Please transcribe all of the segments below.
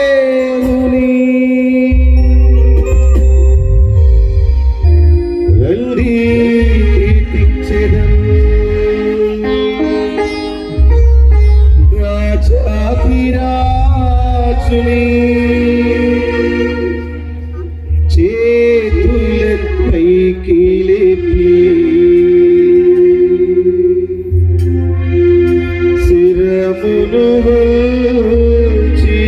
దేవాధిదేవుని రండి కీర్తించెదం రాజాధిరాజుని చేతులపైకి లేపి శిరమును వంచి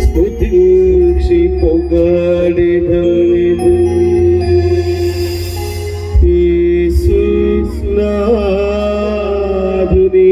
స్తుతించి పొగడెదను యేసు నాథుని.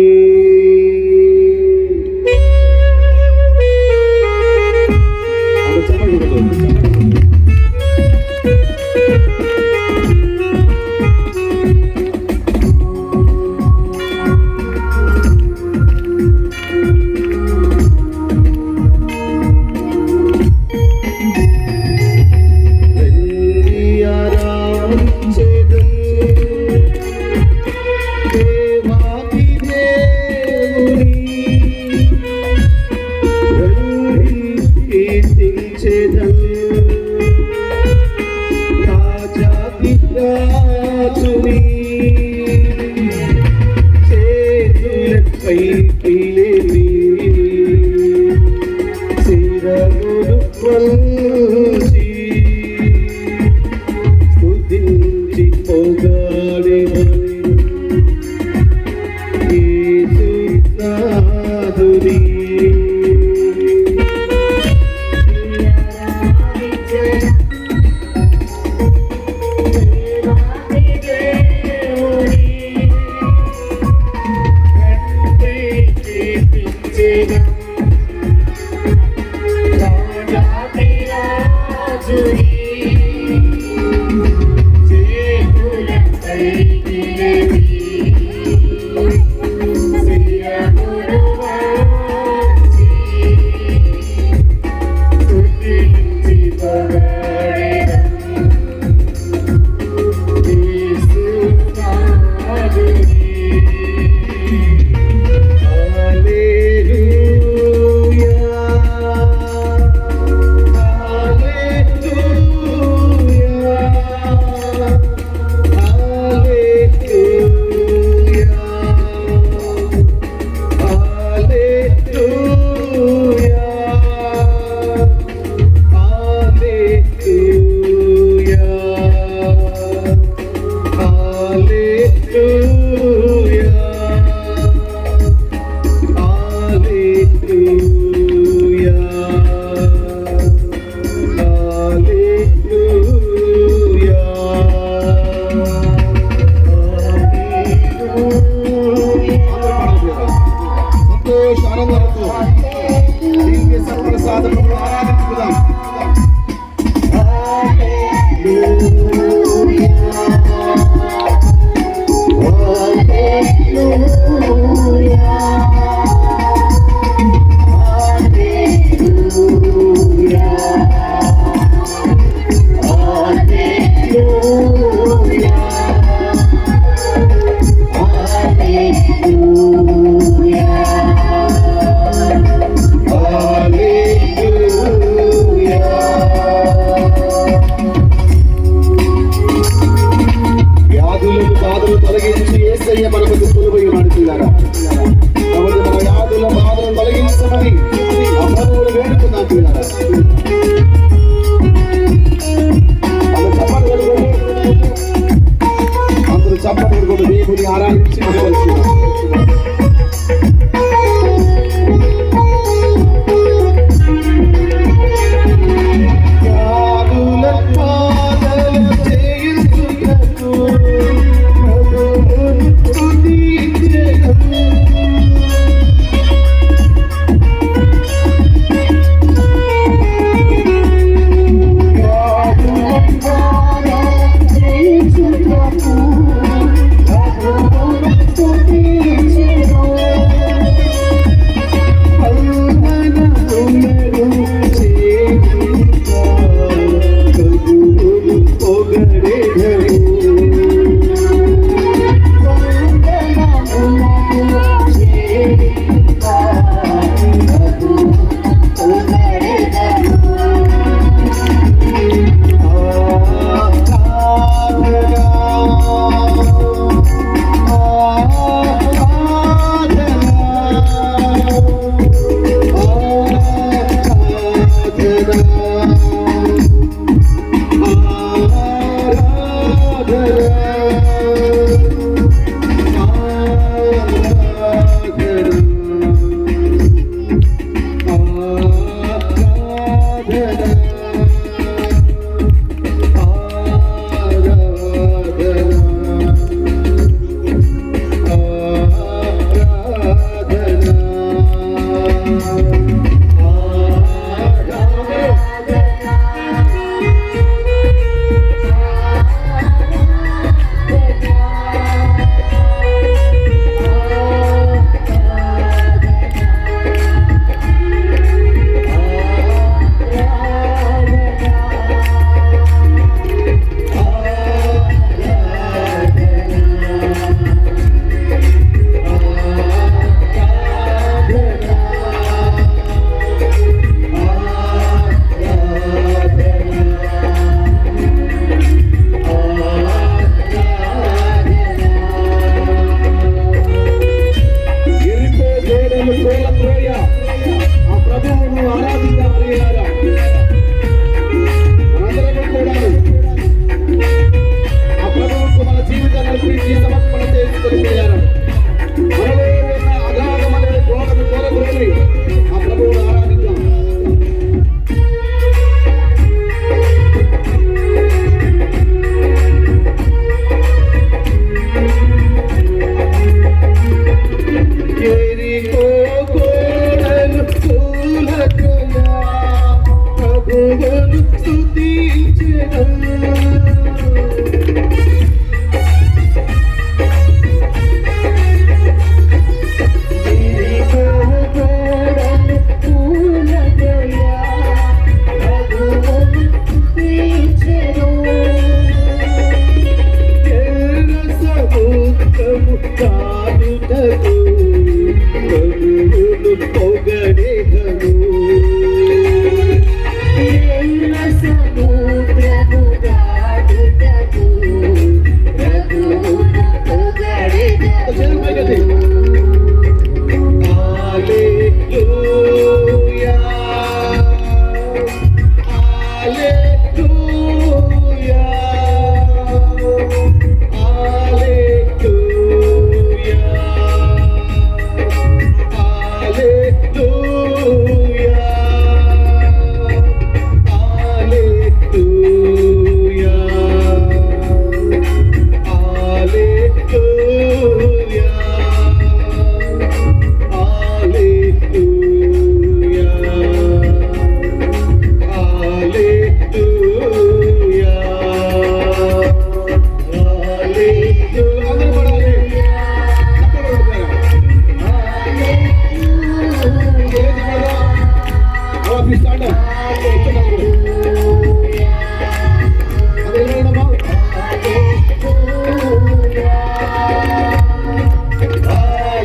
Thank you.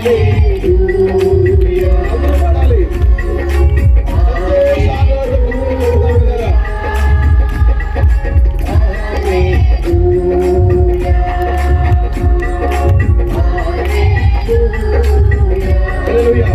హల్లెలూయా. అందరూ పాడాలి. హల్లెలూయా.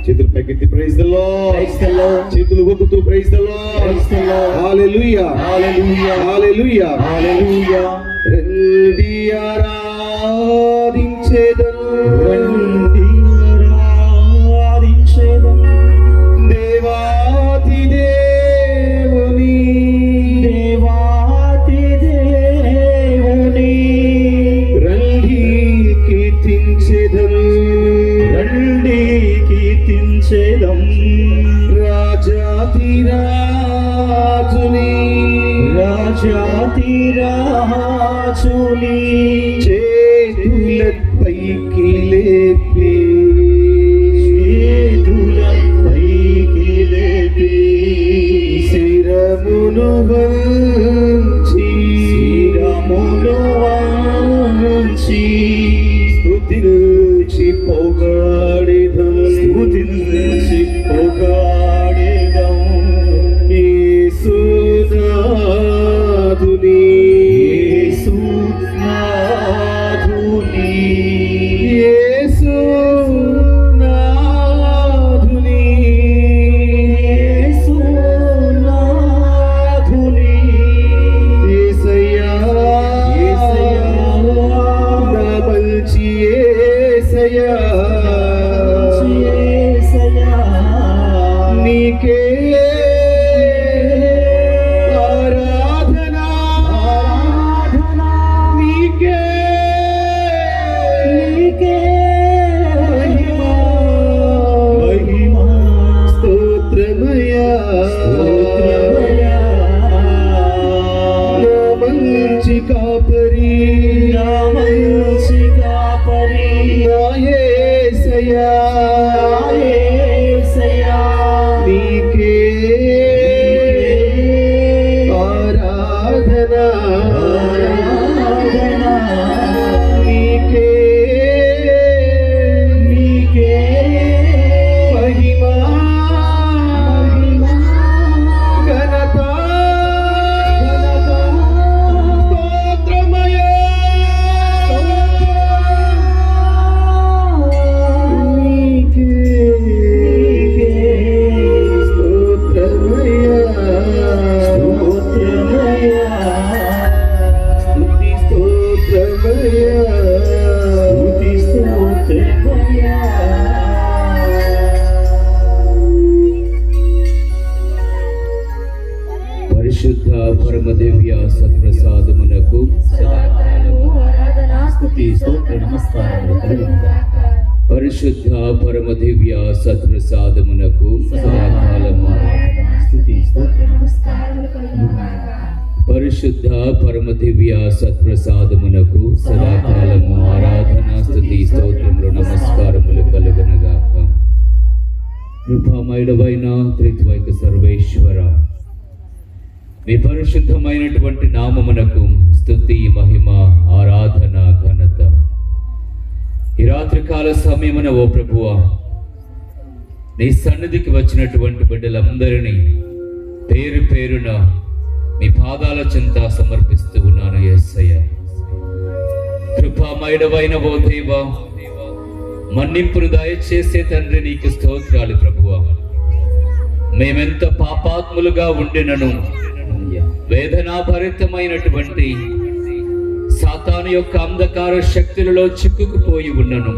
చేతులు పైకెత్తి ప్రైజ్ ది లార్డ్. చేతులు ఊపుతూ praise the lord. Hallelujah hallelujah hallelujah హల్లెలూయా. రండి ఆరాధించెదము, రండి ఆరాధించెదము దేవాతి దేవుని, దేవాతి దేవుని. రండి కీర్తించెదము, రండి కీర్తించెదం రాజాతి రాజుని, రాజాతి రాజుని. చేతులపైకి లేపి, చేతులపైకి లేపి శిరమును వంచి, శిరమును వంచి స్తుతించి పొగడెదం, స్తుతించి పొగడెదం యేసునాథుని, యేసునాథుని, యేసునాథుని, యేసునాథుని. యేసయ్యా యేసయ్యా నా మంచి యేసయ్యా, నీకే ఆరాధనా, నీకే నీకే మహిమా స్తోత్రమయా, నా మంచి కాపరి, నా మంచి కాపరి, నా యేసయ్యా యేసయ్యా. నీకే ఆరాధనా, ఆరాధనా నీకే, నీకే మహిమా, మహిమా ఘనత, ఘనత స్తోత్రమయా, నీకే నీకే స్తోత్రమయా, స్తోత్రమయా స్తుతి స్తోత్రమయా, స్తుతి స్తోత్రమయా. పరిశుద్ధ పరమదివ్య సత్ప్రసాదమునకు సదాకాలము ఆరాధన స్తుతి స్తోత్ర నమస్కారములు కలుగునుగాక. పరిశుద్ధ పరమదివ్య సత్ప్రసాదమునకు సదాకాలము ఆరాధన స్తుతి స్తోత్ర నమస్కారములు కలుగునుగాక. పరిశుద్ధ పరమదివ్య సత్ప్రసాదమునకు సదాకాలము ఆరాధన స్తుతి స్తోత్ర కృపామయుడవైన త్రిత్వైక సర్వేశ్వర, మీ పరిశుద్ధమైనటువంటి నామమునకు స్తుతి, మహిమ, ఆరాధన, ఘనత. ఈ రాత్రికాల సమయమున ఓ ప్రభువా, నీ సన్నిధికి వచ్చినటువంటి బిడ్డలందరినీ పేరు పేరున మీ పాదాల చెంత సమర్పిస్తూ ఉన్నాను యేసయ్య. కృపామయుడవైన ఓ దేవా, మన్నింపును దయచేసే తండ్రి నీకు స్తోత్రాలు ప్రభువా. మేమెంత పాపాత్ములుగా ఉండినను వేదనాభరితమైనటువంటి సాతాను యొక్క అంధకార శక్తులలో చిక్కుకుపోయి ఉన్నను.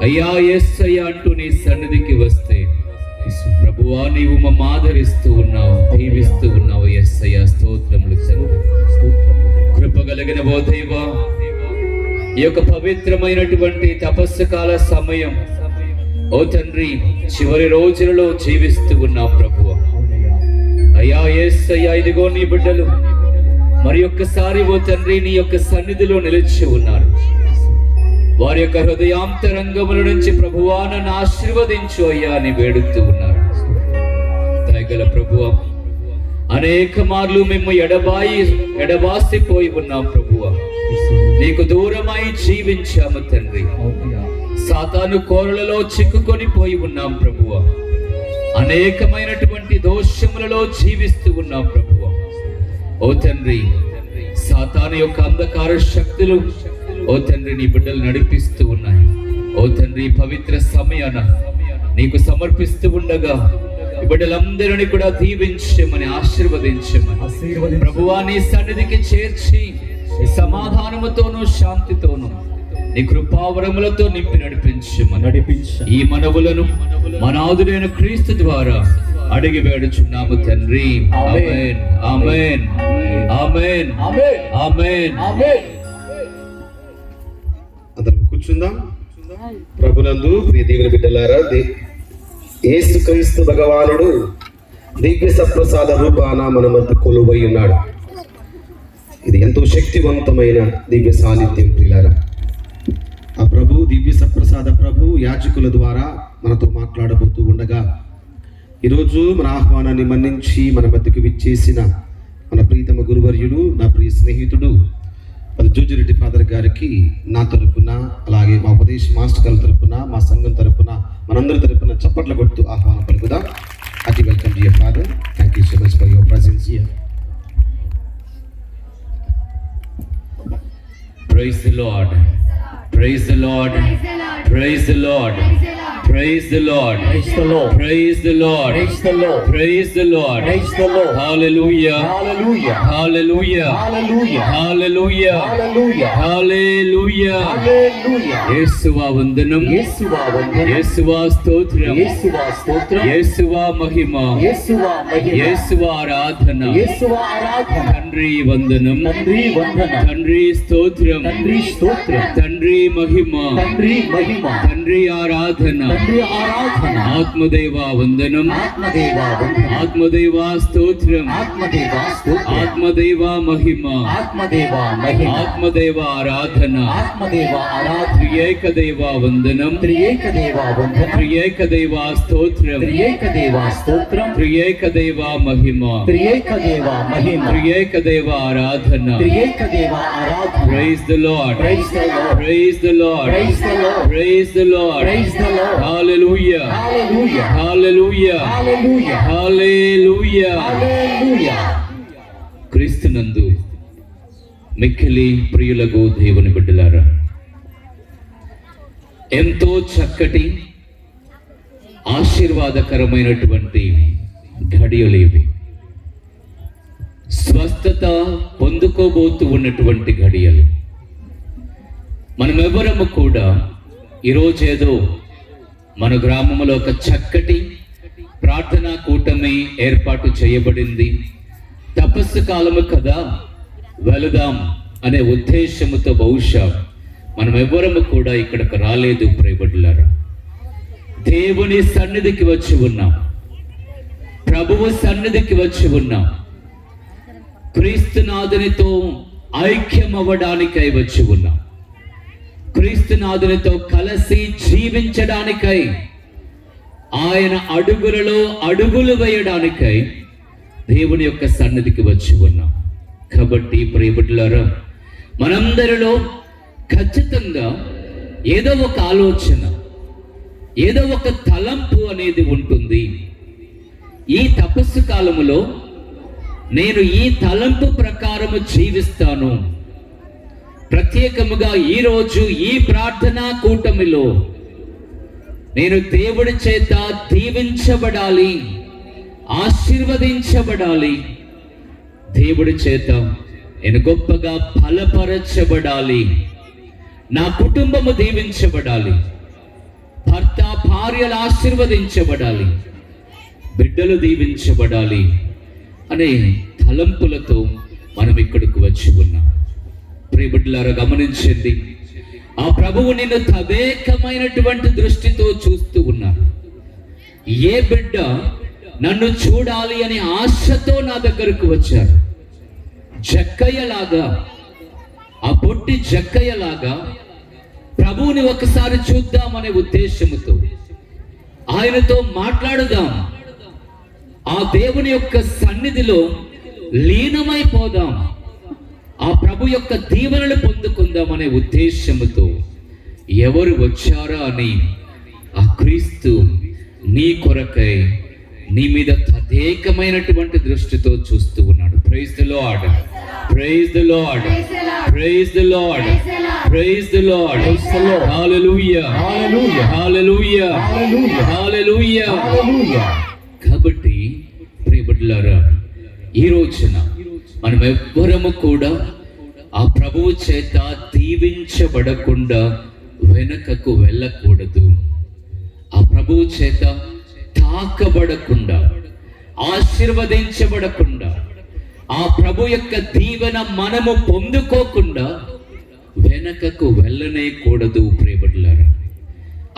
అయ్యా యేసయ్య అంటూ నీ సన్నిధికి వస్తే ప్రభువా, నీవు మమ్మ ఆదరిస్తూ ఉన్నావు, దీవిస్తూ ఉన్నావు యేసయ్య. స్తోత్రములు తండ్రి. కృపగలిగిన ఓ దేవా, ఈ యొక్క పవిత్రమైనటువంటి తపస్సు కాల సమయం ఓ తండ్రి చివరి రోజులలో జీవిస్తూ ఉన్నాం ప్రభువా. అయ్యా యేసయ్య, ఇదిగో నీ బిడ్డలు మరి ఒక్కసారి ఓ తండ్రి నీ యొక్క సన్నిధిలో నిలిచి ఉన్నారు. వారి యొక్క హృదయాంతరంగముల నుంచి ప్రభువా నన్ను ఆశీర్వదించు అయ్యా అని వేడుతూ ఉన్నారు. దయగల ప్రభువా, అనేక మార్లు మేము ఎడబాసిపోయి ఉన్నాం ప్రభువా, నీకు దూరమై జీవించాము తండ్రి. సాతాను కోరలలో చిక్కుకొని పోయి ఉన్నాం ప్రభువా, అనేకమైనటువంటి దోషములలో జీవిస్తూ ఉన్నాం ప్రభువా. ఓ తండ్రి, సాతాను యొక్క అంధకార శక్తులు ఓ తండ్రి నీ బిడ్డలు నడిపిస్తూ ఉన్నాయి. ఓ తండ్రి, పవిత్ర సమయాన నీకు సమర్పిస్తూ ఉండగా ఈ బిడ్డలందరినీ కూడా దీవించమని, ఆశీర్వదించమని ప్రభువా, నీ సన్నిధికి చేర్చి సమాధానముతోనూ శాంతితోనూ నీ కృపావరములతో నింపి నడిపించమని ఈ మనవులను మనాదుడైన క్రీస్తు ద్వారా అడిగి వేడుచున్నాము తండ్రి. ఆమేన్, ఆమేన్, ఆమేన్, ఆమేన్. అందరం కూర్చుందాం. ప్రభునందు ప్రియ దేవుని బిడ్డలారా, యేసుక్రీస్తు భగవానుడు దివ్య సప్రసాద రూపాన మన మధ్య కొలువై ఉన్నాడు. ఇది ఎంతో శక్తివంతమైన దివ్య సాన్నిధ్యం ప్రియులారా. ఆ ప్రభు, దివ్య సప్రసాద ప్రభు యాజకుల ద్వారా మనతో మాట్లాడబోతూ ఉండగా ఈరోజు మన ఆహ్వానాన్ని మన్నించి మన మధ్యకు విచ్చేసిన మన ప్రీతమ గురువర్యుడు, నా ప్రియ స్నేహితుడు జూజిరెడ్డి ఫాదర్ గారికి నా తరపున, అలాగే మా ఉపదేశ మాస్టర్ గారి తరపున, మా సంఘం తరపున, మనందరి తరపున చప్పట్లు కొడుతూ ఆహ్వానం పలుకుదాం. అతి welcome dear father. Thank you so much for your presence here. Praise the Lord. Praise the Lord. Praise the Lord. Praise the Lord. Praise the Lord. Praise the Lord. Praise the Lord. Praise the Lord. Praise the Lord. Hallelujah. Hallelujah. Hallelujah. Hallelujah. Hallelujah. Hallelujah. Hallelujah. Hallelujah. యేసువా వందనం, యేసువా వందనం, యేసువా స్తోత్రం, యేసువా స్తోత్రం, యేసువా మహిమ, యేసువా మహిమ, యేసువా ఆరాధన. యేసువా ఆరాధన. తండ్రి వందనం, తండ్రి వందనం, తండ్రి స్తోత్రం, తండ్రి స్తోత్రం, తండ్రి మహిమ, తండ్రి మహిమ, తండ్రి ఆరాధన. తండ్రి ఆరాధన. ఆత్మదేవా వందనం, ఆత్మదేవా వందనం, ఆత్మదేవా స్తోత్రం, ఆత్మదేవా స్తోత్రం, ఆత్మదేవా మహిమ, ఆత్మదేవా మహిమ, ఆత్మదేవా ఆరాధన. ఆత్మదేవా ఆరాధన. త్రియేక దేవా వందనం, త్రియేక దేవా వందనం, త్రియేక దేవా స్తోత్రం, త్రియేక దేవా స్తోత్రం, త్రియేక దేవా మహిమ, త్రియేక దేవా మహిమ, త్రియేక దేవా ఆరాధన. త్రియేక దేవా ఆరాధన. Praise the Lord. Praise the Lord. Praise the Lord. Praise the Lord. Praise the Lord. Praise the Lord. Hallelujah. Hallelujah. Hallelujah. Hallelujah. Hallelujah. Hallelujah. క్రీస్తునందు మిక్కిలి ప్రియులకు దేవుని బిడ్డలారా, ఎంతో చక్కటి ఆశీర్వాదకరమైనటువంటి ఘడియలు ఇవి. స్వస్థత పొందుకోబోతూ ఉన్నటువంటి ఘడియలు. మనమెవరము కూడా ఈరోజేదో మన గ్రామంలో ఒక చక్కటి ప్రార్థనా కూటమి ఏర్పాటు చేయబడింది, తపస్సు కాలము కదా వెళదాం అనే ఉద్దేశముతో బహుశా మనం ఎవ్వరము కూడా ఇక్కడికి రాలేదు ప్రియబిడ్డలారా. దేవుని సన్నిధికి వచ్చి ఉన్నాం, ప్రభువు సన్నిధికి వచ్చి ఉన్నాం, క్రీస్తునాథునితో ఐక్యం అవ్వడానికై వచ్చి ఉన్నాం, క్రీస్తునాథునితో కలిసి జీవించడానికై ఆయన అడుగులలో అడుగులు వేయడానికై దేవుని యొక్క సన్నిధికి వచ్చి ఉన్నాం. కాబట్టి ప్రియబిడ్డలారా, మనందరిలో ఖచ్చితంగా ఏదో ఒక ఆలోచన, ఏదో ఒక తలంపు అనేది ఉంటుంది. ఈ తపస్సు కాలములో నేను ఈ తలంపు ప్రకారము జీవిస్తాను, ప్రత్యేకముగా ఈరోజు ఈ ప్రార్థనా కూటమిలో నేను దేవుడి చేత దీవించబడాలి, ఆశీర్వదించబడాలి, దేవుడి చేత నేను గొప్పగా బలపరచబడాలి, నా కుటుంబము దీవించబడాలి, భర్త భార్యలు ఆశీర్వదించబడాలి, బిడ్డలు దీవించబడాలి అనే తలంపులతో మనం ఇక్కడికి వచ్చి ఉన్నాం. ప్రియ బిడ్డలారా, గమనించండి, ఆ ప్రభువు నిన్ను తదేకమైనటువంటి దృష్టితో చూస్తూ ఉన్నారు. ఏ బిడ్డ నన్ను చూడాలి అనే ఆశతో నా దగ్గరకు వచ్చారు. జక్కయ్యలాగా, ఆ పొట్టి జక్కయ్యలాగా ప్రభువుని ఒకసారి చూద్దామనే ఉద్దేశముతో, ఆయనతో మాట్లాడుదాం, ఆ దేవుని యొక్క సన్నిధిలో లీనమైపోదాం, ఆ ప్రభు యొక్క దీవెనలు పొందుకుందాం అనే ఉద్దేశముతో ఎవరు వచ్చారా అని ఆ క్రీస్తు నీ కొరకై నీ మీద తదేకమైనటువంటి దృష్టితో చూస్తూ ఉన్నాడు. Praise the lord, praise the lord, praise the lord, praise the lord, hallelujah, hallelujah, hallelujah, hallelujah, hallelujah. కాబట్టి ప్రియ బిడ్డలారా, ఈ రోజున మనం ఎవ్వరము కూడా ఆ ప్రభువు చేత దీవించబడకుండా వెనకకు వెళ్ళకూడదు. ఆ ప్రభువు చేత తాకబడకుండా, ఆశీర్వదించబడకుండా, ఆ ప్రభు యొక్క దీవెన మనము పొందుకోకుండా వెనకకు వెళ్ళనే కూడదు. ప్రియబిడ్డలారా,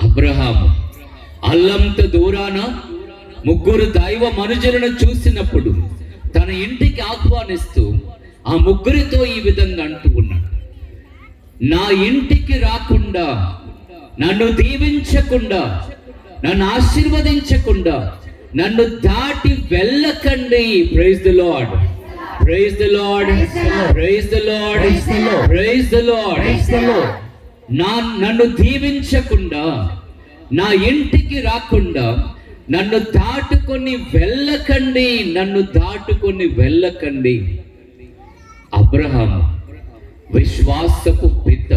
అబ్రహాము అల్లంత దూరాన ముగ్గురు దైవ మనుషులను చూసినప్పుడు తన ఇంటికి ఆహ్వానిస్తూ ఆ ముగ్గురితో ఈ విధంగా అంటూ ఉన్నాడు, నా ఇంటికి రాకుండా, నన్ను దీవించకుండా, నన్ను ఆశీర్వదించకుండా నన్ను దాటి వెళ్ళకండి. Praise the lord, praise the lord, praise the lord, praise the Lord. నన్ను దీవించకుండా, నా ఇంటికి రాకుండా నన్ను దాటుకొని వెళ్ళకండి, నన్ను దాటుకొని వెళ్ళకండి. అబ్రహాము విశ్వాసపు పిత,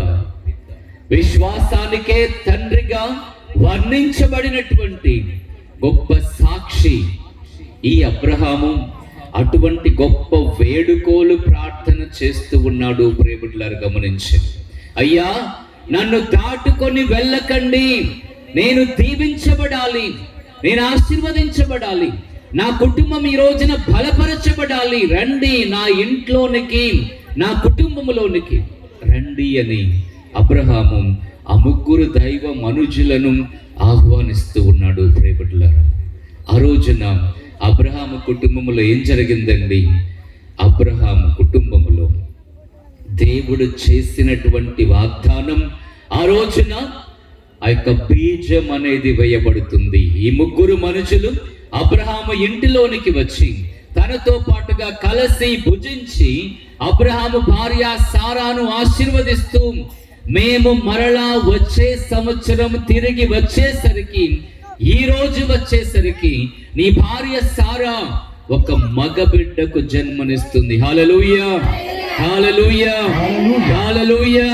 విశ్వాసానికే తండ్రిగా వర్ణించబడినటువంటి గొప్ప సాక్షి ఈ అబ్రహాము. అటువంటి గొప్ప వేడుకోలు ప్రార్థన చేస్తూ ఉన్నాడు. ప్రియబిడ్డలారా, గమనించండి, అయ్యా నన్ను దాటుకొని వెళ్ళకండి, నేను దీవించబడాలి, నేను ఆశీర్వదించబడాలి, నా కుటుంబం ఈ రోజున బలపరచబడాలి, రండి నా ఇంట్లోనికి, నా కుటుంబంలోనికి రండి అని అబ్రహాము ఆ ముగ్గురు దైవ మనుజులను ఆహ్వానిస్తూ ఉన్నాడు. ప్రియబిడ్డలారా, ఆ రోజున అబ్రహాము కుటుంబంలో ఏం జరిగిందండి? అబ్రహాము కుటుంబంలో దేవుడు చేసినటువంటి వాగ్దానం ఆ రోజున ఆ యొక్క బీజం అనేది వేయబడుతుంది. ఈ ముగ్గురు మనుషులు అబ్రహాము ఇంటిలోనికి వచ్చి తనతో పాటుగా కలిసి భుజించి అబ్రహాము భార్య సారాను ఆశీర్వదిస్తూ, మేము మరలా వచ్చే సంవత్సరం తిరిగి వచ్చేసరికి, ఈ రోజు వచ్చేసరికి నీ భార్య సారా ఒక మగ బిడ్డకు జన్మనిస్తుంది. హల్లెలూయా, హల్లెలూయా, హల్లెలూయా,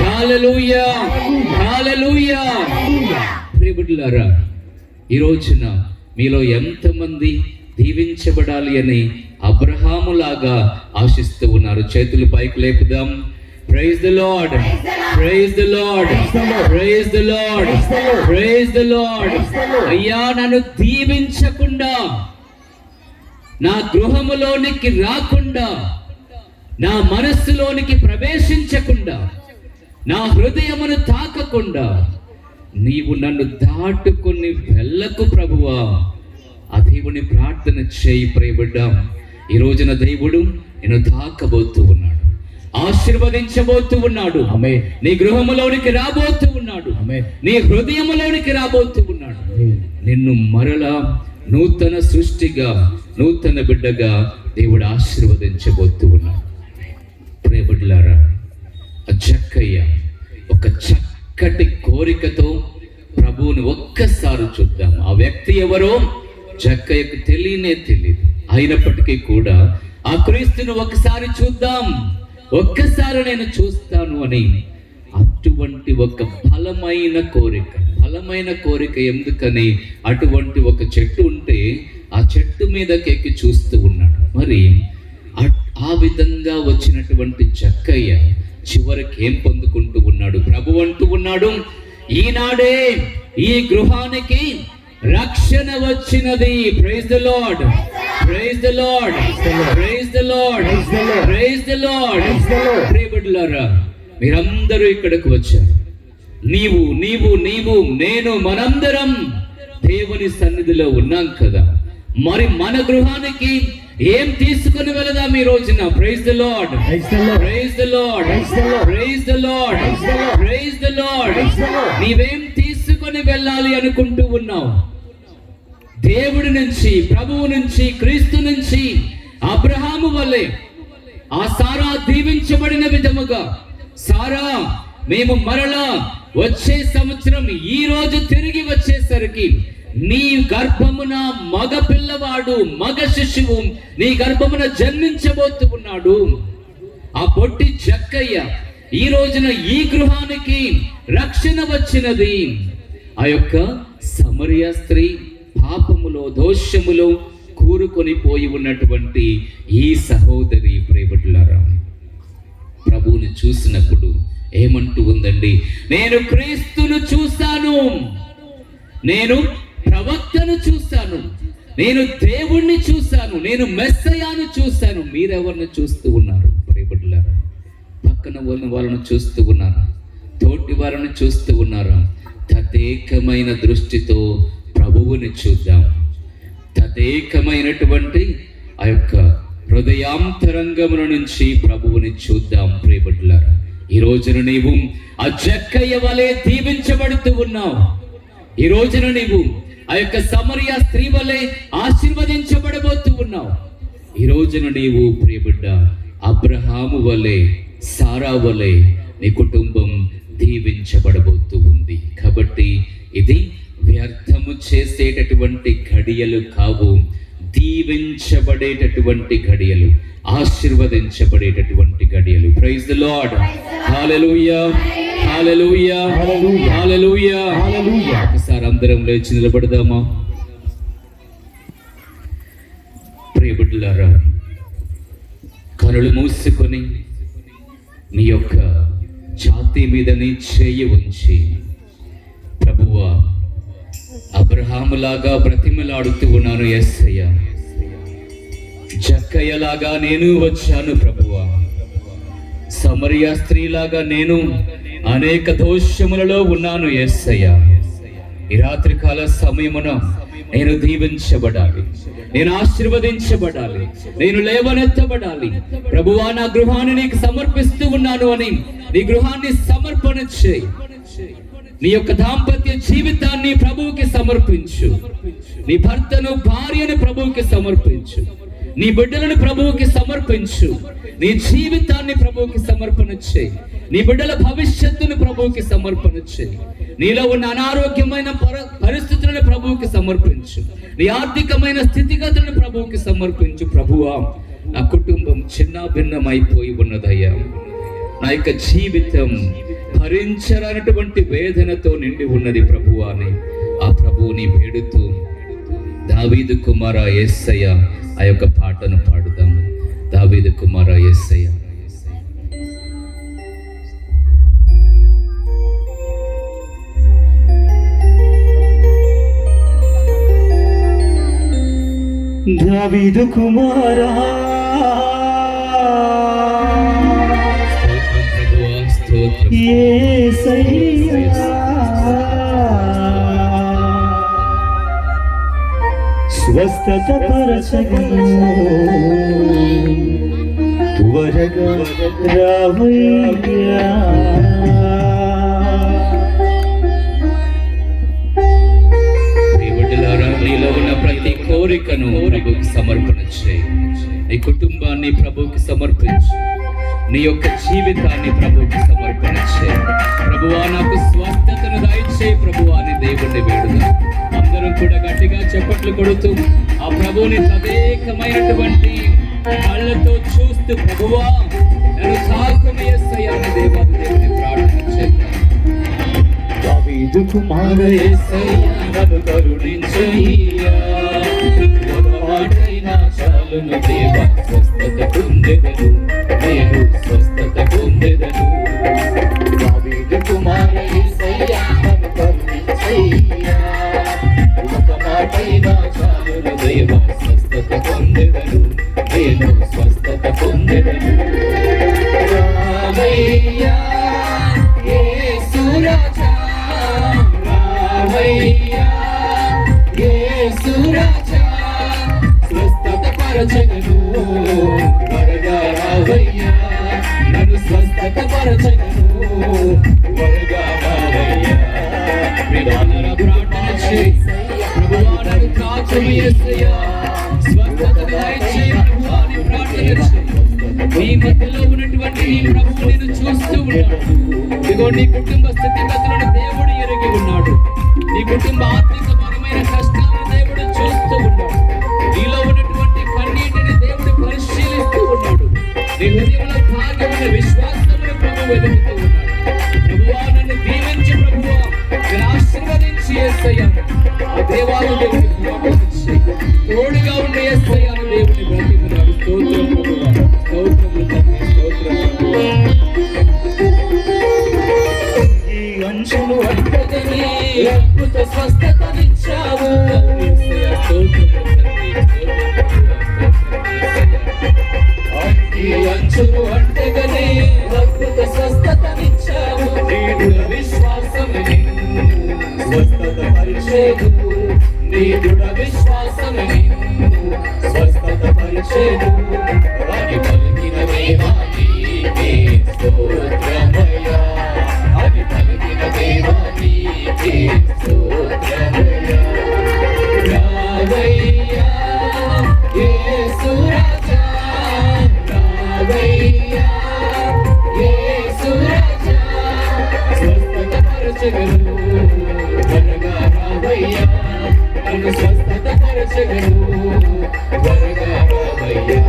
హల్లెలూయా, హల్లెలూయా. ప్రియబిడ్డలారా, ఈ రోజున మీలో ఎంతమంది దీవించబడాలి అని అబ్రహాములాగా ఆశిస్తూ ఉన్నారు? చేతులు పైకి లేపుదాం. Praise the lord, praise the lord, praise the lord, praise the lord. అయ్యా నన్ను దీవించకుండా, నా గృహములోనికి రాకుండా, నా మనస్సులోనికి ప్రవేశించకుండా, నా హృదయమును తాకకుండా నీవు నన్ను దాటుకొని వెళ్ళకు ప్రభువా. ఆ దేవుని ప్రార్థన చేయి ప్రియబిడ్డ. ఈ రోజున దేవుడు నిన్ను తాకబోతూ ఉన్నాడు. ఆశీర్వదించబోతూ ఉన్నాడు. ఆమేన్. నీ గృహములోనికి రాబోతూ ఉన్నాడు. ఆమేన్. నీ హృదయములోనికి రాబోతూ ఉన్నాడు. నిన్ను మరలా నూతన సృష్టిగా, నూతన బిడ్డగా దేవుడు ఆశీర్వదించబోతూ ఉన్నాడు. ప్రియబిడ్డలారా, ఆ జక్కయ్య ఒక చక్కటి కోరికతో ప్రభువుని ఒక్కసారి చూద్దాం. ఆ వ్యక్తి ఎవరో జక్కయ్యకు తెలియదు. అయినప్పటికీ కూడా ఆ క్రీస్తును ఒకసారి చూద్దాం, ఒక్కసారి నేను చూస్తాను అని అటువంటి ఒక బలమైన కోరిక. ఎందుకని అటువంటి ఒక చెట్టు ఉంటే ఆ చెట్టు మీదకి ఎక్కి చూస్తూ ఉన్నాడు. మరి ఆ విధంగా వచ్చినటువంటి జక్కయ్య చివరికి ఏం పొందుకుంటూ ఉన్నాడు? ప్రభు అంటూ ఉన్నాడు, ఈనాడే ఈ గృహానికి రక్షణ వచ్చినది. Praise the lord, praise the lord, praise the lord, praise the lord. ప్రియబిడ్డలారా, మీరందరూ ఇక్కడికి వచ్చారు. నీవు నేను మనందరం దేవుని సన్నిధిలో ఉన్నాం కదా. మరి మన గృహానికి ఏం తీసుకుని వెళదాం ఈ రోజున? Praise the lord, praise the lord, praise the lord, praise the lord. నీవేం తీసుకొని వెళ్ళాలి అనుకుంటూ ఉన్నావు? దేవుడి నుంచి, ప్రభువు నుంచి, క్రీస్తు నుంచి అబ్రహాము వలె ఆ సారా దీవించబడిన విధముగా, సారా మేము మరలా వచ్చే సంవత్సరం ఈ రోజు తిరిగి వచ్చేసరికి నీ గర్భమున మగ పిల్లవాడు, మగ శిశువు నీ గర్భమున జన్మించబోతూ ఉన్నాడు. ఆ పొట్టి జక్కయ్య ఈ రోజున ఈ గృహానికి రక్షణ వచ్చినది. ఆ యొక్క సమరయ స్త్రీ పాపములో, దోషములో కూరుకొని పోయి ఉన్నటువంటి ఈ సహోదరి, ప్రియబిడ్డలారా, ప్రభువుని చూసినప్పుడు ఏమంటూ ఉందండి? నేను క్రీస్తును చూశాను, నేను ప్రవక్తను చూశాను, నేను దేవుణ్ణి చూశాను, నేను మెస్సయాను చూశాను. మీరెవరిని చూస్తూ ఉన్నారు? ప్రియబిడ్డలారా, పక్కన వాళ్ళను చూస్తూ ఉన్నారా? తోటి వారిని చూస్తూ ఉన్నారా? తదేకమైన దృష్టితో ప్రభువుని చూద్దాం. తదేకమైనటువంటి ఆ యొక్క హృదయాంతరంగముల నుంచి ప్రభువుని చూద్దాం. ప్రియబిడ్డలారా, ఈ రోజున నీవు ఆ జక్కయ్య వలె దీవించబడుతూ ఉన్నావు. ఈ రోజున నీవు ఆ యొక్క సమరయ స్త్రీ వలె ఆశీర్వదించబడబోతూ ఉన్నావు. ఈ రోజున నీవు ప్రియబిడ్డ అబ్రహాము వలె, సారా వలె నీ కుటుంబం దీవించబడబోతూ ఉంది. కాబట్టి ఇది వ్యర్థము చేసేటటువంటి ఘడియలు కావు, దీవించబడేటటువంటి ఘడియలు, ఆశీర్వదించబడేటటువంటి ఘడియలు. Praise the lord, hallelujah, hallelujah, hallelujah, హల్లెలూయా. ఒకసారి అందరం లేచి నిలబడదామా? ప్రియబిడ్డలారా, కనులు మూసుకొని నీ యొక్క ఛాతీ మీద నీ చేయి ఉంచి, ప్రభువా, అబ్రహాములాగా బ్రతిమలాడుతూ ఉన్నాను యేసయ్య, జక్కయ్యలాగా నేను వచ్చాను ప్రభువా, సమరయ స్త్రీలాగా నేను అనేక దోషములలో ఉన్నాను యేసయ్య. ఈ రాత్రికాల సమయమున నేను దీవించబడాలి, నేను ఆశీర్వదించబడాలి, నేను లేవనెత్తబడాలి. ప్రభువా, నా గృహాన్ని నీకు సమర్పిస్తూ ఉన్నాను అని నీ గృహాన్ని సమర్పణ చేయి. నీ యొక్క దాంపత్య జీవితాన్ని ప్రభువుకి సమర్పించు. నీ భర్తను, భార్యను ప్రభువుకి సమర్పించు. నీ బిడ్డలను ప్రభువుకి సమర్పించు. నీ జీవితాన్ని ప్రభువుకి సమర్పణ చేయి. నీ బిడ్డల భవిష్యత్తును ప్రభువుకి సమర్పణ చేయి. నీలో ఉన్న అనారోగ్యమైన పరిస్థితులను ప్రభువుకి సమర్పించు. నీ ఆర్థికమైన స్థితిగతులను ప్రభువుకి సమర్పించు. ప్రభువా, నా కుటుంబం చిన్న భిన్నమైపోయి ఉన్నదయ్యా, నా యొక్క జీవితం భరించరానటువంటి వేదనతో నిండి ఉన్నది ప్రభువా అని ఆ ప్రభువుని వేడుతూ దావీదు కుమారా యేసయ్య ఆ యొక్క పాటను పాడుదాం. దావీదు కుమారా యేసయ్య. దావీదు కుమారా యేసయ్యా, స్వస్థత పరచగను, వరగా రావయ్యా. దేవుడిలారా, నీలో ఉన్న ప్రతి కోరికను ప్రభువుకి సమర్పణ చేయి. నీ కుటుంబాన్ని ప్రభువుకి సమర్పించు. నీ యొక్క జీవితాన్ని ప్రభువుకి సమర్పణ చేయి. ప్రభువా, నాకు స్వస్థతను దయచేయి ప్రభువా అని దేవుణ్ణి వేడుదాం. అందరం కూడా గట్టిగా చప్పట్లు కొడుతూ ఆ ప్రభువుని తదేకమైనటువంటి కళ్ళతో చూస్తూ ప్రభువా నన్ను తాకుము యేసయ్యా అని దేవాది దేవుని ప్రార్థన చేద్దాం. దావీదు కుమార యేసయ్యా నన్ను కరుణించయ్యా, ఒక మాటైనా చాలును దేవా, స్వస్థత పొందెదను నేను, స్వస్థత పొందెదను. దావీదు కుమార యేసయ్యా నన్ను కరుణించయ్యా, ఒక మాటైనా చాలును దేవా, స్వస్థత పొందెదను నేను, స్వస్థత పొందెదను. రామయ్యా యేసు రాజా, రామయ్యా యేసు రాజా, స్వస్థత పరచగను త్వరగా రావయ్యా, నన్ను స్వస్థత పరచగను త్వరగా రావయ్యా. విధానాల ప్రార్థన చేయి. ప్రభువా నన్ను తాకుము యేసయ్యా, స్వస్థత దయచేయి ప్రభువా అని ప్రార్థన చేయి. నీ మధ్యలో ఉన్నటువంటి నీ ప్రభువు నేను చూస్తూ ఉన్నాడు. ఇదిగో నీ కుటుంబ స్థితిగతులను దేవుడు ఎరిగి ఉన్నాడు. నీ కుటుంబ ఆర్థికపరమైన కష్టాలను దేవుడు చూస్తూ ఉన్నాడు. నీలో ఉన్నటువంటి కన్నీటిని దేవుడు పరిశీలిస్తూ ఉన్నాడు. నీ హృదయంలో దాగి ఉన్న విశ్వాసమును ప్రభువు వెతుకుతూ ఉన్నాడు. ప్రభువా నన్ను దీవించి ప్రభువా, నేను ఆశీర్వదించి యేసయ్యా, ఆ దేవాలయ దేవుని ప్రార్థన చేయి. తోడుగా ఉండే యేసయ్యా అని దేవుని బ్రతికున్నాడు. స్తోత్రం ప్రభువా, స్తోత్రములు తండ్రి, స్తోత్రం ప్రభువా. ఈ అంచులు అడ్డగని అద్భుత స్వస్థతనిచ్చావు యేసయ్యా, స్తోత్రములు తండ్రి, స్తోత్రం ప్రభువా, స్తోత్రం యేసయ్యా. ఈ అంచులు అడ్డగని అద్భుత స్వస్థతనిచ్చావు, నీ దృఢ విశ్వాసమే నిన్ను స్వస్థత పరిచేదు, నీ దృఢ విశ్వాసమే నిన్ను స్వస్థత పరిచేదు. అని పలికిన దేవా నీకే స్తోత్రమయ్యా, అని పలికిన దేవా నీకే స్తోత్రమయ్యా. రావయ్యా యేసు రాజా, రావయ్యా యేసు రాజా, స్వస్థత పరచగను త్వరగా రావయ్యా, నన్ను స్వస్థత పరచగను త్వరగా రావయ్యా.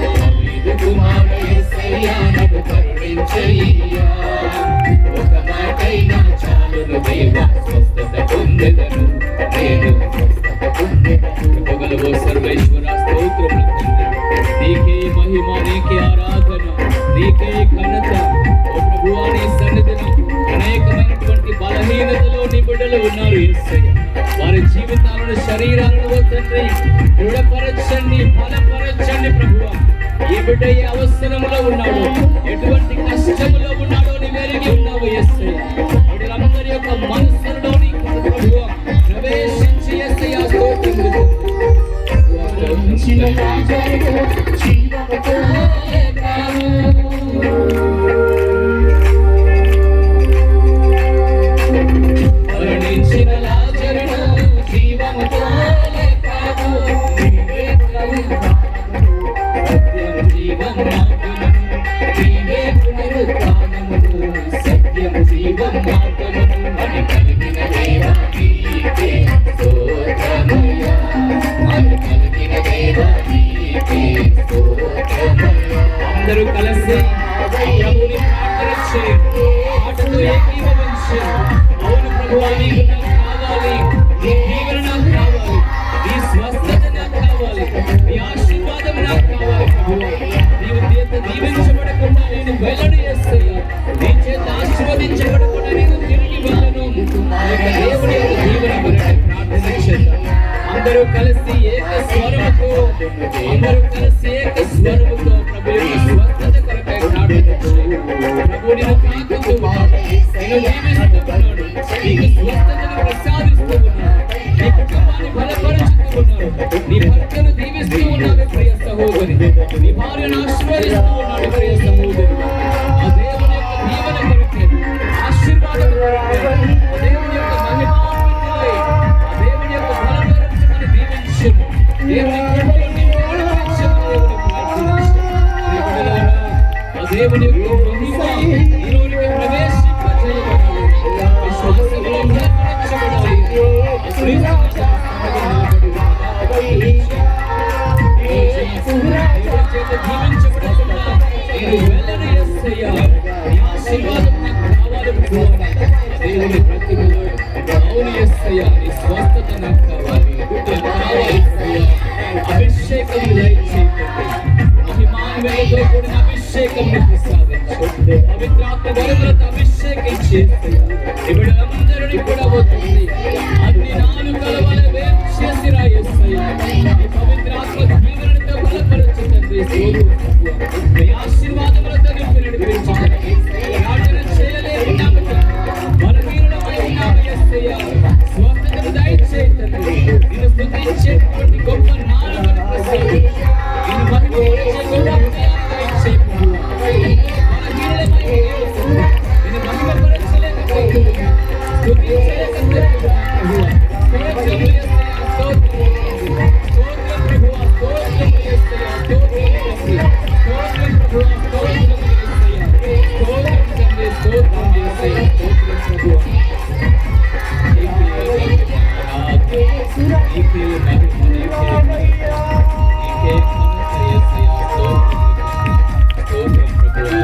దావీదు కుమార యేసయ్యా నన్ను కరుణించయ్యా, ఒక మాటైనా చాలును దేవా, స్వస్థత పొందెదను నేను, స్వస్థత పొందెదను. పొగలవో సర్వేశ్వర, స్తోత్రములు తండ్రి. నీకే మహిమ, నీకే ఆరాధన, నీకే ఘనత. ఓ ప్రభువా, నీ సన్నిధిలో అనేకమైనటువంటి బలహీనతలో నీ బిడ్డలు ఉన్నారు యేసయ్య. వారి జీవితాలను, శరీరాలను ఓ తండ్రి దృఢపరచండి, బలపరచండి ప్రభువా. ఈ బిడ్డ ఏ అవసరంలో ఉన్నాడో, ఎటువంటి కష్టంలో ఉన్నాడో నీవు ఎరిగి ఉన్నావు యేసయ్య. వీళ్ళందరి యొక్క మనసులోని ప్రభువా ప్రవేశించి యేసయ్య, స్తోత్రములు తండ్రి. జీవముతో మరణించిన లాజరును జీవముతో లేపావు, నీవే పునరుత్థానమును, సత్యం జీవం మార్గమును, నీవే పునరుత్థానమును, సత్యం జీవం మార్గమును. అని పలికిన దేవా నీకే స్తోత్రమయ్యా, అని పలికిన దేవా నీకే స్తోత్రమయ్యా. అందరూ కలిసి ప్రభువుని ప్రార్థన చేయండి, మాటతో ఏకీభవించి. అవును ప్రభువా, నీకు నాకు కావాలి, నీ దీవెన నాకు కావాలి, నీ స్వస్థత నాకు కావాలి, నీ ఆశీర్వాదం నాకు కావాలి ప్రభువా. నీవు దీవించబడకుండా నేను వెళ్ళను యేసయ్యా, నీ చేత ఆశీర్వదించబడకుండా నేను తిరిగి వెళ్ళను. దేవుని యొక్క దీవెన కొరకు ప్రార్థన చేద్దాం. అందరూ కలిసి ఏక స్వరముతో, అందరూ కలిసి ఏక స్వరముతో ప్రభు యొక్క స్వస్థత కొరకై ప్రార్థన చేయండి. ప్రభు నిన్ను తాకుతూ ఉన్నాడు, నిన్ను దీవిస్తున్నాడు, నీకు స్వస్థతను ప్రసాదిస్తూ ఉన్నాడు, నీ కుటుంబాన్ని బలపరుచుతూ ఉన్నాడు, నీ భర్తను దీవిస్తూ ఉన్నాడు ప్రియ సహోదరి. నీ భార్యను ఆశీర్వదిస్తూ ఉన్నాడు ప్రియ సహోదరుడు. ఆ దేవుని యొక్క దీవెన కొరకే, ఆశీర్వాదం కొరకే, ఆ దేవుని యొక్క మహిమాన్వితులై, ఆ దేవుని యొక్క బలపరచమని దీవించుము. దేవుని కృపలో నిన్ను నడిపించమని దేవుని ప్రార్థించు. ప్రియ బిడ్డలారా, ఆ దేవుని యొక్క మహిమ నీలోనికి ప్రవేశింపజేయబడాలి. విశ్వాసములో బలపరచబడాలి. ఆ క్రీస్తు అభిషేకించి అందరినీ కూడా వస్తుంది. అన్ని నాలుగు కలవల వేం చేసిరా యేసయ్యా. ఈ పవిత్రాత్మ దీవెనలతో బలపరచుతండి. మీ ఆశీర్వాదములతో నింపి నడిపించండి. ప్రార్థన చేయలేకున్నాము, బలహీనులమై ఉన్నాము యేసయ్యా. స్వస్థతను దయచేయండి. నిన్ను స్తుతించేటువంటి గొప్ప నాలుకను ప్రసాదించు. నిన్ను మహిమపరిచే గొప్ప హృదయాన్ని దయచేయండి. బలహీనులమై నిన్ను మహిమపరచలేకపోతున్నాము, స్తుతించలేకపోతున్నాము. స్తోత్రములు యేసయ్యా, స్తోత్రములు. స్తోత్రం ప్రభువా, స్తోత్రములు యేసయ్యా, స్తోత్రములు తండ్రి. స్తోత్రం ప్రభువా, స్తోత్రములు యేసయ్యా. స్తోత్రం తండ్రి, స్తోత్రం యేసయ్యా, స్తోత్రం ప్రభువా. నీకే మహిమ, నీకే మహిమ, నీకే ఘనత యేసయ్యా. స్తోత్రం ప్రభువా, స్తోత్రం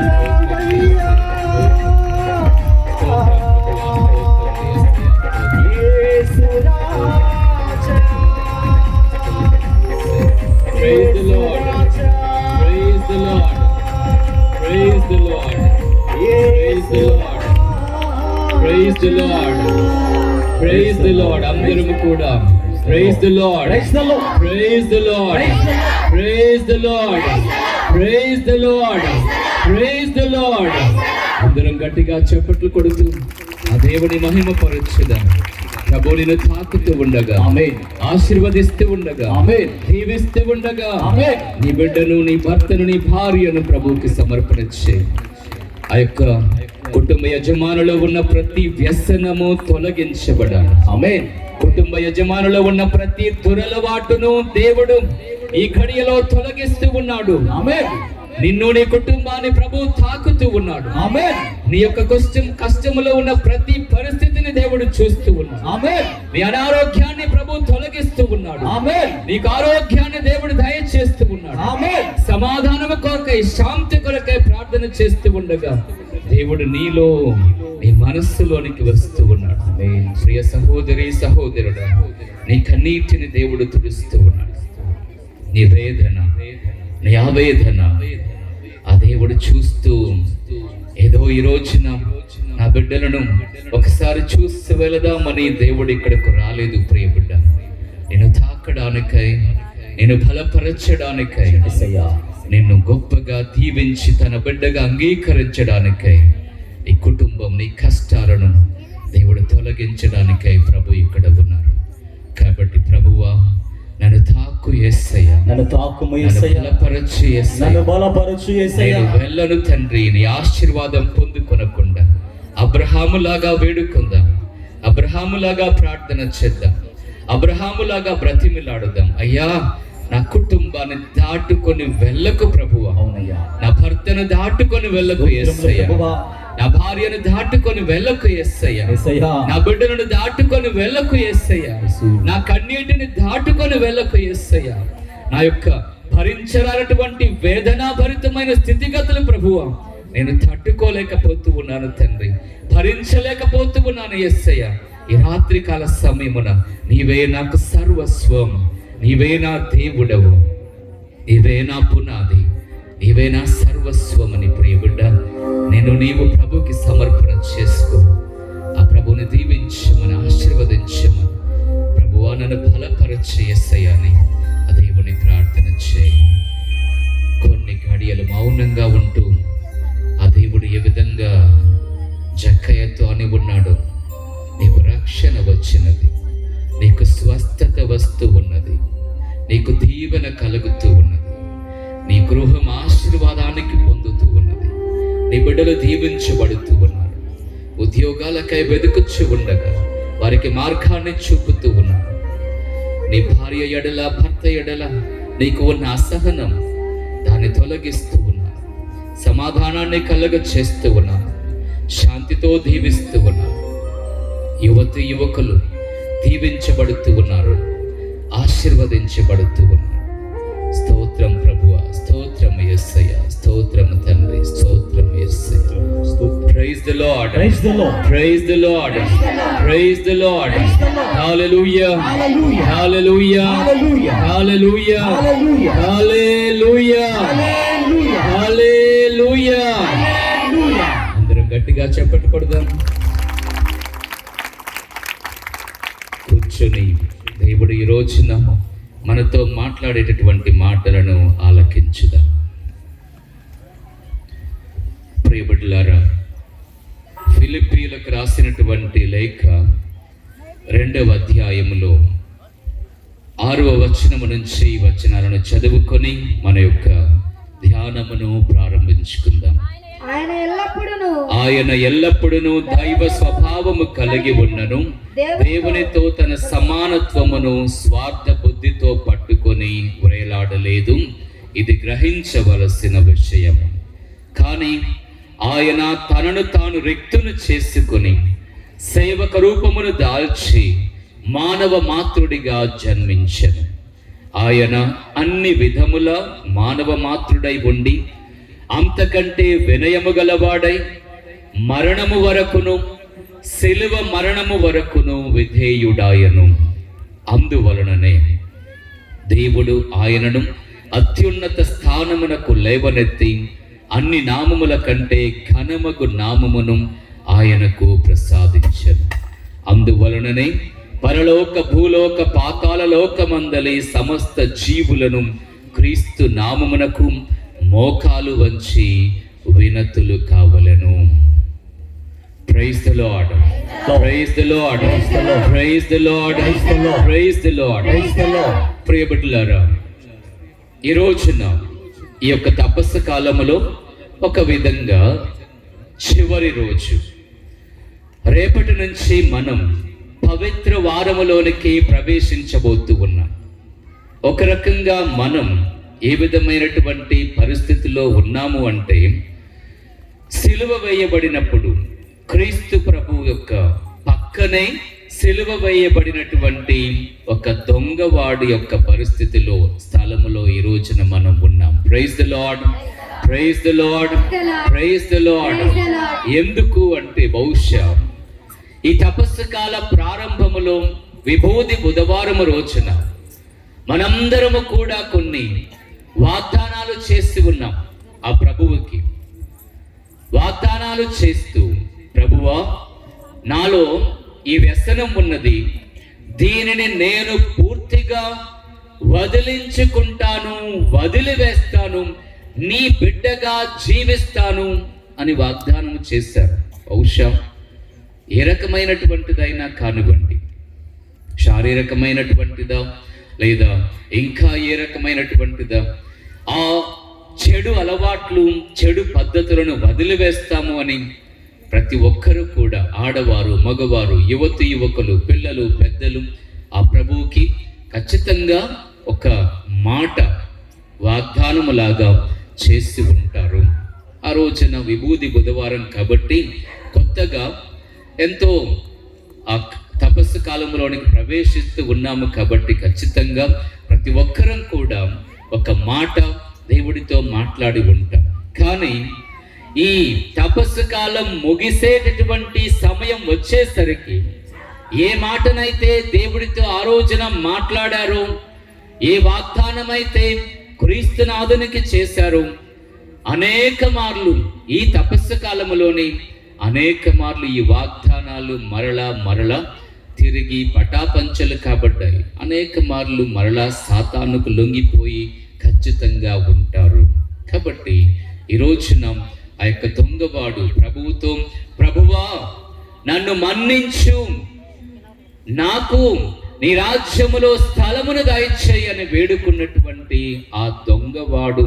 యేసయ్యా, Praise the Lord. Praise the Lord. Praise the Lord. Praise the Lord. Praise the Lord. Praise the Lord. అందరము కూడా Praise the Lord. Praise the Lord. Praise the Lord. Praise the Lord. Praise the Lord. Praise the Lord. అందరం గట్టిగా చప్పట్లు కొడుతూ ఆ దేవుని మహిమ పరచుదాం. ప్రభు నిన్ను తాకుతూ ఉండగా, ఆమేన్, ఆశీర్వదిస్తూ ఉండగా, ఆమేన్, దీవిస్తూ ఉండగా, ఆమేన్, నీ బిడ్డను, నీ భర్తను, నీ భార్యను ప్రభువుకి సమర్పణ చేయి. ఆ యొక్క కుటుంబ యజమానులో ఉన్న ప్రతి వ్యసనము తొలగించబడాలి. ఆమేన్. కుటుంబ యజమానులో ఉన్న ప్రతి దురలవాటును దేవుడు ఈ ఘడియలో తొలగిస్తూ ఉన్నాడు. ఆమేన్. నిన్ను, నీ కుటుంబాన్ని ప్రభు తాకుతూ ఉన్నాడు. ఆమేన్. నీ యొక్క కష్టములో ఉన్న ప్రతి పరిస్థితిని దేవుడు చూస్తూ ఉన్నాడు. ఆమేన్. నీ అనారోగ్యాన్ని ప్రభు తొలగిస్తూ ఉన్నాడు. ఆమేన్. నీకు ఆరోగ్యాన్ని దేవుడు దయచేస్తూ ఉన్నాడు. ఆమేన్. సమాధానము కొరకై, శాంతి కొరకై ప్రార్థన చేస్తూ ఉండగా దేవుడు నీలో, నీ మనస్సులోనికి వస్తూ ఉన్నాడు. ప్రియ సహోదరి, సహోదరుడా, నీ కన్నీటిని దేవుడు తుడుస్తూ ఉన్నాడు. నీ వేదన, నీ ఆవేదన ఆ దేవుడు చూస్తూ, ఏదో ఈ రోజున నా బిడ్డలను ఒకసారి చూసి వెళదామని దేవుడు ఇక్కడకు రాలేదు ప్రియ బిడ్డ. నేను తాకడానికై, నేను బలపరచడానికై, నిన్ను గొప్పగా దీవించి తన బిడ్డగా అంగీకరించడానికై, ఈ కుటుంబం, నీ కష్టాలను దేవుడు తొలగించడానికై ప్రభు ఇక్కడ ఉన్నారు. కాబట్టి ప్రభువా, నన్ను తాకు యేసయ్యా, నన్ను తాకుము నన్ను యేసయ్యా, బలపరచు యేసయ్యా, నన్ను బలపరచు యేసయ్యా. నేను వెళ్ళను తండ్రి, నీ ఆశీర్వాదం పొందుకొనకుండా అబ్రహాములాగా వేడుకుందాం, అబ్రహాములాగా ప్రార్థన చేద్దాం, అబ్రహాములాగా బ్రతిమిలాడుదాం. అయ్యా, నా కుటుంబాన్ని దాటుకొని వెళ్ళకు ప్రభువా, అవునయ్యా, నా భర్తను దాటుకొని వెళ్ళకు యేసయ్యా, నా భార్యను దాటుకొని వెళ్ళకు యేసయ్యా, యేసయ్యా, నా బిడ్డలను దాటుకొని వెళ్ళకు యేసయ్యా, నా కన్నీటిని దాటుకొని వెళ్ళకు యేసయ్యా, నా యొక్క భరించరానటువంటి వేదనాభరితమైన స్థితిగతులు ప్రభువా నేను తట్టుకోలేకపోతూ ఉన్నాను తండ్రి, భరించలేకపోతూ ఉన్నాను యేసయ్యా. ఈ రాత్రికాల సమయమున నీవే నాకు సర్వస్వం, నీవే నా దేవుడవు, నీవే నా పునాది, నీవే నా సర్వస్వం అని ప్రియ బిడ్డ నీవు ప్రభుకి సమర్పణ చేసుకో. ఆ ప్రభుని దీవించమని, ఆశీర్వదించమని, ప్రభువా నన్ను బలపరచే యేసయ్యా అని ఆ దేవుని ప్రార్థన చేయి. కొన్ని గడియలు మౌనంగా ఉంటూ ఆ దేవుడు ఏ విధంగా జక్కయ్యతో అని ఉన్నాడు, నీకు రక్షణ వచ్చినది, నీకు స్వస్థత వస్తూ ఉన్నది, నీకు దీవెన కలుగుతూ ఉన్నది, నీ బిడ్డలు దీవించబడుతూ ఉన్నారు. ఉద్యోగాలకై వెతుకుచ్చు ఉండగా వారికి మార్గాన్ని చూపుతూ ఉన్నారు. నీ భార్య ఎడల, భర్త ఎడల నీకు ఉన్న అసహనం దాన్ని తొలగిస్తూ ఉన్నారు. సమాధానాన్ని కలుగ చేస్తూ ఉన్నారు. శాంతితో దీవిస్తూ ఉన్నారు. యువతి యువకులు దీవించబడుతూ ఉన్నారు, ఆశీర్వదించబడుతూ ఉన్నారు. స్తోత్రం ప్రభువా, స్తోత్రం యేసయ్య, స్తోత్రం తండ్రి, స్తోత్రం యేసయ్య. Praise the Lord. Praise the Lord. Praise the Lord. Praise the Lord. Hallelujah. Hallelujah. Hallelujah. Hallelujah. Hallelujah. Hallelujah. Hallelujah. Hallelujah. Hallelujah. Hallelujah. అందరం గట్టిగా చప్పట్లు కొడదాం. కూర్చొని దేవుడు ఈ రోజున మనతో మాట్లాడేటటువంటి మాటలను ఆలకించుదాం. ప్రియబిడ్డలారా, ఫిలిప్పీలకు రాసినటువంటి లేఖ 2వ అధ్యాయములో 6వ వచనము నుంచి ఈ వచనాలను చదువుకొని మన యొక్క ధ్యానమును ప్రారంభించుకుందాం. ఆయన ఎల్లప్పుడూ దైవ స్వభావము కలిగి ఉన్నను, దేవునితో తన సమానత్వమును స్వార్థ బుద్ధితో పట్టుకొని వేలాడలేదు. ఇది గ్రహించవలసిన విషయం. కానీ ఆయన తనను తాను రిక్తును చేసుకుని సేవక రూపమును దాల్చి మానవ మాతృడిగా జన్మించెను. ఆయన అన్ని విధముల మానవ మాతృడై ఉండి అంతకంటే వినయము గలవాడై మరణము వరకును, శిలువ మరణము వరకును విధేయుడాయను. అందువలననే దేవుడు ఆయనను అత్యున్నత స్థానమునకు లేవనెత్తి అన్ని నామముల కంటే ఘనమగు నామమును ఆయనకు ప్రసాదించెను. అందువలననే పరలోక, భూలోక, పాతాళ లోకమందలి సమస్త జీవులను క్రీస్తు నామమునకు మోకాలు వంచి వినతులు కావలెను. Praise the Lord. Praise the Lord. Praise the Lord. Praise the Lord. ప్రియబిడ్డలారా, ఈ రోజున ఈ యొక్క తపస్సు కాలములో ఒక విధంగా చివరి రోజు. రేపటి నుంచి మనం పవిత్ర వారములోనికి ప్రవేశించబోతూ ఉన్నాం. ఒక రకంగా మనం ఏ విధమైనటువంటి పరిస్థితిలో ఉన్నాము అంటే, సిలువ వేయబడినప్పుడు క్రీస్తు ప్రభు యొక్క పక్కనే సిలువ వేయబడినటువంటి ఒక దొంగవాడి యొక్క పరిస్థితిలో, స్థలములో ఈ రోజున మనం ఉన్నాం. Praise the lord. Praise the lord. Praise the Lord. ఎందుకు అంటే, బహుశా ఈ తపస్సు కాల ప్రారంభములో విభూది బుధవారం రోజున మనందరము కూడా కొన్ని వాగ్దానాలు చేసి ఉన్నాం. ఆ ప్రభువుకి వాగ్దానాలు చేస్తూ, ప్రభువా, నాలో ఈ వ్యసనం ఉన్నది, దీనిని నేను పూర్తిగా వదిలించుకుంటాను, వదిలివేస్తాను, నీ బిడ్డగా జీవిస్తాను అని వాగ్దానం చేశారు. బహుశా ఏ రకమైనటువంటిదైనా కానివ్వండి, శారీరకమైనటువంటిదా లేదా ఇంకా ఏ రకమైనటువంటిదా, ఆ చెడు అలవాట్లు, చెడు పద్ధతులను వదిలివేస్తాము అని ప్రతి ఒక్కరూ కూడా, ఆడవారు, మగవారు, యువతి యువకులు, పిల్లలు, పెద్దలు ఆ ప్రభువుకి ఖచ్చితంగా ఒక మాట వాగ్దానములాగా చేసి ఉంటారు. ఆ రోజున విభూది బుధవారం కాబట్టి కొత్తగా ఎంతో ఆ తపస్సు కాలంలోనికి ప్రవేశిస్తూ ఉన్నాము కాబట్టి ఖచ్చితంగా ప్రతి ఒక్కరం కూడా ఒక మాట దేవుడితో మాట్లాడి ఉంటాం. కానీ ఈ తపస్సు కాలం ముగిసేటటువంటి సమయం వచ్చేసరికి ఏ మాటనైతే దేవుడితో ఆ రోజున మాట్లాడారో, ఏ వాగ్దానమైతే క్రీస్తునాథునికి చేశారో, అనేక మార్లు ఈ తపస్సు కాలంలోని అనేక మార్లు ఈ వాగ్దానాలు మరలా తిరిగి పటాపంచలు కాబడ్డాయి. అనేక మార్లు మరలా సాతానుకు లొంగిపోయి ఖచ్చితంగా ఉంటారు. కాబట్టి ఈ రోజున ఆ యొక్క దొంగవాడు ప్రభువుతో, ప్రభువా నన్ను మన్నించు, నాకు నీ రాజ్యములో స్థలమును దయచేయి అని వేడుకున్నటువంటి ఆ దొంగవాడు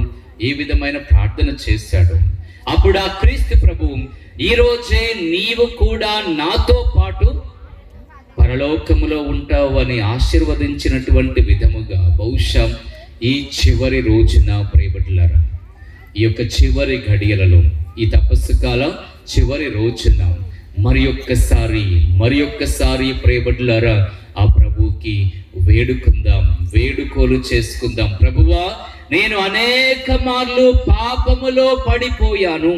ఏ విధమైన ప్రార్థన చేశాడు. అప్పుడు ఆ క్రీస్తు ప్రభువు ఈ రోజే నీవు కూడా నాతో పాటు పరలోకములో ఉంటావు అని ఆశీర్వదించినటువంటి విధముగా బహుశా ఈ చివరి రోజున ప్రియబిడ్డలారా, ఈ యొక్క చివరి ఘడియలలో, ఈ తపస్సు కాల చివరి రోజున మరి ఒక్కసారి ప్రియబిడ్డలారా ఆ ప్రభువుకి వేడుకుందాం, వేడుకోలు చేసుకుందాం. ప్రభువా, నేను అనేక మార్లు పాపములో పడిపోయాను,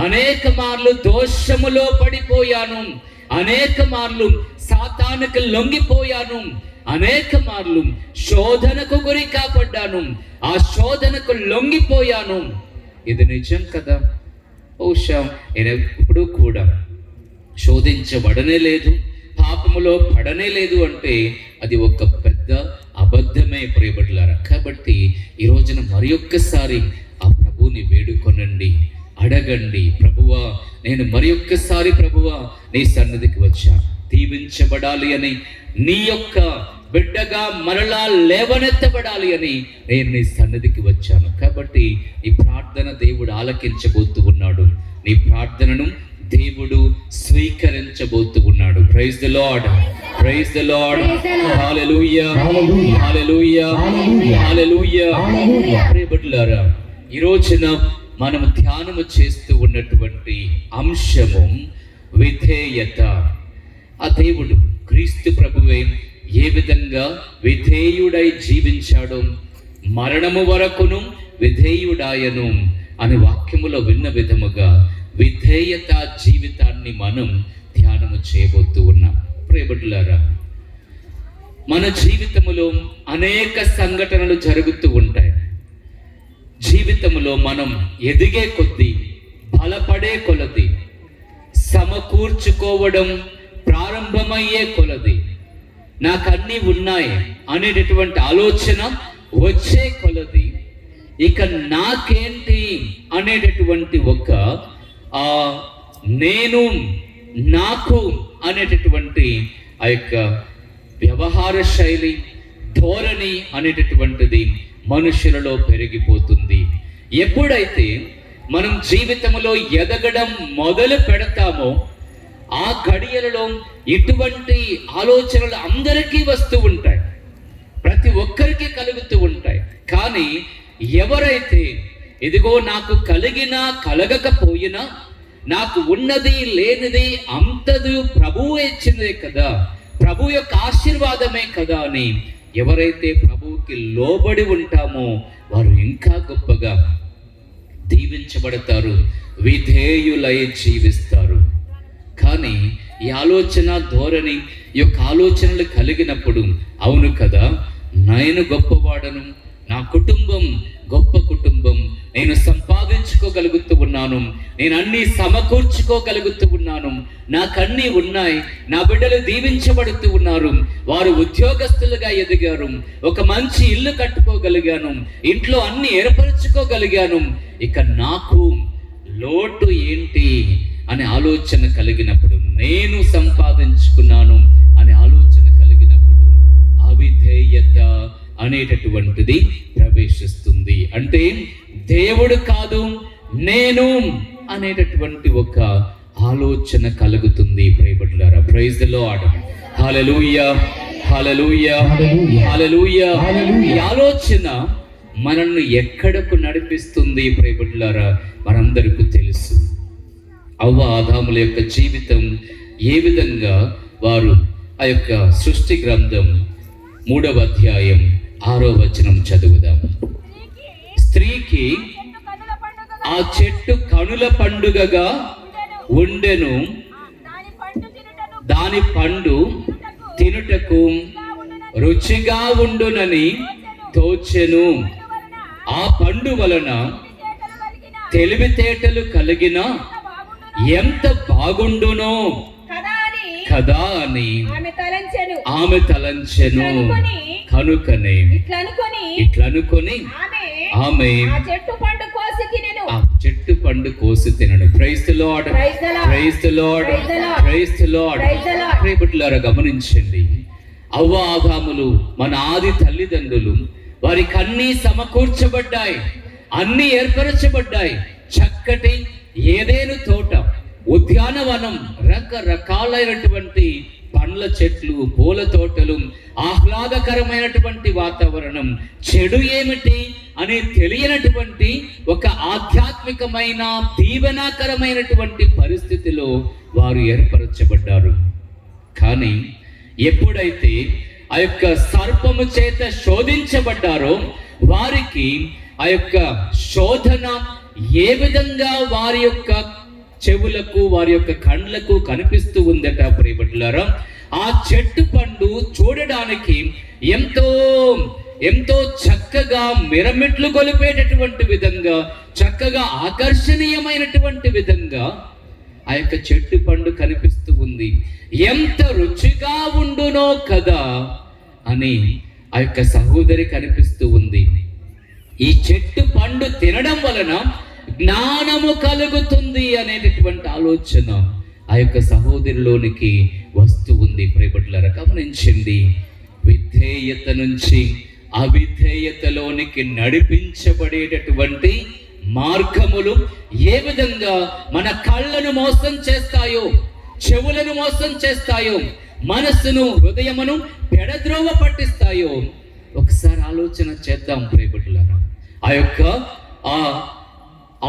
అనేక మార్లు దోషములో పడిపోయాను, అనేక మార్లు సాతానుకు లొంగిపోయాను, అనేక మార్లు శోధనకు గురి కాపడ్డాను, ఆ శోధనకు లొంగిపోయాను. ఇది నిజం కదా. బహుశా నేను ఎప్పుడు కూడా శోధించబడనే లేదు, పాపములో పడనే లేదు అంటే అది ఒక పెద్ద అబద్ధమే ప్రియబిడ్డలారా. కాబట్టి ఈ రోజున మరి ఒక్కసారి ఆ ప్రభువుని వేడుకొనండి, అడగండి. ప్రభువా, నేను మరి ఒక్కసారి ప్రభువా నీ సన్నిధికి వచ్చాను, దీవించబడాలి అని, నీ యొక్క బిడ్డగా మరలా లేవనెత్తబడాలి అని నేను నీ సన్నిధికి వచ్చాను. కాబట్టి ఈ ప్రార్థన దేవుడు ఆలకించబోతూ ఉన్నాడు, నీ ప్రార్థనను దేవుడు స్వీకరించబోతూ ఉన్నాడు. Praise the lord, praise the lord, hallelujah, hallelujah, hallelujah. ప్రియబిడ్డలారా, ఈ రోజున మనం ధ్యానము చేస్తూ ఉన్నటువంటి అంశము విధేయత. ఆ దేవుడు క్రీస్తు ప్రభువే ఏ విధంగా విధేయుడై జీవించాడో, మరణము వరకును విధేయుడాయను అని వాక్యములో విన్న విధముగా విధేయత జీవితాన్ని మనం ధ్యానము చేయబోతూ ఉన్నాం. ప్రియబిడ్డలారా, మన జీవితములో అనేక సంఘటనలు జరుగుతూ ఉంటాయి. జీవితంలో మనం ఎదిగే కొద్దీ, బలపడే కొలది, సమకూర్చుకోవడం ప్రారంభమయ్యే కొలది, నాకు అన్నీ ఉన్నాయి అనేటటువంటి ఆలోచన వచ్చే కొలది, ఇక నాకేంటి అనేటటువంటి ఒక నేను, నాకు అనేటటువంటి ఆ యొక్క వ్యవహార శైలి, ధోరణి అనేటటువంటిది మనుషులలో పెరిగిపోతుంది. ఎప్పుడైతే మనం జీవితంలో ఎదగడం మొదలు పెడతామో ఆ గడియలలో ఇటువంటి ఆలోచనలు అందరికీ వస్తూ ఉంటాయి, ప్రతి ఒక్కరికి కలుగుతూ ఉంటాయి. కానీ ఎవరైతే ఇదిగో నాకు కలిగినా కలగకపోయినా, నాకు ఉన్నది లేనిది అంతదు ప్రభువు ఇచ్చినదే కదా, ప్రభు యొక్క ఆశీర్వాదమే కదా అని ఎవరైతే ప్రభువుకి లోబడి ఉంటామో వారు ఇంకా గొప్పగా దీవించబడతారు, విధేయులై జీవిస్తారు. కానీ ఈ ఆలోచన ధోరణి, ఈ యొక్క ఆలోచనలు కలిగినప్పుడు అవును కదా, నేను గొప్పవాడను, నా కుటుంబం గొప్ప కుటుంబం, నేను సంపాదించుకోగలుగుతూ ఉన్నాను, నేను అన్నీ సమకూర్చుకోగలుగుతూ ఉన్నాను, నాకన్నీ ఉన్నాయి, నా బిడ్డలు దీవించబడుతూ ఉన్నారు, వారు ఉద్యోగస్తులుగా ఎదిగారు, ఒక మంచి ఇల్లు కట్టుకోగలిగాను, ఇంట్లో అన్ని ఏర్పరచుకోగలిగాను, ఇక నాకు లోటు ఏంటి అనే ఆలోచన కలిగినప్పుడు, నేను సంపాదించుకున్నాను అనే ఆలోచన కలిగినప్పుడు అవిధేయత అనేటటువంటిది ప్రవేశిస్తుంది. అంటే దేవుడు కాదు, నేను అనేటటువంటి ఒక ఆలోచన కలుగుతుంది. ప్రియబిడ్డలారా, praise the lord, hallelujah, hallelujah, హల్లెలూయా. ఈ ఆలోచన మనల్ని ఎక్కడకు నడిపిస్తుంది ప్రియబిడ్డలారా, మనందరికీ తెలుసు. అవ్వ ఆదాముల యొక్క జీవితం ఏ విధంగా వారు ఆ యొక్క సృష్టి గ్రంథం 3వ అధ్యాయం 6వ వచనం చదువుదాం. స్త్రీకి ఆ చెట్టు కనుల పండుగగా ఉండెను, దాని పండు తినుటకు రుచిగా ఉండునని తోచెను. ఆ పండు వలన తెలివితేటలు కలిగిన ఎంత బాగుండునో కదా అని ఆమె తలంచెను. కనుకనే ఇట్లనుకొని ఆమె ఆ చెట్టు పండు కోసి తినను. Praise the lord, praise the lord, praise the lord. ప్రియబిడ్డలారా, గమనించండి, అవ్వ ఆదాములు మన ఆది తల్లిదండ్రులు, వారికి అన్నీ సమకూర్చబడ్డాయి, అన్నీ ఏర్పరచబడ్డాయి. చక్కటి ఏదేను తోట, ఉద్యానవనం, రకరకాలైనటువంటి పండ్ల చెట్లు, పూల తోటలు, ఆహ్లాదకరమైనటువంటి వాతావరణం, చెడు ఏమిటి అని తెలియనటువంటి ఒక ఆధ్యాత్మికమైన దీవెనాకరమైనటువంటి పరిస్థితిలో వారు ఏర్పరచబడ్డారు. కానీ ఎప్పుడైతే ఆ యొక్క సర్పము చేత శోధించబడ్డారో వారికి ఆ యొక్క శోధన ఏ విధంగా వారి యొక్క చెవులకు, వారి యొక్క కండ్లకు కనిపిస్తూ ఉందట ప్రియబిడ్డలారా. ఆ చెట్టు పండు చూడడానికి ఎంతో ఎంతో చక్కగా మిరమిట్లు గొలిపేటటువంటి విధంగా, చక్కగా ఆకర్షణీయమైనటువంటి విధంగా ఆ యొక్క చెట్టు పండు కనిపిస్తూ ఉంది. ఎంత రుచిగా ఉండునో కదా అని ఆ యొక్క సహోదరి కనిపిస్తూ ఉంది. ఈ చెట్టు పండు తినడం వలన జ్ఞానము కలుగుతుంది అనేటటువంటి ఆలోచన ఆ యొక్క సహోదరిలోనికి వస్తూ ఉంది. ప్రియబిడ్డలారా, గమనించండి, విధేయత నుంచి అవిధేయతలోనికి నడిపించబడేటటువంటి మార్గములు ఏ విధంగా మన కళ్ళను మోసం చేస్తాయో, చెవులను మోసం చేస్తాయో, మనస్సును, హృదయమును పెడద్రోవ పట్టిస్తాయో ఒకసారి ఆలోచన చేద్దాం ప్రియబిడ్డలారా. ఆ యొక్క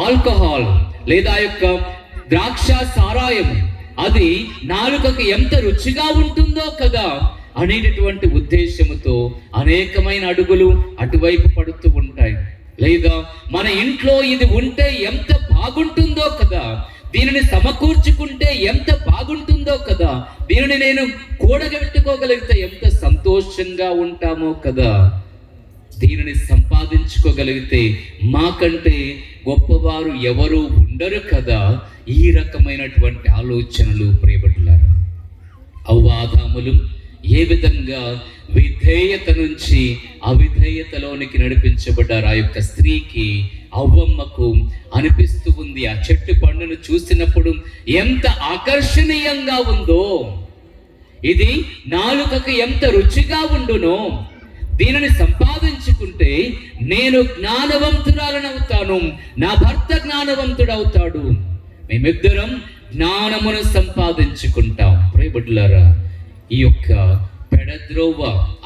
ఆల్కహాల్ లేదా ఆ యొక్క ద్రాక్ష సారాయం అది నాలుకకి ఎంత రుచిగా ఉంటుందో కదా అనేటటువంటి ఉద్దేశముతో అనేకమైన అడుగులు అటువైపు పడుతూ ఉంటాయి. లేదా మన ఇంట్లో ఇది ఉంటే ఎంత బాగుంటుందో కదా, దీనిని సమకూర్చుకుంటే ఎంత బాగుంటుందో కదా, దీనిని నేను కూడగట్టుకోగలిగితే ఎంత సంతోషంగా ఉంటామో కదా, దీనిని సంపాదించుకోగలిగితే మాకంటే గొప్పవారు ఎవరు ఉండరు కదా. ఈ రకమైనటువంటి ఆలోచనలు ప్రియబిడ్డలారా, అవ్వాదాములు ఏ విధంగా విధేయత నుంచి అవిధేయతలోనికి నడిపించబడ్డారు. ఆ యొక్క స్త్రీకి, అవ్వమ్మకు అనిపిస్తూ ఉంది, ఆ చెట్టు పండును చూసినప్పుడు ఎంత ఆకర్షణీయంగా ఉందో, ఇది నాలుకకు ఎంత రుచిగా ఉండునో, దీనిని సంపాదించుకుంటే నేను జ్ఞానవంతురాలనవుతాను, నా భర్త జ్ఞానవంతుడవుతాడు, మేమిద్దరం జ్ఞానమును సంపాదించుకుంటాం. ప్రియబిడ్డలారా, ఈ యొక్క పెడద్రోవ,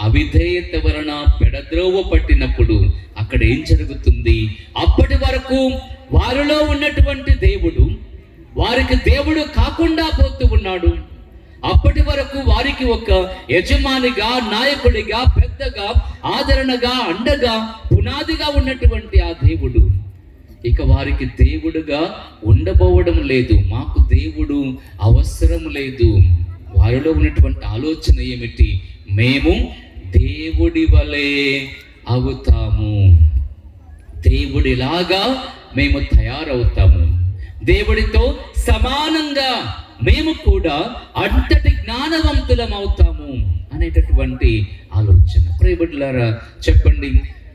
అవిధేయత వలన పెడద్రోవ పట్టినప్పుడు అక్కడ ఏం జరుగుతుంది? అప్పటి వరకు వారిలో ఉన్నటువంటి దేవుడు వారికి దేవుడు కాకుండా పోతూ ఉన్నాడు. అప్పటి వరకు వారికి ఒక యజమానిగా, నాయకుడిగా, పెద్దగా, ఆదరణగా, అండగా, పునాదిగా ఉన్నటువంటి ఆ దేవుడు ఇక వారికి దేవుడుగా ఉండబోవడం లేదు. మాకు దేవుడు అవసరం లేదు. వారిలో ఉన్నటువంటి ఆలోచన ఏమిటి? మేము దేవుడి వలె అవుతాము, దేవుడిలాగా మేము తయారవుతాము, దేవుడితో సమానంగా మేము కూడా అంతటి జ్ఞానవంతులం అవుతాము అనేటటువంటి ఆలోచన. ప్రియబిడ్డలారా, చెప్పండి,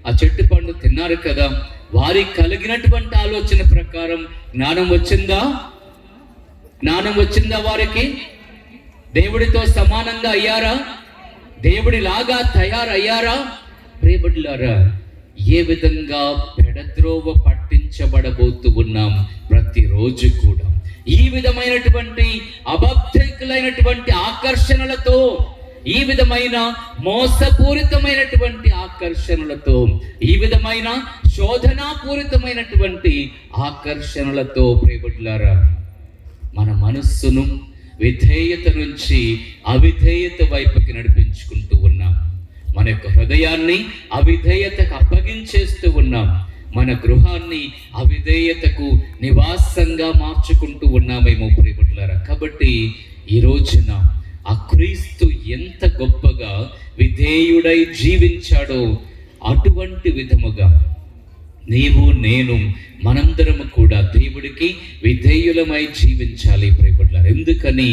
ఆ చెట్టు పండు తిన్నారు కదా, వారికి కలిగినటువంటి ఆలోచన ప్రకారం జ్ఞానం వచ్చిందా? జ్ఞానం వచ్చిందా? వారికి దేవుడితో సమానంగా అయ్యారా? దేవుడిలాగా తయారయ్యారా? ప్రియబిడ్డలారా, ఏ విధంగా పెడద్రోవ పట్టించబడబోతూ ఉన్నాం ప్రతిరోజు కూడా. ఈ విధమైనటువంటి అబద్ధకులైనటువంటి ఆకర్షణలతో, ఈ విధమైన మోసపూరితమైనటువంటి ఆకర్షణలతో, ఈ విధమైన శోధనాపూరితమైనటువంటి ఆకర్షణలతో ప్రియబిడ్డలారా మన మనస్సును విధేయత నుంచి అవిధేయత వైపుకి నడిపించుకుంటూ ఉన్నాం. మన యొక్క హృదయాన్ని అవిధేయతకు అప్పగించేస్తూ ఉన్నాం. మన గృహాన్ని అవిధేయతకు నివాసంగా మార్చుకుంటూ ఉన్నామేమో ప్రియబిడ్డలారా. కాబట్టి ఈ రోజున ఆ క్రీస్తు ఎంత గొప్పగా విధేయుడై జీవించాడో అటువంటి విధముగా నీవు, నేను, మనందరము కూడా దేవుడికి విధేయులమై జీవించాలి ప్రియబిడ్డలారా. ఎందుకని?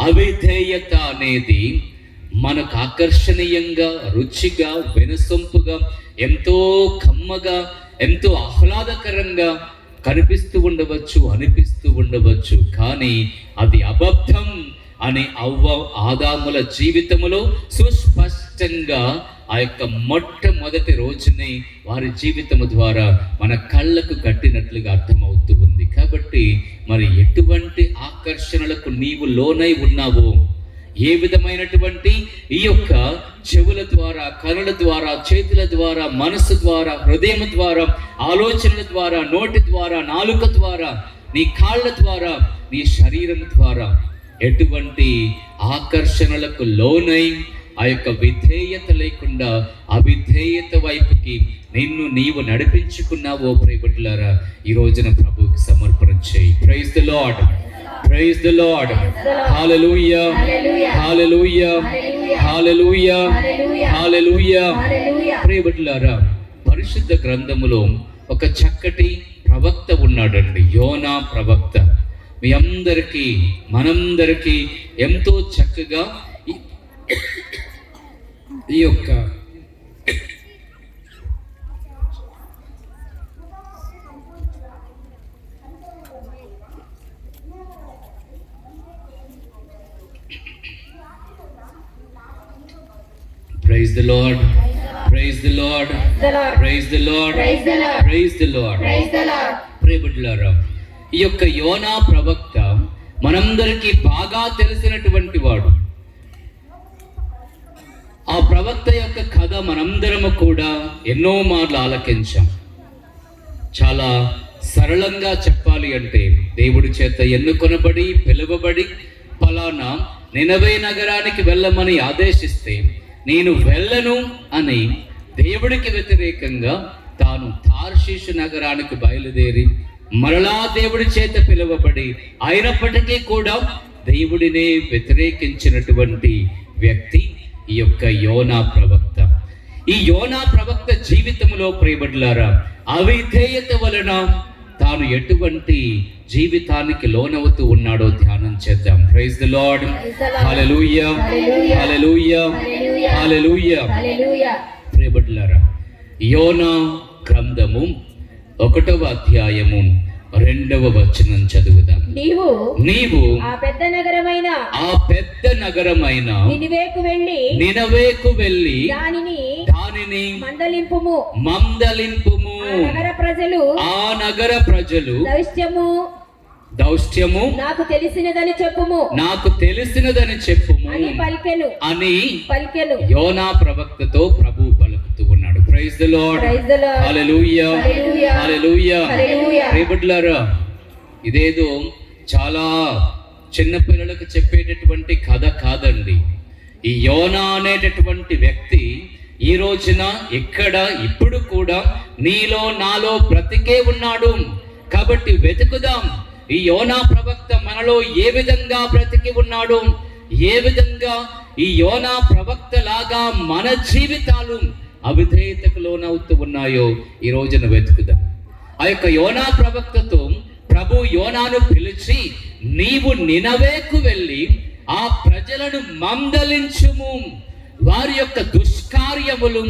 అవిధేయత అనేది మనకు ఆకర్షణీయంగా, రుచిగా, వినసొంపుగా, ఎంతో కమ్మగా, ఎంతో ఆహ్లాదకరంగా కనిపిస్తూ ఉండవచ్చు, అనిపిస్తూ ఉండవచ్చు. కానీ అది అబద్ధం అని ఆదాముల జీవితంలో సుస్పష్టంగా ఆ యొక్క మొట్టమొదటి రోజుని వారి జీవితము ద్వారా మన కళ్ళకు కట్టినట్లుగా అర్థమవుతూ ఉంది. కాబట్టి మరి ఎటువంటి ఆకర్షణలకు నీవు లోనై ఉన్నావో, ఏ విధమైనటువంటి ఈ యొక్క చెవుల ద్వారా, కనుల ద్వారా, చేతుల ద్వారా, మనసు ద్వారా, హృదయం ద్వారా, ఆలోచనల ద్వారా, నోటి ద్వారా, నాలుక ద్వారా, నీ కాళ్ళ ద్వారా, నీ శరీరం ద్వారా ఎటువంటి ఆకర్షణలకు లోనై ఆ యొక్క విధేయత లేకుండా అవిధేయత వైపుకి నిన్ను నీవు నడిపించుకున్నావో ప్రియబిడ్డలారా, ఈ రోజున ప్రభువుకి సమర్పణ చేయి. Praise the lord, praise the lord. Hallelujah, hallelujah, hallelujah, hallelujah. ప్రియబిడ్డలారా, పరిశుద్ధ గ్రంథములో ఒక చక్కటి ప్రవక్త ఉన్నాడండి, యోనా ప్రవక్త. మీ అందరికీ, మనందరికీ ఎంతో చక్కగా ఈ యొక్క praise the lord, praise the lord, praise the lord, praise the lord. ప్రియబిడ్డలారా, ఈ యొక్క యోనా ప్రవక్త మనందరికీ బాగా తెలిసినటువంటి వాడు. ఆ ప్రవక్త యొక్క కథ మనందరము కూడా ఎన్నో మార్లు ఆలకించాం. చాలా సరళంగా చెప్పాలి అంటే, దేవుడి చేత ఎన్నుకొనబడి పిలువబడి ఫలానా నినవే నగరానికి వెళ్ళమని ఆదేశిస్తే నేను వెళ్ళను అని దేవుడికి వ్యతిరేకంగా తాను తార్షీషు నగరానికి బయలుదేరి మరలా దేవుడి చేత పిలువబడి అయినప్పటికీ కూడా దేవుడినే వ్యతిరేకించినటువంటి వ్యక్తి ఈ యొక్క యోనా ప్రవక్త. ఈ యోనా ప్రవక్త జీవితంలో ప్రియబిడ్డలారా, అవిధేయత వలన తాను ఎటువంటి జీవితానికి లోనవుతూ ఉన్నాడో ధ్యానం చేద్దాం. Praise the lord, hallelujah, hallelujah, hallelujah. ప్రియబిడ్డలారా, యోనా గ్రంథము 1వ అధ్యాయము 2వ వచనం చదువుదాం. నీవు ఆ పెద్ద నగరమైన నినవేకు వెళ్ళి దానిని మందలింపుము. ఆ నగర ప్రజలు దౌష్ట్యము నాకు తెలిసినదని చెప్పుము అని యోనా ప్రవక్తతో ప్రభు పలుకుతూ ఉన్నాడు. Praise the lord, hallelujah, hallelujah. ప్రియబిడ్డలారా, ఇదేదో చాలా చిన్న పిల్లలకు చెప్పేటటువంటి కథ కాదండి. ఈ యోనా అనేటటువంటి వ్యక్తి ఈ రోజున ఇక్కడ ఇప్పుడు కూడా నీలో నాలో బ్రతికే ఉన్నాడు. కాబట్టి వెతుకుదాం, ఈ యోనా ప్రవక్త మనలో ఏ విధంగా బ్రతికి ఉన్నాడు, ఏ విధంగా ఈ యోనా ప్రవక్త లాగా మన జీవితాలు అవిధేయతకు లోనవుతూ ఉన్నాయో ఈ రోజున వెతుకుదాం. ఆ యొక్క యోనా ప్రవక్తతో ప్రభు యోనాను పిలిచి, నీవు నినవేకు వెళ్ళి ఆ ప్రజలను మందలించుము, వారి యొక్క దుష్కార్యములు,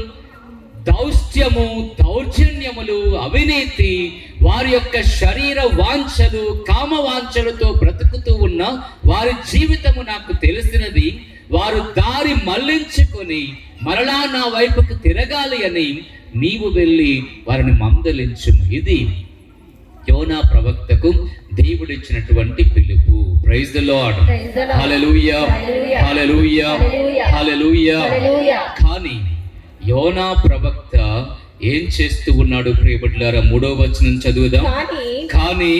దౌష్ట్యము, దౌర్జన్యములు, అవినీతి, వారి యొక్క శరీర వాంఛలు, కామ వాంఛలతో బ్రతుకుతూ ఉన్న వారి జీవితము నాకు తెలిసినది. వారు దారి మళ్లించుకొని మరలా నా వైపుకు తిరగాలి అని నీవు వెళ్ళి వారిని మందలించుము. ఇది యోనా ప్రవక్తకు దేవుడిచ్చినటువంటి పిలుపు. Praise the lord, hallelujah, hallelujah, హల్లెలూయా. కానీ యోనా ప్రవక్త ఏం చేస్తూ ఉన్నాడు ప్రియబిడ్డలారా? 3వ వచనం చదువుదాం. కానీ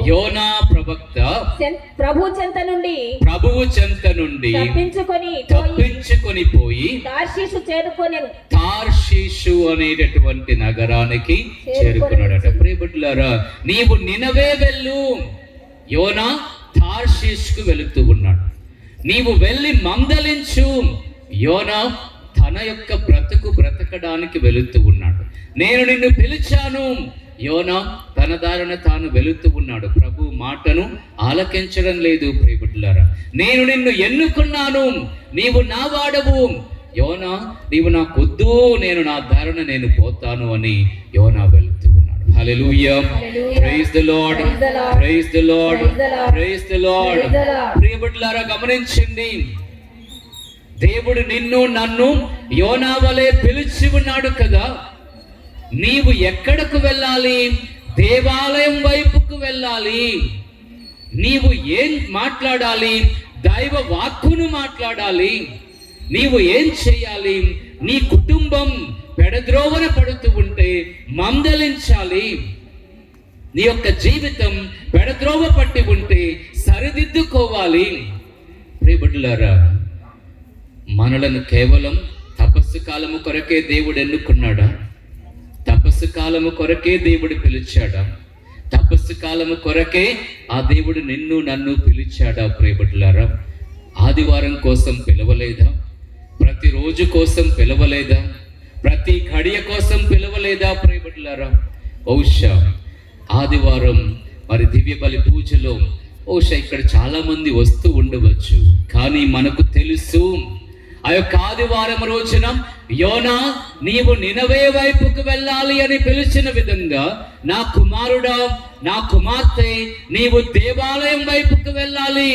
యోనా ప్రవక్త ప్రభువు చెంత నుండి తప్పించుకొని పోయి తార్షీషు అనేటటువంటి నగరానికి చేరుకున్నాడట. ప్రియబిడ్డలారా, నీవు నినవే వెళ్ళు. యోనా తార్షీషుకు వెళుతూ ఉన్నాడు. నీవు వెళ్ళి మందలించు. యోనా తన యొక్క బ్రతకడానికి వెళుతూ ఉన్నాడు. నేను నిన్ను పిలిచాను. యోనా తన దారిన తాను వెళుతూ ఉన్నాడు. ప్రభు మాటను ఆలకించడం లేదు. ప్రియబిడ్డలారా, నేను నిన్ను ఎన్నుకున్నాను, నీవు నా వాడవు. యోనా, నీవు నాకొద్దు, నేను నా దారిన నేను పోతాను అని యోనా వెళుతూ ఉన్నాడు. Hallelujah, praise the lord, praise the lord, praise the lord. ప్రియబిడ్డలారా, గమనించండి, దేవుడు నిన్ను నన్ను యోనా వలె పిలిచి ఉన్నాడు కదా. నీవు ఎక్కడకు వెళ్ళాలి? దేవాలయం వైపుకు వెళ్ళాలి. నీవు ఏం మాట్లాడాలి? దైవ వాక్కును మాట్లాడాలి. నీవు ఏం చేయాలి? నీ కుటుంబం పెడద్రోవన పడుతూ ఉంటే మందలించాలి. నీ యొక్క జీవితం పెడద్రోవ పట్టి ఉంటే సరిదిద్దుకోవాలి. ప్రియబిడ్డలారా, మనలను కేవలం తపస్సు కాలము కొరకే దేవుడు ఎన్నుకున్నాడా? తపస్సు కాలము కొరకే దేవుడు పిలిచాడా? తపస్సు కాలము కొరకే ఆ దేవుడు నిన్ను నన్ను పిలిచాడా? ప్రియబిడ్డలారా, ఆదివారం కోసం పిలవలేదా? ప్రతిరోజు కోసం పిలవలేదా? ప్రతి ఘడియ కోసం పిలవలేదా? ప్రియబిడ్డలారా, బహుశా ఆదివారం మరి దివ్య బలి పూజలో బహుశా ఇక్కడ చాలా మంది వస్తూ ఉండవచ్చు. కానీ మనకు తెలుసు, ఆ యొక్క ఆదివారం రోజున యోనా నీవు నినవే వైపుకు వెళ్ళాలి అని పిలిచిన విధంగా, నా కుమారుడా, నా కుమార్తె, నీవు దేవాలయం వైపుకు వెళ్ళాలి.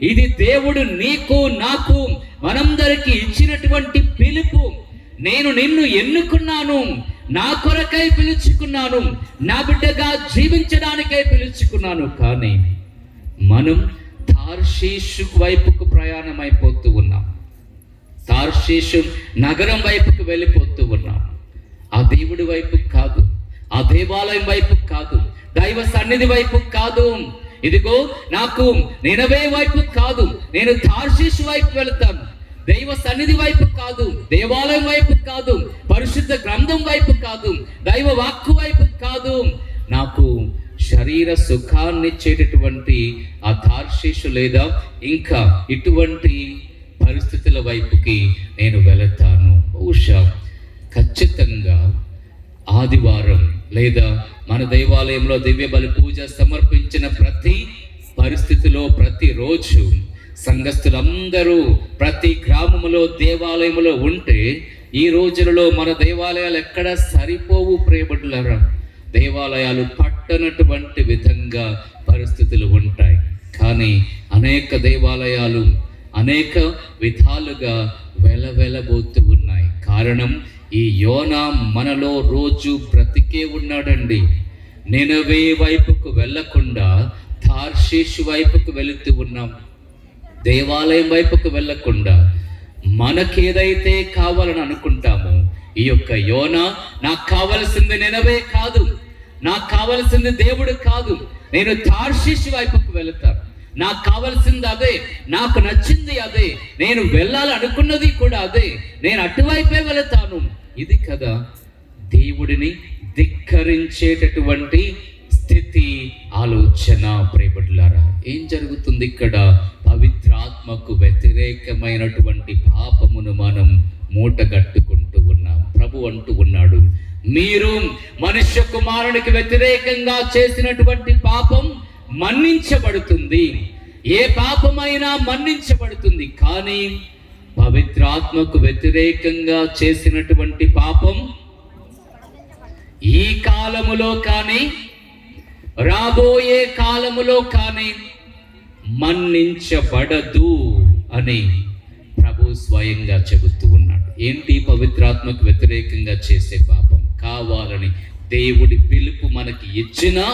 ఇది దేవుడు నీకు నాకు మనందరికీ ఇచ్చినటువంటి పిలుపు. నేను నిన్ను ఎన్నుకున్నాను, నా కొరకై పిలుచుకున్నాను, నా బిడ్డగా జీవించడానికై పిలుచుకున్నాను. కానీ మనం తార్షీషు వైపుకు ప్రయాణం అయిపోతూ ఉన్నాం. తార్షీషు నగరం వైపుకు వెళ్ళిపోతూ ఉన్నాం. ఆ దేవుడి వైపు కాదు, ఆ దేవాలయం వైపు కాదు, దైవ సన్నిధి వైపు కాదు. ఇదిగో నాకు నినవే వైపు కాదు, నేను తార్షీషు వైపు వెళ్తాను. దైవ సన్నిధి వైపు కాదు, దేవాలయం వైపు కాదు, పరిశుద్ధ గ్రంథం వైపు కాదు, దైవ వాక్కు వైపు కాదు. నాకు శరీర సుఖాన్ని ఇచ్చేటటువంటి ఆ తార్షీషు లేదా ఇంకా ఇటువంటి పరిస్థితుల వైపుకి నేను వెళతాను. బహుశా ఖచ్చితంగా ఆదివారం లేదా మన దేవాలయంలో దివ్య బలి పూజ సమర్పించిన ప్రతి పరిస్థితిలో ప్రతిరోజు సంఘస్థులందరూ ప్రతి గ్రామములో దేవాలయములో ఉంటే, ఈ రోజులలో మన దేవాలయాలు ఎక్కడ సరిపోవు ప్రియబిడ్డలారా. దేవాలయాలు పట్టనటువంటి విధంగా పరిస్థితులు ఉంటాయి. కానీ అనేక దేవాలయాలు అనేక విధాలుగా వెలవెలబోతూ ఉన్నాయి. కారణం, ఈ యోనా మనలో రోజు బ్రతికే ఉన్నాడండి. నినవే వైపుకు వెళ్ళకుండా తార్షీషు వైపుకు వెళుతూ ఉన్నాం. దేవాలయం వైపుకు వెళ్ళకుండా మనకేదైతే కావాలని అనుకుంటామో, ఈ యొక్క యోనా నాకు కావలసింది నినవే కాదు, నాకు కావలసింది దేవుడు కాదు, నేను తార్షీషు వైపుకు వెళతాను, నాకు కావలసింది అదే, నాకు నచ్చింది అదే, నేను వెళ్ళాలి అనుకున్నది కూడా అదే, నేను అటువైపే వెళతాను. ఇది కదా దేవుడిని ధిక్కరించేటటువంటి స్థితి, ఆలోచన. ప్రియబిడ్డలారా, ఏం జరుగుతుంది ఇక్కడ? పవిత్రాత్మకు వ్యతిరేకమైనటువంటి పాపమును మనం మూటగట్టుకుంటూ ఉన్నాం. ప్రభు అంటూ ఉన్నాడు, మీరు మనుష్య కుమారునికి వ్యతిరేకంగా చేసినటువంటి పాపం మన్నించబడుతుంది. ఏ పాపమైనా మన్నించబడుతుంది. కానీ పవిత్రాత్మకు వ్యతిరేకంగా చేసినటువంటి పాపం ఈ కాలములో కానీ రాబోయే కాలములో కానీ మన్నించబడదు అని ప్రభు స్వయంగా చెబుతూ ఉన్నాడు. ఏంటి పవిత్రాత్మకు వ్యతిరేకంగా చేసే పాపం? కావాలని దేవుడి పిలుపు మనకి ఇచ్చినా,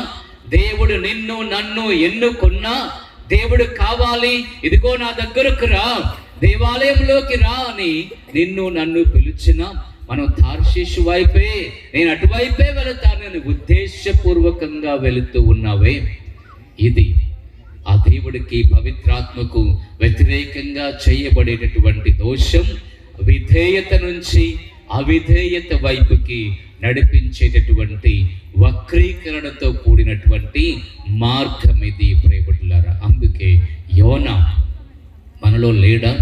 దేవుడు నిన్ను నన్ను ఎన్నుకున్నా, దేవుడు కావాలి ఇదిగో నా దగ్గరకు రా, దేవాలయంలోకి రా అని నిన్ను నన్ను పిలిచినా, మనం తార్షీషు వైపే, నేను అటువైపే వెళతానని ఉద్దేశపూర్వకంగా వెళుతూ ఉన్నావే. ఇది ఆ దేవుడికి పవిత్రాత్మకు వ్యతిరేకంగా చేయబడేటటువంటి దోషం. విధేయత నుంచి అవిధేయత వైపుకి నడిపించేటటువంటి వక్రీకరణతో కూడినటువంటి మార్గం ఇది ప్రియబిడ్డలారా. అందుకే యోనా మనలో లేడా?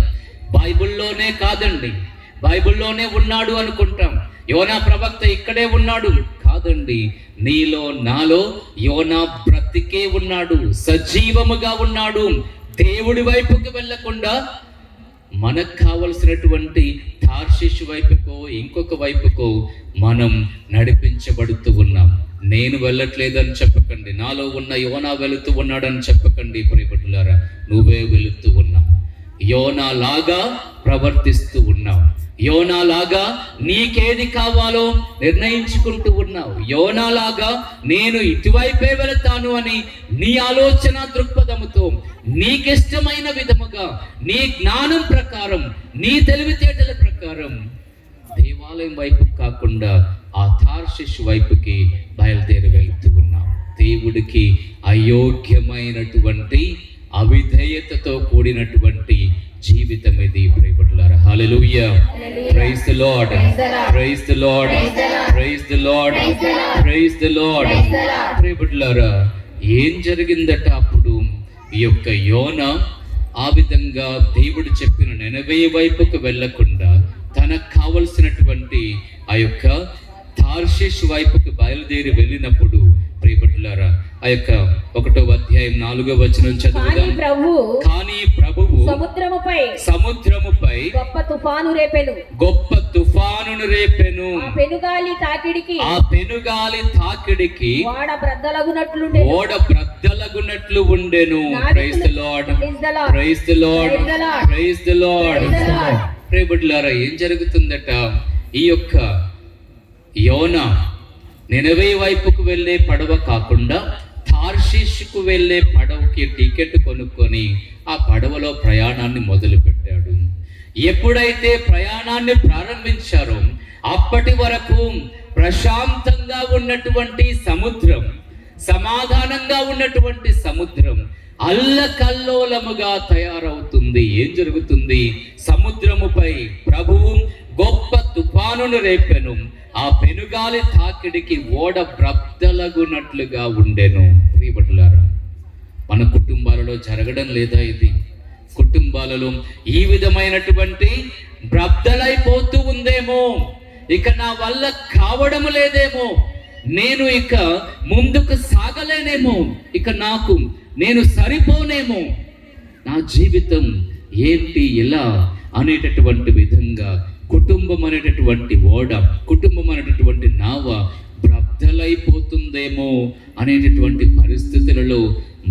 బైబిల్లోనే కాదండి, బైబిల్లోనే ఉన్నాడు అనుకుంటాం. యోనా ప్రవక్త ఇక్కడే ఉన్నాడు కాదండి, నీలో నాలో యోనా బ్రతికే ఉన్నాడు, సజీవముగా ఉన్నాడు. దేవుడి వైపుకి వెళ్ళకుండా మనకు కావలసినటువంటి తార్షీషు వైపుకో ఇంకొక వైపుకో మనం నడిపించబడుతూ ఉన్నాం. నేను వెళ్ళట్లేదని చెప్పకండి, నాలో ఉన్న యోనా వెళుతూ ఉన్నాడని చెప్పకండి ప్రియబిడ్డలారా. నువ్వే వెళుతూ ఉన్నావు, యోనా లాగా ప్రవర్తిస్తూ ఉన్నావు, యోనాలాగా నీకేది కావాలో నిర్ణయించుకుంటూ ఉన్నావు. యోనాలాగా నేను ఇటువైపే వెళతాను అని నీ ఆలోచన దృక్పథముతో నీకిష్టమైన విధముగా నీ జ్ఞానం ప్రకారం నీ తెలివితేటల ప్రకారం దేవాలయం వైపు కాకుండా ఆ తార్షిష్ వైపుకి బయలుదేరి వెళ్తూ ఉన్నావు. దేవుడికి అయోగ్యమైనటువంటి అవిధేయతతో కూడినటువంటి జీవితం ఇది. ప్రియబిడ్డలారా, hallelujah, praise the lord, praise the lord, praise the lord, praise the lord. ప్రియబిడ్డలారా, ఏం జరిగిందట అప్పుడు? ఈ యొక్క యోనా ఆ విధంగా దేవుడు చెప్పిన నినవే వైపుకు వెళ్ళకుండా తనకు కావలసినటువంటి ఆ యొక్క తార్షిష్ వైపుకు బయలుదేరి వెళ్ళినప్పుడు, ప్రియబిడ్డలారా, ఆ యొక్క 1వ అధ్యాయం 4వ వచనం చదువుదాం. కానీ ప్రభువు సముద్రముపై గొప్ప తుఫాను రేపెను. ఆ పెనుగాలి తాకిడికి ఓడ బ్రద్దలగునట్లు ఉండెను. Praise the lord, praise the lord, praise the lord. ప్రియబిడ్డలారా, ఏం జరుగుతుందట? ఈ యొక్క యోనా నినవే వైపుకు వెళ్ళే పడవ కాకుండా తార్షీషుకు వెళ్ళే పడవకి టికెట్ కొనుక్కొని ఆ పడవలో ప్రయాణాన్ని మొదలు పెట్టాడు. ఎప్పుడైతే ప్రయాణాన్ని ప్రారంభించారో అప్పటి వరకు ప్రశాంతంగా ఉన్నటువంటి సముద్రం, సమాధానంగా ఉన్నటువంటి సముద్రం అల్లకల్లోలముగా తయారవుతుంది. ఏం జరుగుతుంది? సముద్రముపై ప్రభువు గొప్ప తుఫానును రేపెను. ఆ పెనుగాలి తాకిడికి ఓడ బ్రద్దలగునట్లుగా ఉండెను. ప్రియబిడ్డలారా, మన కుటుంబాలలో జరగడం లేదా ఇది? కుటుంబాలలో ఈ విధమైనటువంటి బ్రద్దలైపోతూ ఉందేమో, ఇక నా వల్ల కావడం లేదేమో, నేను ఇక ముందుకు సాగలేనేమో, ఇక నేను సరిపోనేమో, నా జీవితం ఏంటి ఎలా అనేటటువంటి విధంగా కుటుంబం అనేటటువంటి ఓడ, కుటుంబం అనేటటువంటి నావ బ్రద్దలైపోతుందేమో అనేటటువంటి పరిస్థితులలో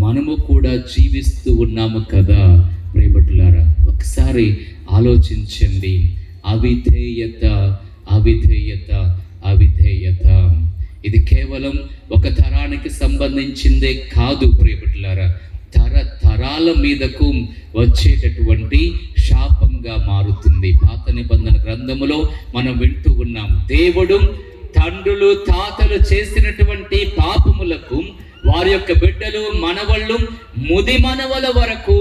మనము కూడా జీవిస్తూ ఉన్నాము కదా. ప్రియబిడ్డలారా, ఒకసారి ఆలోచించండి. అవిధేయత, అవిధేయత, అవిధేయత ఇది కేవలం ఒక తరానికి సంబంధించిందే కాదు. ప్రియబిడ్డలారా, తరతరాల మీదకు వచ్చేటటువంటి శాపంగా మారుతుంది. పాత నిబంధన గ్రంథములో మనం వింటూ ఉన్నాం, దేవుడు తండ్రులు తాతలు చేసినటువంటి పాపములకు వారి యొక్క బిడ్డలు మనవళ్ళు ముది మనవల వరకు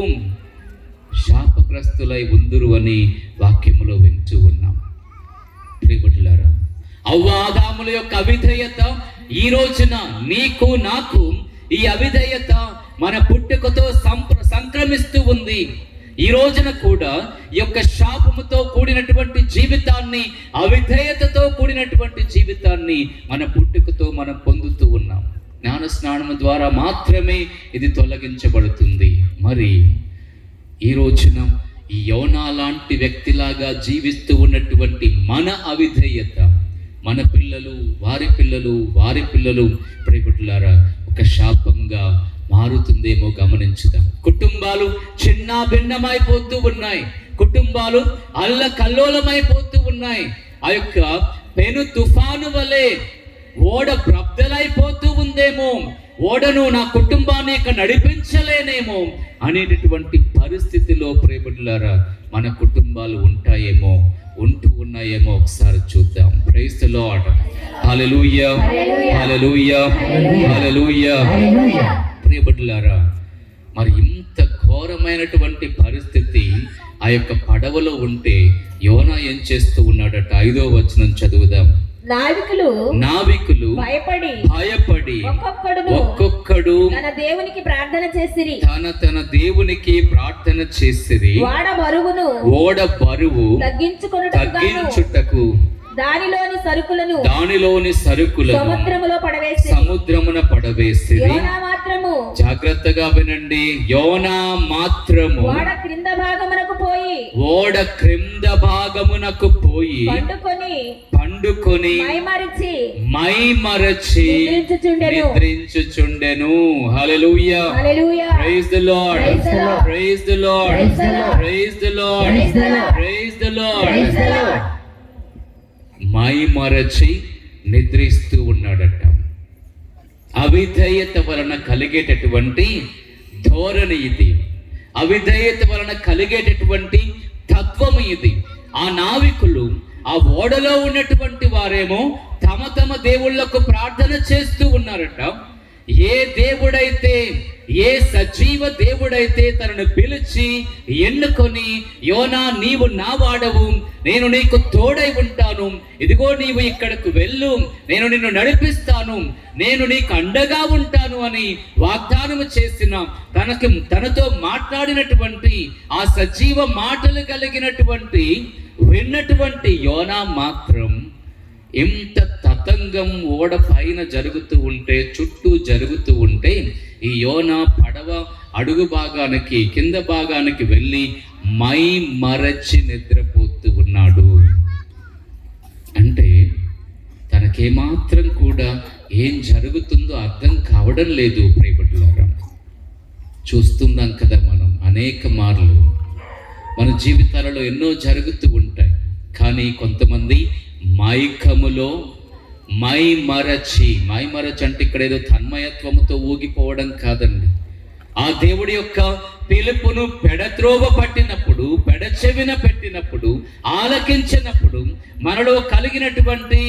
శాపగ్రస్తులై ఉందురు అని వాక్యములో వింటూ ఉన్నాం. ప్రియబిడ్డలారా, అవ్వాదాముల యొక్క అవిధేయత ఈ రోజున నీకు నాకు ఈ అవిధేయత మన పుట్టుకతో సంక్రమిస్తూ ఉంది. ఈ రోజున కూడా ఈ యొక్క శాపముతో కూడినటువంటి జీవితాన్ని, అవిధేయతతో కూడినటువంటి జీవితాన్ని మన పుట్టుకతో మనం పొందుతూ ఉన్నాం. జ్ఞాన స్నానం ద్వారా మాత్రమే ఇది తొలగించబడుతుంది. మరి ఈ రోజున ఈ యోనా లాంటి వ్యక్తిలాగా జీవిస్తూ ఉన్నటువంటి మన అవిధేయత, మన పిల్లలు, వారి పిల్లలు, వారి పిల్లలు, ప్రియబిడ్డలారా, ఒక శాపంగా మారుతుందేమో గమనించుదాం. కుటుంబాలు చిన్న భిన్నమైపోతూ ఉన్నాయి, కుటుంబాలు అల్లకల్లోలమైపోతూ ఉన్నాయి. ఆ యొక్క పెను తుఫాను వలె ఓడ బ్రద్దలైపోతూ ఉందేమో, ఓడను నా కుటుంబాన్ని ఇక నడిపించలేనేమో అనేటటువంటి పరిస్థితిలో ప్రియబిడ్డలారా మన కుటుంబాలు ఉంటాయేమో, ఉంటూ ఉన్నాయేమో ఒకసారి చూద్దాం. Praise the lord, hallelujah, hallelujah, hallelujah. ప్రియబిడ్డలారా, మరి ఇంత ఘోరమైనటువంటి పరిస్థితి ఆ యొక్క పడవలో ఉంటే యోనా ఏం చేస్తూ ఉన్నాడట? 5వ వచనం చదువుదాం. నావికులు భయపడి ఒక్కొక్కడు తన దేవునికి ప్రార్థన చేసిరి. ఓడ బరువు తగ్గించుటకు దానిలోని సరుకులను సముద్రమున పడవేసిరి. జాగ్రత్తగా వినండి. యోనా మాత్రము ఓడ క్రింద భాగమునకు పోయి పండుకొని మైమరచి నిద్రించుచుండెను. Hallelujah, praise the lord, praise the lord, praise the lord, praise the lord. మైమరచి నిద్రిస్తూ ఉన్నాడట. అవిధేయత వలన కలిగేటటువంటి ధోరణి ఇది, అవిధేయత వలన కలిగేటటువంటి తత్వము ఇది. ఆ నావికులు, ఆ ఓడలో ఉన్నటువంటి వారేమో తమ తమ దేవుళ్లకు ప్రార్థన చేస్తూ ఉన్నారట. ఏ దేవుడైతే, ఏ సజీవ దేవుడైతే తనను పిలిచి ఎన్నుకొని, యోనా నీవు నా వాడవు, నేను నీకు తోడై ఉంటాను, ఇదిగో నీవు ఇక్కడకు వెళ్ళు, నేను నిన్ను నడిపిస్తాను, నేను నీకు అండగా ఉంటాను అని వాగ్దానము చేసిన, తనతో మాట్లాడినటువంటి ఆ సజీవ మాటలు కలిగినటువంటి విన్నటువంటి యోనా మాత్రం ఎంత తతంగం ఓడ పైన జరుగుతూ ఉంటే, చుట్టూ జరుగుతూ ఉంటే, ఈ యోనా పడవ అడుగు భాగానికి, కింద భాగానికి వెళ్ళి మై మరచి నిద్రపోతూ ఉన్నాడు. అంటే తనకేమాత్రం కూడా ఏం జరుగుతుందో అర్థం కావడం లేదు. ప్రియబిడ్డలారా, చూస్తున్నాం కదా మనం అనేక మార్లు మన జీవితాలలో ఎన్నో జరుగుతూ ఉంటాయి. కానీ కొంతమంది మైకములో మైమరచి అంటే ఇక్కడ ఏదో తన్మయత్వముతో ఊగిపోవడం కాదండి. ఆ దేవుడి యొక్క పిలుపును పెడత్రోవ పట్టినప్పుడు, పెడచెవిన పెట్టినప్పుడు, ఆలకించినప్పుడు మనలో కలిగినటువంటి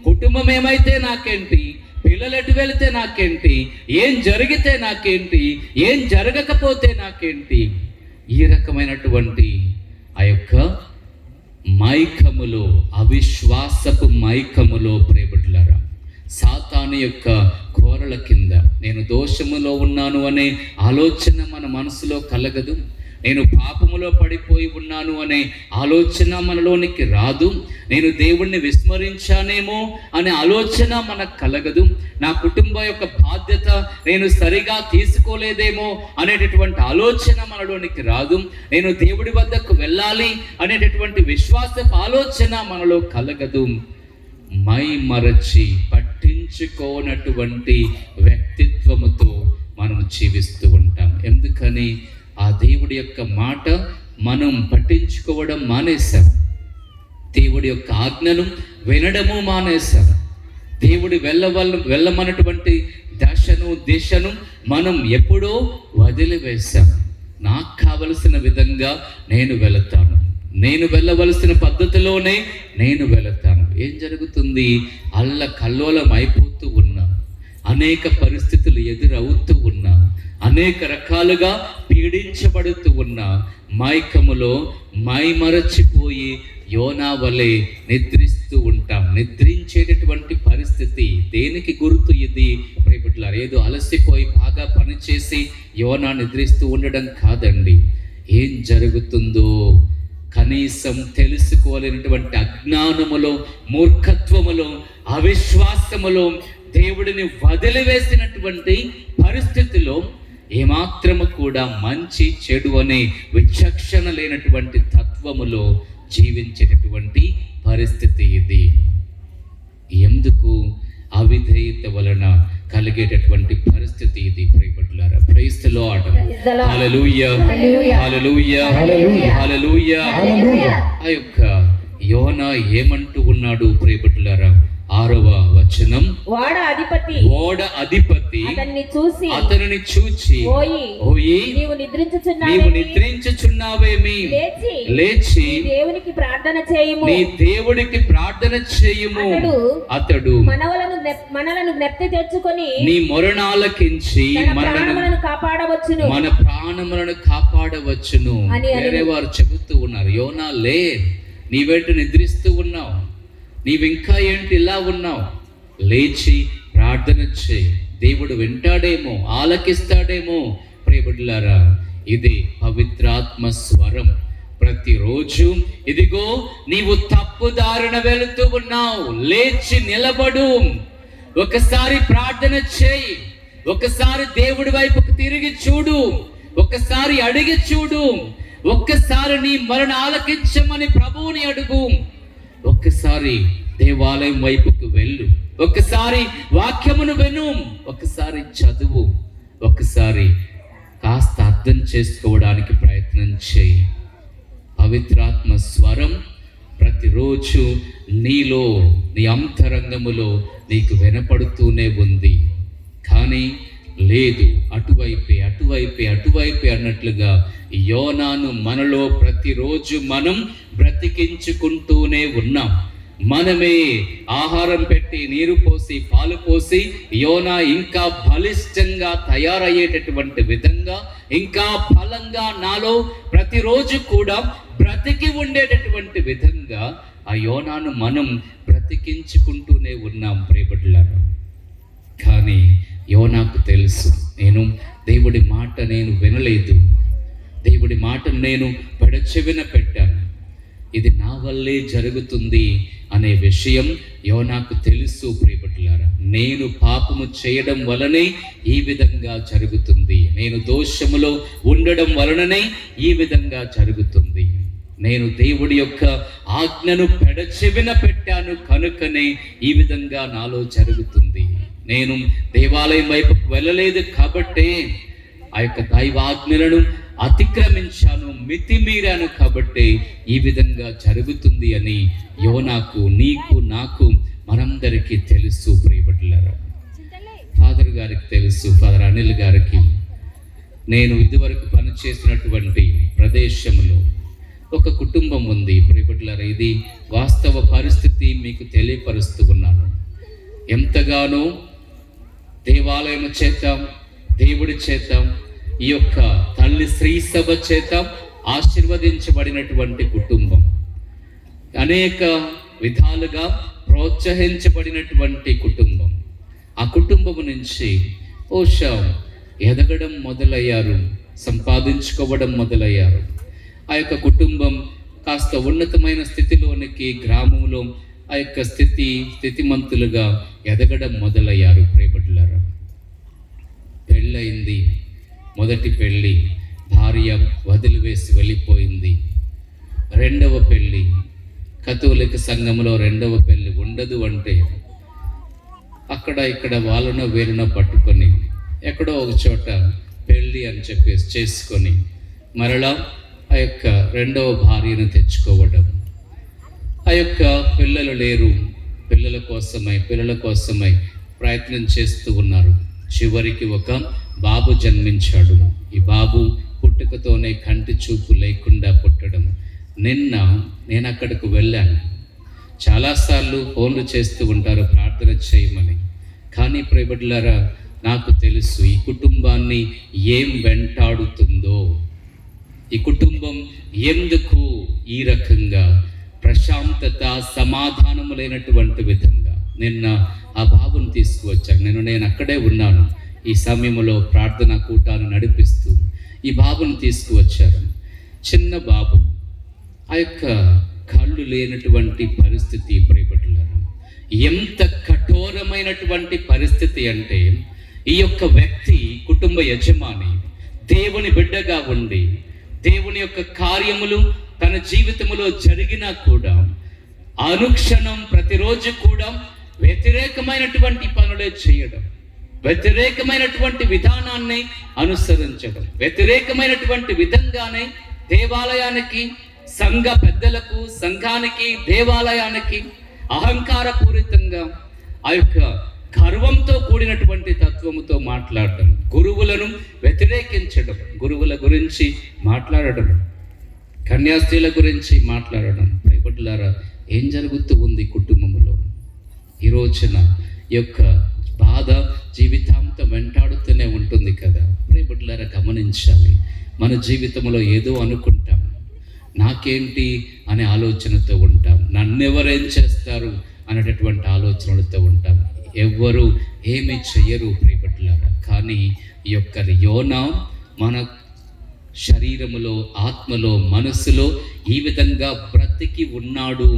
కుటుంబం ఏమైతే నాకేంటి, పిల్లలు ఎటు వెళితే నాకేంటి, ఏం జరిగితే నాకేంటి, ఏం జరగకపోతే నాకేంటి, ఈ రకమైనటువంటి ఆ యొక్క మైకములో, అవిశ్వాసపు మైకములో ప్రియబిడ్డలారా, సాతాను యొక్క కోరల కింద నేను దోషములో ఉన్నాను అనే ఆలోచన మన మనసులో కలగదు. నేను పాపములో పడిపోయి ఉన్నాను అనే ఆలోచన మనలోనికి రాదు. నేను దేవుణ్ణి విస్మరించానేమో అనే ఆలోచన మనకు కలగదు. నా కుటుంబం యొక్క బాధ్యత నేను సరిగా తీసుకోలేదేమో అనేటటువంటి ఆలోచన మనలోనికి రాదు. నేను దేవుడి వద్దకు వెళ్ళాలి అనేటటువంటి విశ్వాసపు ఆలోచన మనలో కలగదు. మైమరచి పట్టించుకోనటువంటి వ్యక్తిత్వముతో మనం జీవిస్తూ ఉంటాం. ఎందుకని? ఆ దేవుడి యొక్క మాట మనం పట్టించుకోవడం మానేశాం. దేవుడి యొక్క ఆజ్ఞను వినడము మానేశాం. దేవుడి వెళ్ళమన్నటువంటి దిశను మనం ఎప్పుడో వదిలివేశాం. నాకు కావలసిన విధంగా నేను వెళతాను, నేను వెళ్ళవలసిన పద్ధతిలోనే నేను వెళతాను. ఏం జరుగుతుంది? కల్లోలం అయిపోతూ ఉన్నా, అనేక పరిస్థితులు ఎదురవుతూ ఉన్నా, అనేక రకాలుగా పీడించబడుతూ ఉన్నా, మైకములో మైమరచిపోయి యోనా వలె నిద్రిస్తూ ఉంటాం. నిద్రించేటటువంటి పరిస్థితి దేనికి గుర్తు ఇది? ప్రియబిడ్డలారా, ఏదో అలసిపోయి బాగా పనిచేసి యోనా నిద్రిస్తూ ఉండడం కాదండి. ఏం జరుగుతుందో కనీసం తెలుసుకోలేనటువంటి అజ్ఞానములో, మూర్ఖత్వములో, అవిశ్వాసములో, దేవుడిని వదిలివేసినటువంటి పరిస్థితిలో ఏమాత్రము కూడా మంచి చెడు అనే విచక్షణ లేనటువంటి తత్వములో జీవించేటటువంటి పరిస్థితి ఇది. ఎందుకు? అవిధేయత వలన కలిగేటటువంటి పరిస్థితి ఇది. ప్రియబిడ్డలారా, praise the lord, hallelujah, hallelujah, హల్లెలూయా. ఆ యొక్క యోనా ఏమంటూ ఉన్నాడు ప్రియబిడ్డలారా? 6వ వచనం, ఓడ అధిపతి అతనిని చూచి ఓయి నీవు నిద్రించుచున్నావేమి, లేచి దేవునికి ప్రార్థన చేయుము, నీ దేవుడికి ప్రార్థన చేయుము. అతడు మనలను జ్ఞప్తి తెచ్చుకొని నీ మొరనాలకించి మనలను కాపాడవచ్చును, మన ప్రాణములను కాపాడవచ్చును. వేరే వారు చెబుతూ ఉన్నారు, యోనా లే, నీవేంటి నిద్రిస్తూ ఉన్నావు, నీవింకా ఏంటి ఇలా ఉన్నావు, లేచి ప్రార్థన చేయి, దేవుడు వింటాడేమో, ఆలకిస్తాడేమో. ప్రియబిడ్డలారా, ఇది పవిత్రాత్మ స్వరం. ప్రతిరోజు ఇదిగో నీవు తప్పుదారిన వెళుతూ ఉన్నావు, లేచి నిలబడు, ఒకసారి ప్రార్థన చేయి, ఒకసారి దేవుడి వైపుకు తిరిగి చూడు, ఒకసారి అడిగి చూడు, ఒక్కసారి నీ మరణ ఆలకించమని ప్రభువుని అడుగు, ఒక్కసారి దేవాలయం వైపుకు వెళ్ళు, ఒకసారి వాక్యమును విను, ఒకసారి చదువు, ఒకసారి కాస్త అర్థం చేసుకోవడానికి ప్రయత్నం చేయి. పవిత్రాత్మ స్వరం ప్రతిరోజు నీలో, నీ అంతరంగములో నీకు వినపడుతూనే ఉంది. కానీ లేదు, అటువైపే అన్నట్లుగా యోనాను మనలో ప్రతిరోజు మనం బ్రతికించుకుంటూనే ఉన్నాం. మనమే ఆహారం పెట్టి, నీరు పోసి, పాలు పోసి యోనా ఇంకా బలిష్టంగా తయారయ్యేటటువంటి విధంగా, ఇంకా బలంగా నాలో ప్రతిరోజు కూడా బ్రతికి ఉండేటటువంటి విధంగా ఆ యోనాను మనం బ్రతికించుకుంటూనే ఉన్నాం ప్రియబిడ్డలారా. కానీ యోనాకు తెలుసు, నేను దేవుడి మాట నేను వినలేదు, దేవుడి మాటను నేను పెడచెవిన పెట్టాను, ఇది నా వల్లే జరుగుతుంది అనే విషయం యోనాకు తెలుసు ప్రియబిడ్డలారా. నేను పాపము చేయడం వలనే ఈ విధంగా జరుగుతుంది, నేను దోషములో ఉండడం వలననే ఈ విధంగా జరుగుతుంది, నేను దేవుడి యొక్క ఆజ్ఞను పెడచెవిన పెట్టాను కనుకనే ఈ విధంగా నాలో జరుగుతుంది, నేను దేవాలయం వైపుకు వెళ్ళలేదు కాబట్టే ఆ యొక్క దైవాజ్ఞలను అతిక్రమించాను, మితిమీరాను కాబట్టి ఈ విధంగా జరుగుతుంది అని యోనాకు, నీకు, నాకు, మనందరికీ తెలుసు ప్రియబిడ్డలారా. ఫాదర్ గారికి తెలుసు, ఫాదర్ అనిల్ గారికి. నేను ఇదివరకు పనిచేసినటువంటి ప్రదేశంలో ఒక కుటుంబం ఉంది ప్రియబిడ్డలారా. ఇది వాస్తవ పరిస్థితి మీకు తెలియపరుస్తూ ఉన్నాను. ఎంతగానో దేవాలయం చేత, దేవుడి చేత, ఈ యొక్క తల్లి శ్రీ సభ చేత ఆశీర్వదించబడినటువంటి కుటుంబం, అనేక విధాలుగా ప్రోత్సహించబడినటువంటి కుటుంబం. ఆ కుటుంబం నుంచి బహుశా ఎదగడం మొదలయ్యారు, సంపాదించుకోవడం మొదలయ్యారు. ఆ యొక్క కుటుంబం కాస్త ఉన్నతమైన స్థితిలోనికి, గ్రామంలో ఆ యొక్క స్థితిమంతులుగా ఎదగడం మొదలయ్యారు ప్రియబిడ్డలారా. పెళ్ళయింది, మొదటి పెళ్ళి, భార్య వదిలివేసి వెళ్ళిపోయింది. రెండవ పెళ్ళి, కథోలిక సంఘంలో రెండవ పెళ్ళి ఉండదు అంటే అక్కడ ఇక్కడ వాళ్ళనో వీళ్ళనో పట్టుకొని ఎక్కడో ఒక చోట పెళ్ళి అని చెప్పేసి చేసుకొని మరలా ఆ యొక్క రెండవ భార్యను తెచ్చుకోవడం. ఆ యొక్క పిల్లలు లేరు, పిల్లల కోసమై ప్రయత్నం చేస్తూ ఉన్నారు. చివరికి ఒక బాబు జన్మించాడు. ఈ బాబు పుట్టుకతోనే కంటి చూపు లేకుండా పుట్టడం. నిన్న నేను అక్కడికి వెళ్ళాను. చాలాసార్లు ఫోన్లు చేస్తూ ఉంటారు ప్రార్థన చేయమని. కానీ ప్రియబిడ్డలారా, నాకు తెలుసు ఈ కుటుంబాన్ని ఏం వెంటాడుతుందో, ఈ కుటుంబం ఎందుకు ఈ రకంగా ప్రశాంతత, సమాధానము లేనటువంటి విధంగా. నిన్న ఆ బాబుని తీసుకువచ్చాను. నేను అక్కడే ఉన్నాను. ఈ సమయంలో ప్రార్థనా కూటాన్ని నడిపిస్తూ ఈ బాబుని తీసుకువచ్చారు. చిన్న బాబు, ఆ యొక్క కళ్ళు లేనటువంటి పరిస్థితి ప్రియబిడ్డలారా. ఎంత కఠోరమైనటువంటి పరిస్థితి అంటే, ఈ యొక్క వ్యక్తి కుటుంబ యజమాని, దేవుని బిడ్డగా ఉండి దేవుని యొక్క కార్యములు తన జీవితంలో జరిగినా కూడా అనుక్షణం ప్రతిరోజు కూడా వ్యతిరేకమైనటువంటి పనులే చేయడం, వ్యతిరేకమైనటువంటి విధానాన్ని అనుసరించడం, వ్యతిరేకమైనటువంటి విధంగానే దేవాలయానికి, సంఘ పెద్దలకు, సంఘానికి, దేవాలయానికి అహంకారపూరితంగా ఆ యొక్క గర్వంతో కూడినటువంటి తత్వముతో మాట్లాడడం, గురువులను వ్యతిరేకించడం, గురువుల గురించి మాట్లాడడం, కన్యాస్త్రీల గురించి మాట్లాడడం. ప్రియబిడ్డలారా, ఏం జరుగుతూ ఉంది కుటుంబంలో? ఈ రోజున యొక్క బాధ జీవితాంతం వెంటాడుతూనే ఉంటుంది కదా. ప్రియబిడ్డలారా, గమనించాలి. మన జీవితంలో ఏదో అనుకుంటాం, నాకేంటి అనే ఆలోచనతో ఉంటాం, నన్నెవరేం చేస్తారు అనేటటువంటి ఆలోచనలతో ఉంటాం. ఎవ్వరు ఏమి చెయ్యరు ప్రియబిడ్డలారా. కానీ ఈ యొక్క యోనా మన శరీరములో, ఆత్మలో, మనసులో ఈ విధంగా బ్రతికి ఉన్నాడు.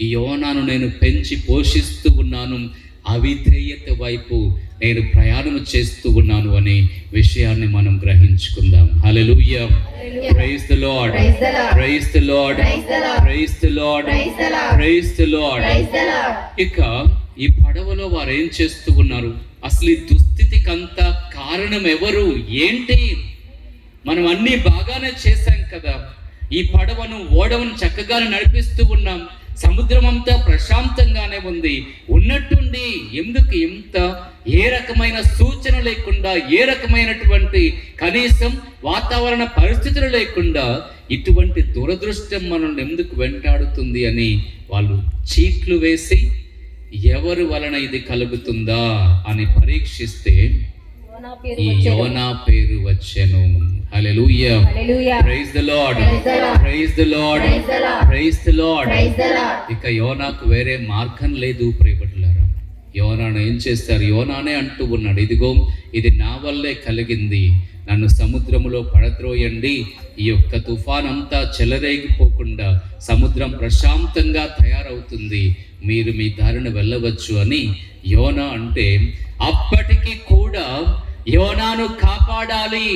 ఈ యోనాను నేను పెంచి పోషిస్తూ ఉన్నాను, అవిధేయత వైపు నేను ప్రయాణం చేస్తూ ఉన్నాను అనే విషయాన్ని మనం గ్రహించుకుందాం. Hallelujah, praise the lord, praise the lord, praise the lord, praise the lord. ఇక ఈ పడవలో వారు ఏం చేస్తూ ఉన్నారు? అసలు ఈ దుస్థితికి అంతా కారణం ఎవరు, ఏంటి? మనం అన్నీ బాగానే చేశాం కదా, ఈ పడవను ఓడవను చక్కగా నడిపిస్తూ ఉన్నాం. సముద్రం అంతా ప్రశాంతంగానే ఉంది. ఉన్నట్టుండి ఎందుకు ఇంత ఏ రకమైన సూచన లేకుండా, ఏ రకమైనటువంటి కనీసం వాతావరణ పరిస్థితులు లేకుండా ఇటువంటి దురదృష్టం మనల్ని ఎందుకు వెంటాడుతుంది అని వాళ్ళు చీట్లు వేసి ఎవరి వలన ఇది కలుగుతుందా అని పరీక్షిస్తే ఈ యోనా పేరు వచ్చెను. Hallelujah, praise the lord, praise the lord, praise the lord. ఇక యోనాకు వేరే మార్గం లేదు ప్రియబిడ్డలారా. యోనాను ఏం చేస్తారు? యోనానే అంటూ ఉన్నాడు, ఇదిగో ఇది నా వల్లే కలిగింది, నన్ను సముద్రములో పడద్రోయండి, ఈ యొక్క తుఫాన్ అంతా చెలరేగిపోకుండా సముద్రం ప్రశాంతంగా తయారవుతుంది, మీరు మీ దారిన వెళ్ళవచ్చు అని యోనా అంటే, అప్పటికి కూడా యోనాను కాపాడాలి,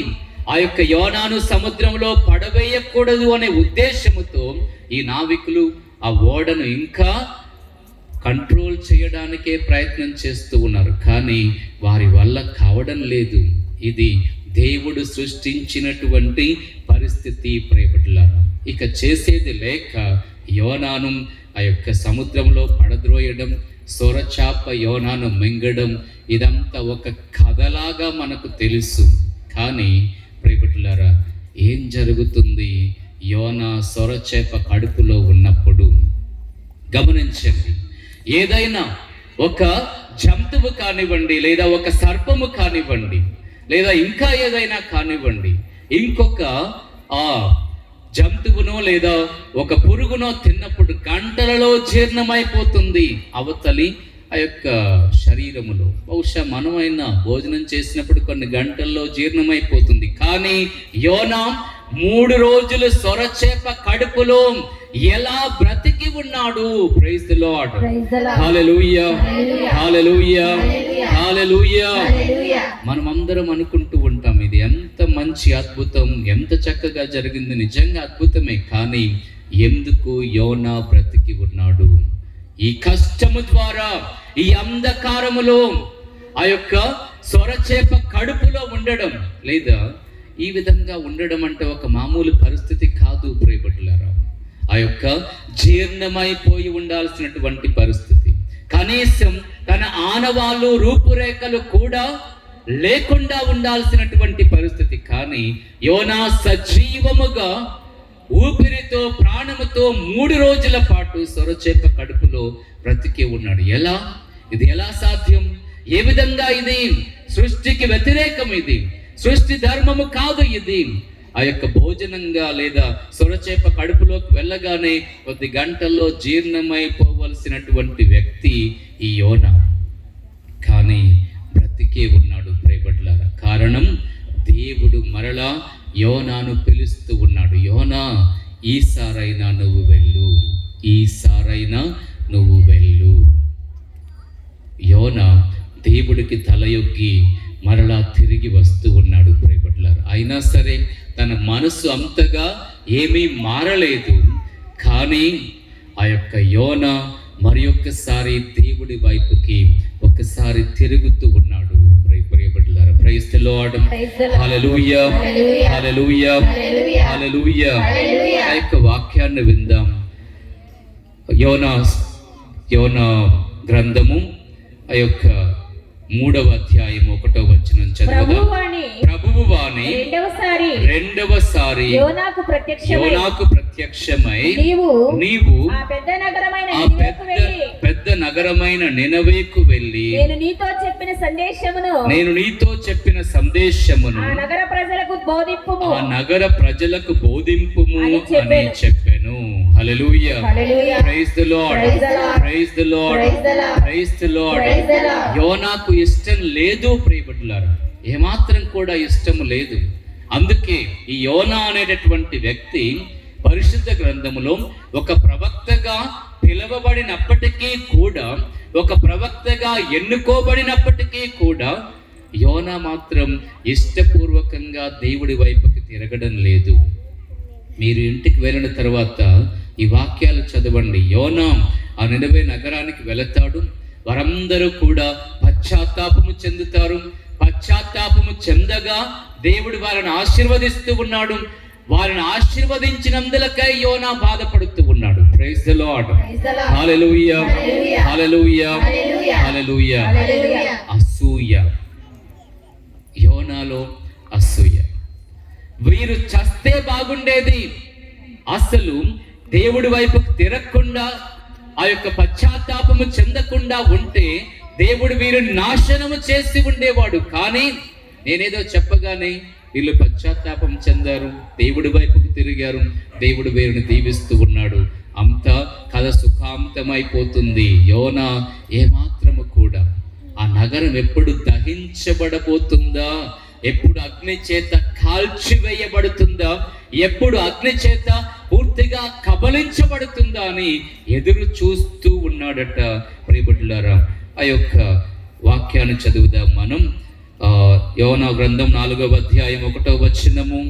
ఆ యొక్క యోనాను సముద్రంలో పడవేయకూడదు అనే ఉద్దేశముతో ఈ నావికులు ఆ ఓడను ఇంకా కంట్రోల్ చేయడానికే ప్రయత్నం చేస్తూ ఉన్నారు. కానీ వారి వల్ల కావడం లేదు. ఇది దేవుడు సృష్టించినటువంటి పరిస్థితి ప్రియబిడ్డలారా. ఇక చేసేది లేక యోనాను ఆ యొక్క సముద్రంలో పడద్రోయడం, సొరచాప యోనాను మింగడం, ఇదంతా ఒక కథలాగా మనకు తెలుసు. కానీ ప్రియబిడ్డలారా, ఏం జరుగుతుంది? యోనా సొరచేప కడుపులో ఉన్నప్పుడు గమనించండి, ఏదైనా ఒక జంతువు కానివ్వండి, లేదా ఒక సర్పము కానివ్వండి, లేదా ఇంకా ఏదైనా కానివ్వండి, ఇంకొక జంతువునో లేదా ఒక పురుగునో తిన్నప్పుడు గంటలలో జీర్ణమైపోతుంది అవతలి ఆ యొక్క శరీరములో. బహుశా మనమైనా భోజనం చేసినప్పుడు కొన్ని గంటల్లో జీర్ణమైపోతుంది. కానీ యోనా 3 రోజులు సొరచేప కడుపులో ఎలా బ్రతికి ఉన్నాడు? Praise the lord, hallelujah, hallelujah, హల్లెలూయా. మనమందరం అనుకుంటూ ఉంటాం, ఇది ఎంత మంచి అద్భుతం, ఎంత చక్కగా జరిగింది, నిజంగా అద్భుతమే. కానీ ఎందుకు యోనా బ్రతికి ఉన్నాడు? ఈ కష్టము ద్వారా, ఈ అంధకారములో, ఆ యొక్క సొరచేప కడుపులో ఉండడం, లేదా ఈ విధంగా ఉండడం అంటే ఒక మామూలు పరిస్థితి కాదు ప్రియబిడ్డలారా. ఆ యొక్క జీర్ణమైపోయి ఉండాల్సినటువంటి పరిస్థితి, కనీసం తన ఆనవాళ్ళు రూపురేఖలు కూడా లేకుండా ఉండాల్సినటువంటి పరిస్థితి. కానీ యోనా సజీవముగా ఊపిరితో, ప్రాణముతో 3 రోజుల పాటు సొరచేప కడుపులో బ్రతికి ఉన్నాడు. ఎలా? ఇది ఎలా సాధ్యం? ఏ విధంగా? ఇది సృష్టికి వ్యతిరేకం, ఇది సృష్టి ధర్మము కాదు. ఇది ఆ యొక్క భోజనంగా లేదా సొరచేప కడుపులోకి వెళ్ళగానే కొద్ది గంటల్లో జీర్ణమైపోవలసినటువంటి వ్యక్తి ఈ యోనా. కానీ బ్రతికే ఉన్నాడు ప్రియబిడ్డలారా. కారణం, దేవుడు మరలా యోనాను పిలుస్తూ ఉన్నాడు, యోనా ఈసారైనా నువ్వు వెళ్ళు, ఈసారైనా నువ్వు వెళ్ళు. యోనా దేవుడికి తలయొగ్గి మరలా తిరిగి వస్తూ ఉన్నాడు ప్రియబిడ్డలారా. అయినా సరే తన మనసు అంతగా ఏమీ మారలేదు. కానీ ఆ యొక్క యోనా మరి ఒక్కసారి దేవుడి వైపుకి ఒకసారి తిరుగుతూ ఉన్నాడు ప్రియబిడ్డలారా. Praise the lord, hallelujah, hallelujah, హల్లెలూయా. ఆ యొక్క వాక్యాన్ని విందాం. యోనా గ్రంథము ఆ యొక్క 3వ అధ్యాయం 1వ వచనం చదువుదాం. ప్రభువు వాణి రెండవసారి యోనాకు ప్రత్యక్షమై నీవు ఆ పెద్ద నగరమైన నినవేకు వెళ్ళి నేను నీతో చెప్పిన సందేశమును ఆ నగర ప్రజలకు బోధింపుము అని చెప్పాను. Hallelujah, praise the lord, praise the lord, praise the lord. యోనాకు ఇష్టం లేదు ప్రియబిడ్డలారా, ఏమాత్రం కూడా ఇష్టం లేదు. అందుకే ఈ యోనా అనేటటువంటి వ్యక్తి పరిశుద్ధ గ్రంథములో ఒక ప్రవక్తగా పిలువబడినప్పటికీ కూడా, ఒక ప్రవక్తగా ఎన్నుకోబడినప్పటికీ కూడా యోనా మాత్రం ఇష్టపూర్వకంగా దేవుడి వైపుకి తిరగడం లేదు. మీరు ఇంటికి వెళ్ళిన తర్వాత ఈ వాక్యాలు చదవండి. యోనా ఆ నినవే నగరానికి వెళతాడు. వారందరూ కూడా పశ్చాత్తాపము చెందుతారు. పశ్చాత్తాపము చెందగా దేవుడు వారిని ఆశీర్వదిస్తూ ఉన్నాడు. వారిని ఆశీర్వదించినందులకై యోనా బాధపడుతూ ఉన్నాడు. Praise the lord. Hallelujah, hallelujah, hallelujah. అసూయ, యోనాలో అసూయ. వీరు చస్తే బాగుండేది, అసలు దేవుడి వైపుకు తిరగకుండా ఆ యొక్క పశ్చాత్తాపము చెందకుండా ఉంటే దేవుడు వీరిని నాశనము చేసి ఉండేవాడు. కానీ నేనేదో చెప్పగానే వీళ్ళు పశ్చాత్తాపం చెందారు, దేవుడి వైపుకు తిరిగారు, దేవుడు వీరిని దీవిస్తూ ఉన్నాడు. అంతా కథ సుఖాంతమైపోతుంది. యోనా ఏమాత్రము కూడా ఆ నగరం ఎప్పుడు దహించబడబోతుందా, ఎప్పుడు అగ్ని చేత కాల్చివేయబడుతుందా, ఎప్పుడు అగ్ని చేత పూర్తిగా కబలించబడుతుందా అని ఎదురు చూస్తూ ఉన్నాడట. ప్రియబిడ్డలారా, ఆ యొక్క వాక్యాన్ని చదువుదాం మనం. యోనా గ్రంథం 4వ అధ్యాయం 1వ వచనము.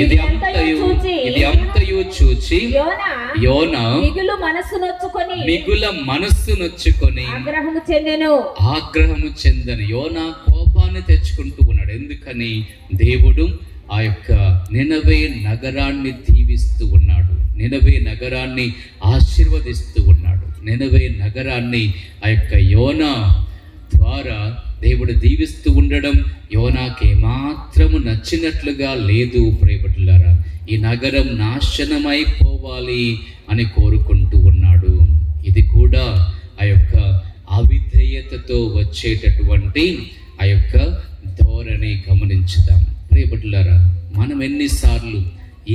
ఇది అంతయు చూచి యోనా మిగుల మనస్సు నొచ్చుకొని ఆగ్రహము చెందెను. యోనా కోపాన్ని తెచ్చుకుంటూ ఉన్నాడు. ఎందుకని? దేవుడు ఆ యొక్క నినవే నగరాన్ని దీవిస్తూ ఉన్నాడు, నినవే నగరాన్ని ఆశీర్వదిస్తూ ఉన్నాడు. నినవే నగరాన్ని ఆ యొక్క యోనా ద్వారా దేవుడు దీవిస్తూ ఉండడం యోనాకి ఏమాత్రము నచ్చినట్లుగా లేదు. ప్రియబిడ్డలారా, ఈ నగరం నాశనమైపోవాలి అని కోరుకుంటూ ఉన్నాడు. ఇది కూడా ఆ యొక్క అవిధేయతతో వచ్చేటటువంటి ఆ యొక్క ధోరణి గమనించుదాం. ప్రియబిడ్డలారా, మనం ఎన్నిసార్లు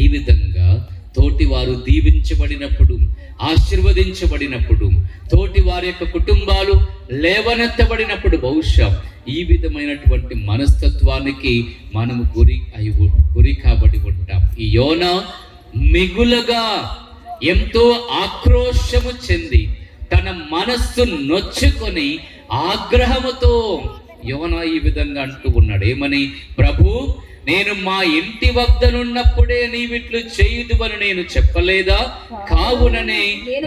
ఈ విధంగా తోటి వారు దీవించబడినప్పుడు, ఆశీర్వదించబడినప్పుడు, తోటి వారి యొక్క కుటుంబాలు లేవనెత్తబడినప్పుడు బహుశా ఈ విధమైనటువంటి మనస్తత్వానికి మనము గురి కాబడి ఉంటాం. ఈ యోనా మిగులుగా ఎంతో ఆక్రోశము చెంది తన మనస్సు నొచ్చుకొని ఆగ్రహముతో యోనా ఈ విధంగా అంటూ ఉన్నాడు. ఏమని? ప్రభు, నేను మా ఇంటి వద్దనున్నప్పుడే నీవిట్లు చేయుదువని నేను చెప్పలేదా? కావుననే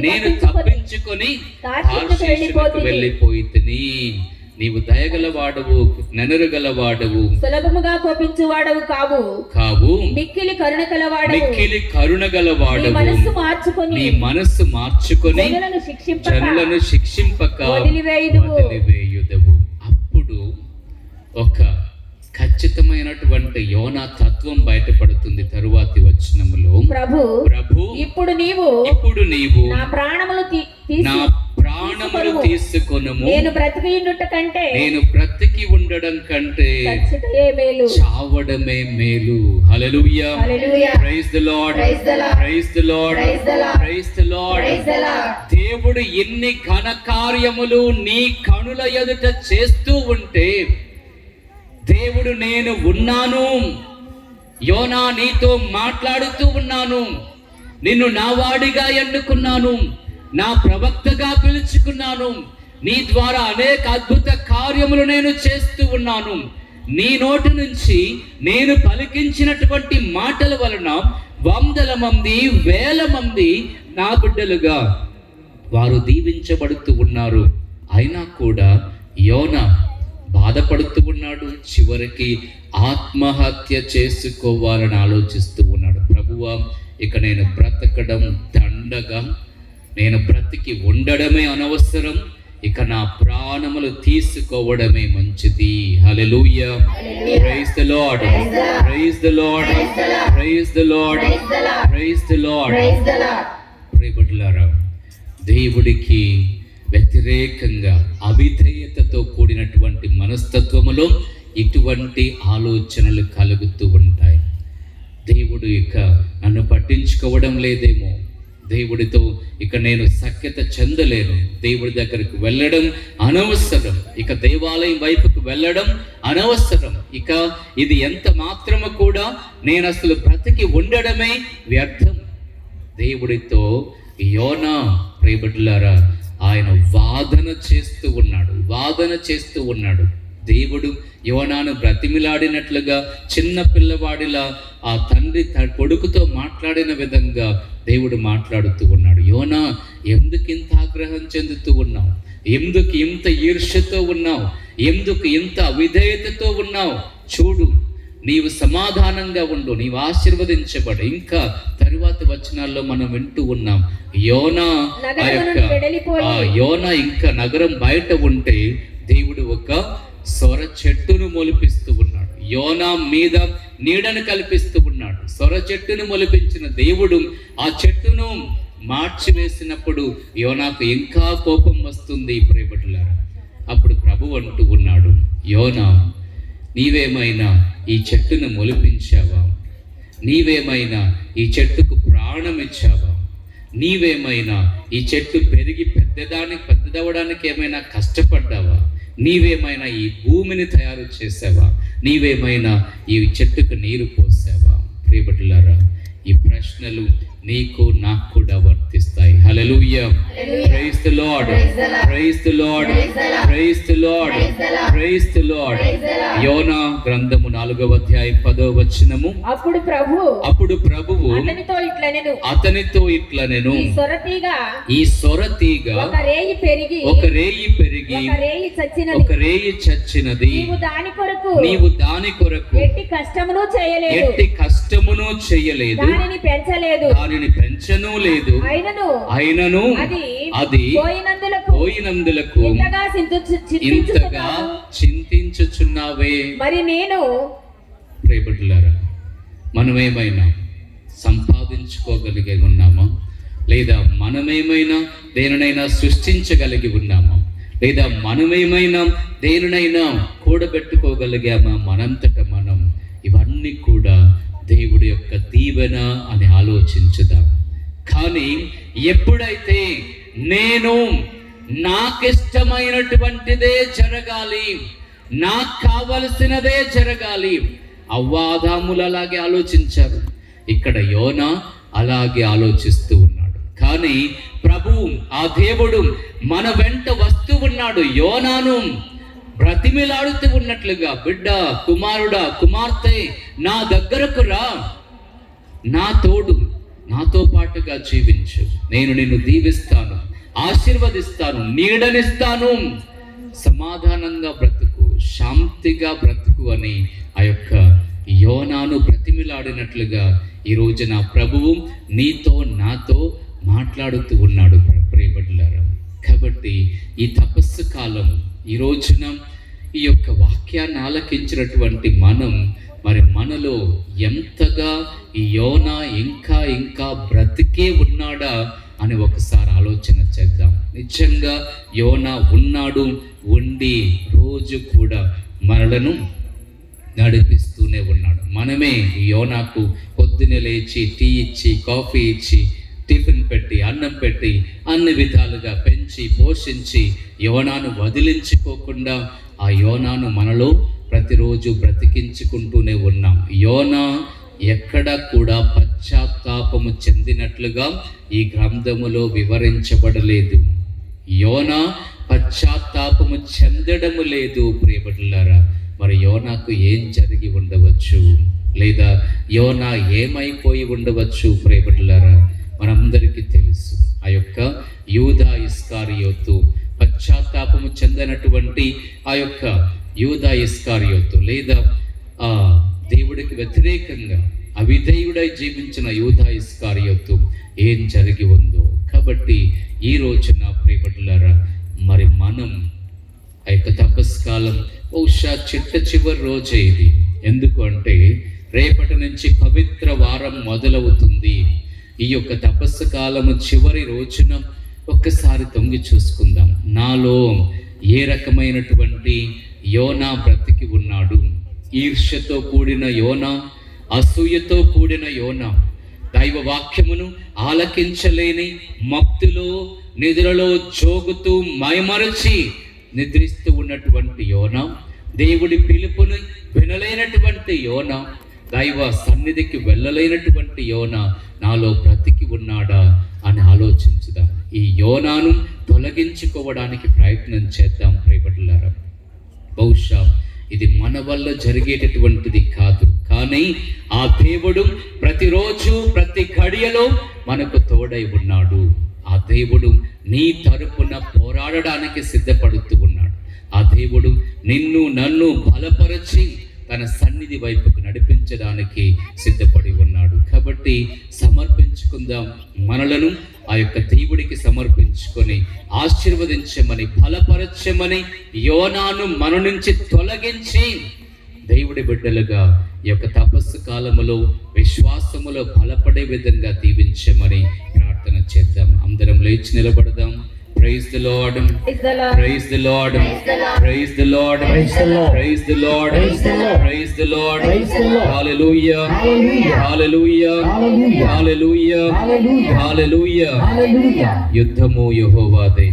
నేను తప్పించుకొని తార్షీషునకు వెళ్ళిపోయితిని. నీవు దయగలవాడవు, నెనరుగలవాడవు, సులభముగా కోపించువాడవు కావు, మిక్కిలి కరుణగలవాడవు, నీ మనస్సు మార్చుకొని జనులను శిక్షింపక వదిలివేయుదవు. అప్పుడు ఒక ఖచ్చితమైనటువంటి యోనా తత్వం బయటపడుతుంది. తరువాతి వచనములో, ప్రభు ఇప్పుడు నీవు నా ప్రాణములు తీసుకొనుము, నేను బ్రతికి ఉండడం కంటే చావడమే మేలు. Hallelujah, praise the lord, praise the lord, praise the lord. దేవుడు ఎన్ని ఘన కార్యములు నీ కనుల ఎదుట చేస్తూ ఉంటే దేవుడు, నేను ఉన్నాను, యోనా నీతో మాట్లాడుతూ ఉన్నాను, నిన్ను నా వాడిగా ఎన్నుకున్నాను, నా ప్రవక్తగా పిలుచుకున్నాను, నీ ద్వారా అనేక అద్భుత కార్యములు నేను చేస్తూ ఉన్నాను, నీ నోటి నుంచి నేను పలికించినటువంటి మాటల వలన 100 మంది 1000 మంది నా బిడ్డలుగా వారు దీవించబడుతూ ఉన్నారు. అయినా కూడా యోనా బాధపడుతూ ఉన్నాడు. చివరికి ఆత్మహత్య చేసుకోవాలని ఆలోచిస్తూ ఉన్నాడు. ప్రభువా, ఇక నేను బ్రతకడం దండగా, నేను బ్రతికి ఉండడమే అనవసరం, ఇక నా ప్రాణములు తీసుకోవడమే మంచిది. Hallelujah, praise the lord, praise the lord, praise the lord, praise the lord. ప్రియబిడ్డలారా, దేవుడికి వ్యతిరేకంగా అవిధేయతతో కూడినటువంటి మనస్తత్వములో ఇటువంటి ఆలోచనలు కలుగుతూ ఉంటాయి. దేవుడు ఇక నన్ను పట్టించుకోవడం లేదేమో, దేవుడితో ఇక నేను సఖ్యత చెందలేను, దేవుడి దగ్గరకు వెళ్ళడం అనవసరం, ఇక దేవాలయం వైపుకు వెళ్ళడం అనవసరం, ఇక ఇది ఎంత మాత్రము కూడా నేను అసలు బ్రతికి ఉండడమే వ్యర్థం. దేవుడితో యోనా, ప్రియబిడ్డలారా, ఆయన వాదన చేస్తూ ఉన్నాడు. దేవుడు యోనాను బ్రతిమిలాడినట్లుగా చిన్న పిల్లవాడిలా ఆ తండ్రి కొడుకుతో మాట్లాడిన విధంగా దేవుడు మాట్లాడుతూ ఉన్నాడు. యోనా, ఎందుకు ఇంత ఆగ్రహం చెందుతూ ఉన్నావు? ఎందుకు ఇంత ఈర్ష్యతో ఉన్నావు? ఎందుకు ఇంత అవిధేయతతో ఉన్నావు? చూడు, నీవు సమాధానంగా ఉండు, నీవు ఆశీర్వదించబడు. ఇంకా తరువాత వచనాల్లో మనం వింటూ ఉన్నాం, యోనా యోనా ఇంకా నగరం బయట ఉంటే దేవుడు ఒక సొర చెట్టును మొలిపిస్తూ ఉన్నాడు, యోనా మీద నీడను కల్పిస్తూ ఉన్నాడు. సొర చెట్టును మొలిపించిన దేవుడు ఆ చెట్టును మార్చివేసినప్పుడు యోనాకు ఇంకా కోపం వస్తుంది ప్రియబిడ్డలారా. అప్పుడు ప్రభు అంటూ ఉన్నాడు, యోనా, నీవేమైనా ఈ చెట్టును మొలిపించావా? నీవేమైనా ఈ చెట్టుకు ప్రాణం ఇచ్చావా? నీవేమైనా ఈ చెట్టు పెరిగి పెద్దదవడానికి ఏమైనా కష్టపడ్డావా? నీవేమైనా ఈ భూమిని తయారు చేసావా? నీవేమైనా ఈ చెట్టుకు నీరు పోసావా? ప్రియబిడ్డలారా, ఈ ప్రశ్నలు నీకు నాకు కూడా వర్తిస్తాయి. Hallelujah, praise the lord, praise the lord, praise the lord, praise the lord. యోనా గ్రంథము 4వ అధ్యాయం 10వ వచనము. అప్పుడు ప్రభువు అతనితో ఇట్లా నేను ఈ సొరతీగ ఒక రేయి పెరిగి ఒక రేయి చచ్చినది, నీవు దాని కొరకు ఎట్టి కష్టమును చేయలేదు, దానిని పెంచను లేదు, అయినను అది పోయినందులకు ఇంతగా చింతించుచున్నావే. మరి నేను ప్రియబిడ్డలారా, మనమేమైనా సంపాదించుకోగలిగి ఉన్నామా? లేదా మనమేమైనా దేనినైనా సృష్టించగలిగి ఉన్నామా? లేదా మనమేమైనా దేనినైనా కూడబెట్టుకోగలిగామా? మనంతట మనం ఇవన్నీ కూడా దేవుడి యొక్క దీవెన అని ఆలోచించుదాం. కానీ ఎప్పుడైతే నేను నాకిష్టమైనటువంటిదే జరగాలి, నాకు కావలసినదే జరగాలి, అవ్వాదాములు అలాగే ఆలోచించారు, ఇక్కడ యోనా అలాగే ఆలోచిస్తూ ఉన్నాడు. కానీ ప్రభువు ఆ దేవుడు మన వెంట వస్తూ ఉన్నాడు. యోనాను బ్రతిమిలాడుతూ ఉన్నట్లుగా, బిడ్డ, కుమారుడా, కుమార్తె, నా దగ్గరకు రా, నా తోడు, నాతో పాటుగా జీవించు, నేను నిన్ను దీవిస్తాను, ఆశీర్వదిస్తాను, నీడనిస్తాను, సమాధానంగా బ్రతుకు, శాంతిగా బ్రతుకు అని ఆ యొక్క యోనాను బ్రతిమిలాడినట్లుగా ఈ రోజున ప్రభువు నీతో నాతో మాట్లాడుతూ ఉన్నాడు ప్రియబిడ్డలారా. కాబట్టి ఈ తపస్సు కాలం ఈ రోజున ఈ యొక్క వాక్యాన్ని ఆలకించినటువంటి మనం మరి మనలో ఎంతగా ఈ యోనా ఇంకా ఇంకా బ్రతికే ఉన్నాడా అని ఒకసారి ఆలోచన చేద్దాం. నిజంగా యోనా ఉన్నాడు, ఉండి రోజు కూడా మనలను నడిపిస్తూనే ఉన్నాడు. మనమే ఈ యోనాకు పొద్దున్నే లేచి టీ ఇచ్చి, కాఫీ ఇచ్చి, టిఫిన్ పెట్టి, అన్నం పెట్టి, అన్ని విధాలుగా పెంచి పోషించి యోనాను వదిలించుకోకుండా ఆ యోనాను మనలో ప్రతిరోజు బ్రతికించుకుంటూనే ఉన్నాం. యోనా ఎక్కడ కూడా పశ్చాత్తాపము చెందినట్లుగా ఈ గ్రంథములో వివరించబడలేదు. యోనా పశ్చాత్తాపము చెందడము లేదు. ప్రియబిడ్డలారా, మరి యోనాకు ఏం జరిగి ఉండవచ్చు? లేదా యోనా ఏమైపోయి ఉండవచ్చు? ప్రియబిడ్డలారా, మనందరికీ తెలుసు, ఆ యొక్క యూదా ఇస్కారియోతు, పశ్చాత్తాపము చెందనటువంటి ఆ యొక్క యూదా ఇస్కారియోతు, లేదా ఆ దేవుడికి వ్యతిరేకంగా అవిధేయుడై జీవించిన యూదా ఇస్కారియోతు ఏం జరిగి ఉందో. కాబట్టి ఈ రోజున ప్రియబిడ్డలారా, మరి మనం ఆ యొక్క తపస్కాలం బహుశా చివరి రోజే ఇది. ఎందుకు అంటే రేపటి నుంచి పవిత్ర వారం మొదలవుతుంది. ఈ యొక్క తపస్సు కాలము చివరి రోజున ఒక్కసారి తొంగి చూసుకుందాం, నాలో ఏ రకమైనటువంటి యోనా బ్రతికి ఉన్నాడు? ఈర్ష్యతో కూడిన యోనా, అసూయతో కూడిన యోనా, దైవ వాక్యమును ఆలకించలేని మత్తులో నిద్రలో జోగుతూ మైమరచి నిద్రిస్తూ ఉన్నటువంటి యోనా, దేవుడి పిలుపును వినలేనటువంటి యోనా, దైవ సన్నిధికి వెళ్ళలేనటువంటి యోనా నాలో బ్రతికి ఉన్నాడా అని ఆలోచించుదాం. ఈ యోనాను తొలగించుకోవడానికి ప్రయత్నం చేద్దాం ప్రియబిడ్డలారా. బహుశా ఇది మన వల్ల జరిగేటటువంటిది కాదు, కానీ ఆ దేవుడు ప్రతిరోజు ప్రతి ఘడియలో మనకు తోడై ఉన్నాడు. ఆ దేవుడు నీ తరపున పోరాడడానికి సిద్ధపడుతూ ఉన్నాడు. ఆ దేవుడు నిన్ను నన్ను బలపరచి తన సన్నిధి వైపుకు నడిపించడానికి సిద్ధపడి ఉన్నాడు. కాబట్టి సమర్పించుకుందాం, మనలను ఆ యొక్క దేవుడికి సమర్పించుకొని ఆశీర్వదించమని, బలపరచమని, యోనాను మన నుంచి తొలగించి దేవుడి బిడ్డలుగా ఈ యొక్క తపస్సు కాలములో విశ్వాసములో బలపడే విధంగా దీవించమని ప్రార్థన చేద్దాం. అందరం లేచి నిలబడదాం. Praise the Lord. Praise the Lord. Praise the Lord. Praise the Lord. Praise the Lord. Praise the Lord. Praise the Lord. Praise the Lord. Hallelujah. Hallelujah. Hallelujah. Hallelujah. Hallelujah. Hallelujah. Hallelujah. Hallelujah. యుద్ధము యెహోవాదే.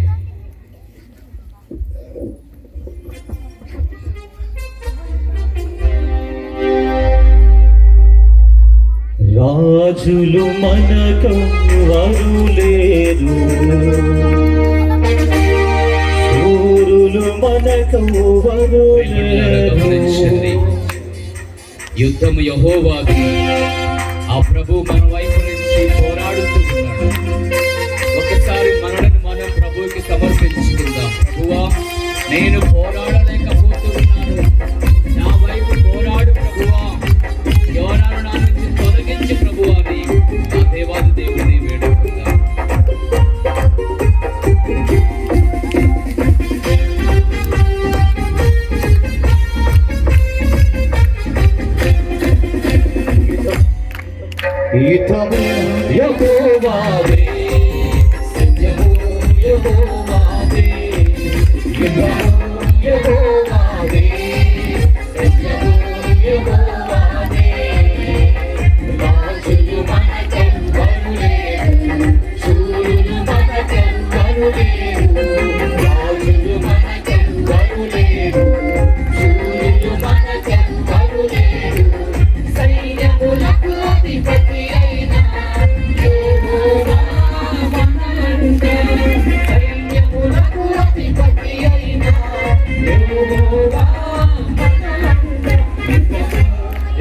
రాజులు మనకెవ్వరు లేరు, శూరులు మనకెవ్వరు గమనించండి, లేరు. యుద్ధము యెహోవాది. ఆ ప్రభు మన వైపు నుంచి పోరాడుతూ ఉన్నాడు. ఒకసారి మనలను మనం ప్రభువుకి సమర్పించుకుందాం. ప్రభువా, నేను పోరాడలేకపోతున్నాను, నా వైపు పోరాడు ప్రభువా, యోనాను నా నుంచి తొలగించి ప్రభువా అని ఆ దేవాది దేవుని వేడుకుందాం. యుద్ధము యెహోవాదే, సత్యము యెహోవాదే, యుద్ధము యెహోవాదే, సత్యము యెహోవాదే. రాజులు మనకెవ్వరు లేరు, శూరులు మనకెవ్వరు లేరు. రాజులు మనకెవ్వరు లేరు, శూరులు మనకెవ్వరు లేరు. సైన్యములకు అధిపతి అయిన యెహోవా మనంటే, సైన్యములకు అధిపతి అయిన యెహోవా మనంటే.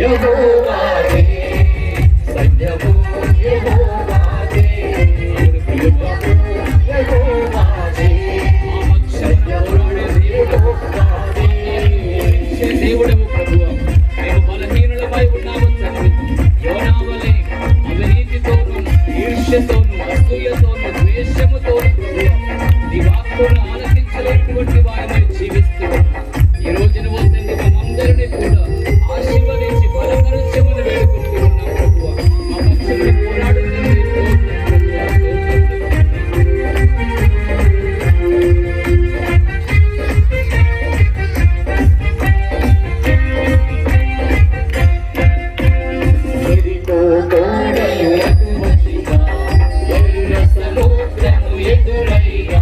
యెహోవాదే, సత్యము యెహోవాదే, యెహోవాదే, యెహోవాదే. దేవుడవు ప్రభువా, మేము బలహీనులమై ఉన్నాము తండ్రి. యోనావలే అవినీతితోనూ, ఈర్ష్యతోనూ, అసూయతోనూ, ద్వేషముతోనూ ప్రభువా, నీ వాక్కును ఆలకించలేనటువంటి వారిని జీవిస్తూ ఈ రోజున వద్దండి మనందరినీ కూడా ఆశీర్వదించి బలపరచమని వేడుకుంటూ ఉన్నాం ప్రభువా. మా పక్షుల్ని పోరాడుతుంది ప్రభువా. ఎరికో కోటలు అటువైగా, ఎర్ర సముద్రము ఎదురైగా,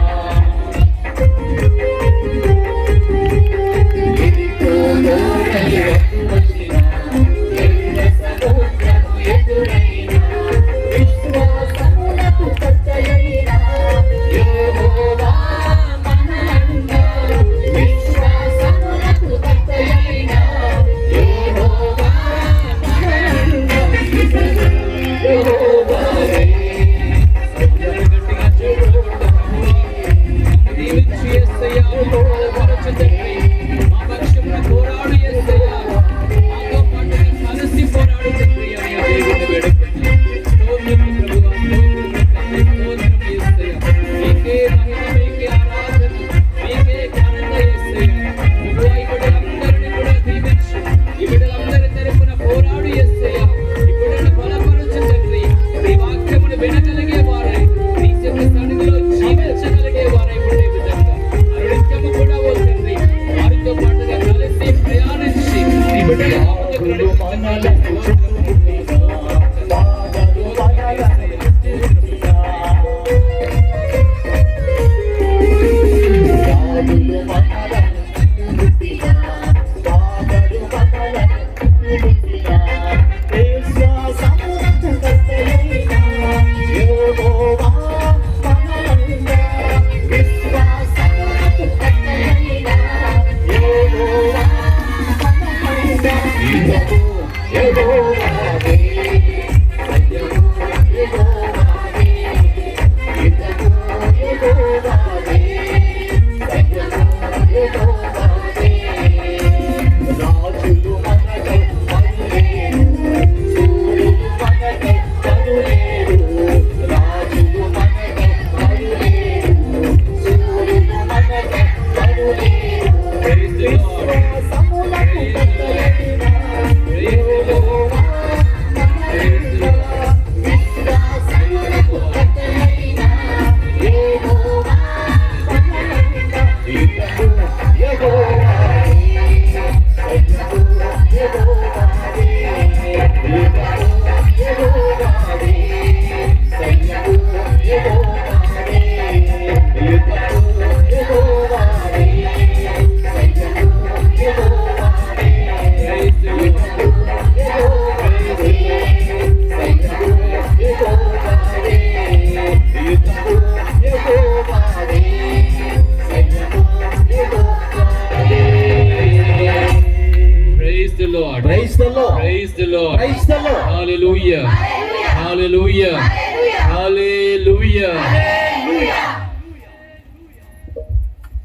హల్లెలూయా హల్లెలూయా.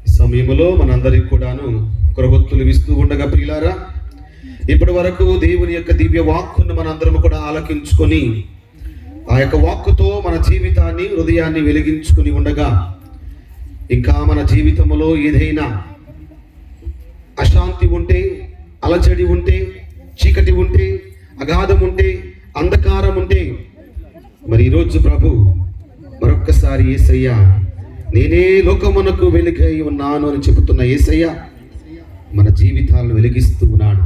ఈ సమయంలో మనందరికి కూడాను కొరవొత్తులు ఇస్తూ ఉండగా ప్రియులారా, ఇప్పటి వరకు దేవుని యొక్క దివ్య వాక్కును మనందరం కూడా ఆలకించుకొని ఆ యొక్క వాక్కుతో మన జీవితాన్ని హృదయాన్ని వెలిగించుకుని ఉండగా, ఇంకా మన జీవితంలో ఏదైనా అశాంతి ఉంటే, అలజడి ఉంటే, చీకటి ఉంటే, అగాధం ఉంటే, అంధకారం ఉంటే, మరి ఈరోజు ప్రభు మరొక్కసారి యేసయ్య నేనే లోకమునకు వెలుగై ఉన్నాను అని చెబుతున్న యేసయ్య మన జీవితాలను వెలిగిస్తూ ఉన్నాడు,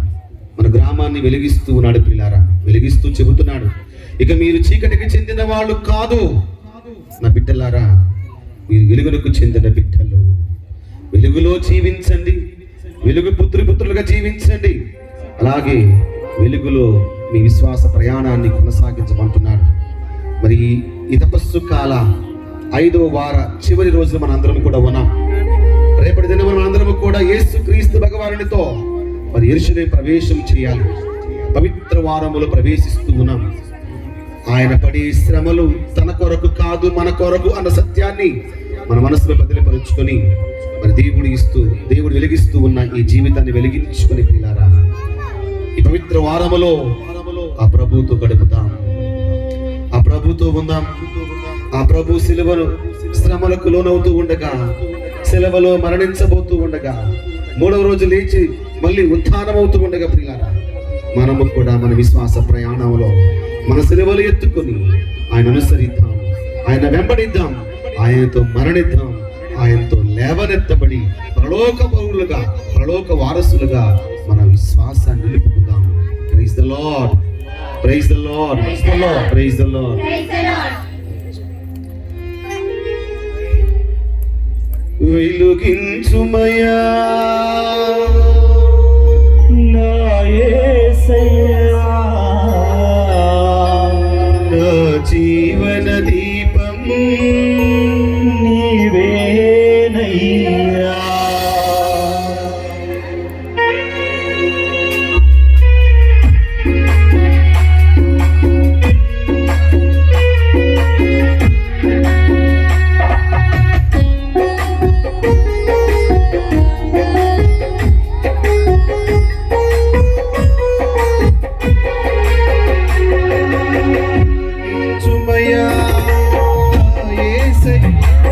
మన గ్రామాన్ని వెలిగిస్తూ ఉన్నాడు పిల్లారా. వెలిగిస్తూ చెబుతున్నాడు, ఇక మీరు చీకటికి చెందిన వాళ్ళు కాదు నా బిడ్డలారా, మీరు వెలుగులకు చెందిన బిడ్డలు. వెలుగులో జీవించండి, వెలుగు పుత్రులుగా జీవించండి. అలాగే వెలుగులో మీ విశ్వాస ప్రయాణాన్ని కొనసాగించమంటున్నాడు. మరి ఈ తపస్సు కాల 5వ వార చివరి రోజున మనందరం కూడా ఉన్నాం. రేపటి దిన మనందరం కూడా యేసు క్రీస్తు భగవానునితో మరి యెరూషలేము ప్రవేశం చేయాలి. పవిత్ర వారములో ప్రవేశిస్తూ ఉన్నాం. ఆయన పడే శ్రమలు తన కొరకు కాదు మన కొరకు అన్న సత్యాన్ని మన మనసులో బదిలీపరుచుకొని మరి దేవుడు వెలిగిస్తూ ఉన్న ఈ జీవితాన్ని వెలిగించుకొని పిల్లారా, ఈ పవిత్ర వారములో ఆ ప్రభువుతో గడుపుతాం, ఆ ప్రభుతో ఉందాం. ఆ ప్రభు సిలువను శ్రమలకు లోనవుతూ ఉండగా, సిలువలో మరణించబోతూ ఉండగా, 3వ రోజు లేచి మళ్ళీ ఉత్థానమవుతూ ఉండగా ప్రియులారా, మనము కూడా మన విశ్వాస ప్రయాణంలో మన సిలువలు ఎత్తుకొని ఆయన అనుసరిద్దాం, ఆయన వెంబడిద్దాం, ఆయనతో మరణిద్దాం, ఆయనతో లేవనెత్తబడి పరలోక పౌరులుగా, పరలోక వారసులుగా మన విశ్వాసాన్ని నిలుపుకుందాం. Praise the lord, praise the lord, praise the lord. వెలుగించుమయా నా యేసయ్యా, నా జీవన దీపం నీవేనయ్యా. సుమయా యేసయ్యా,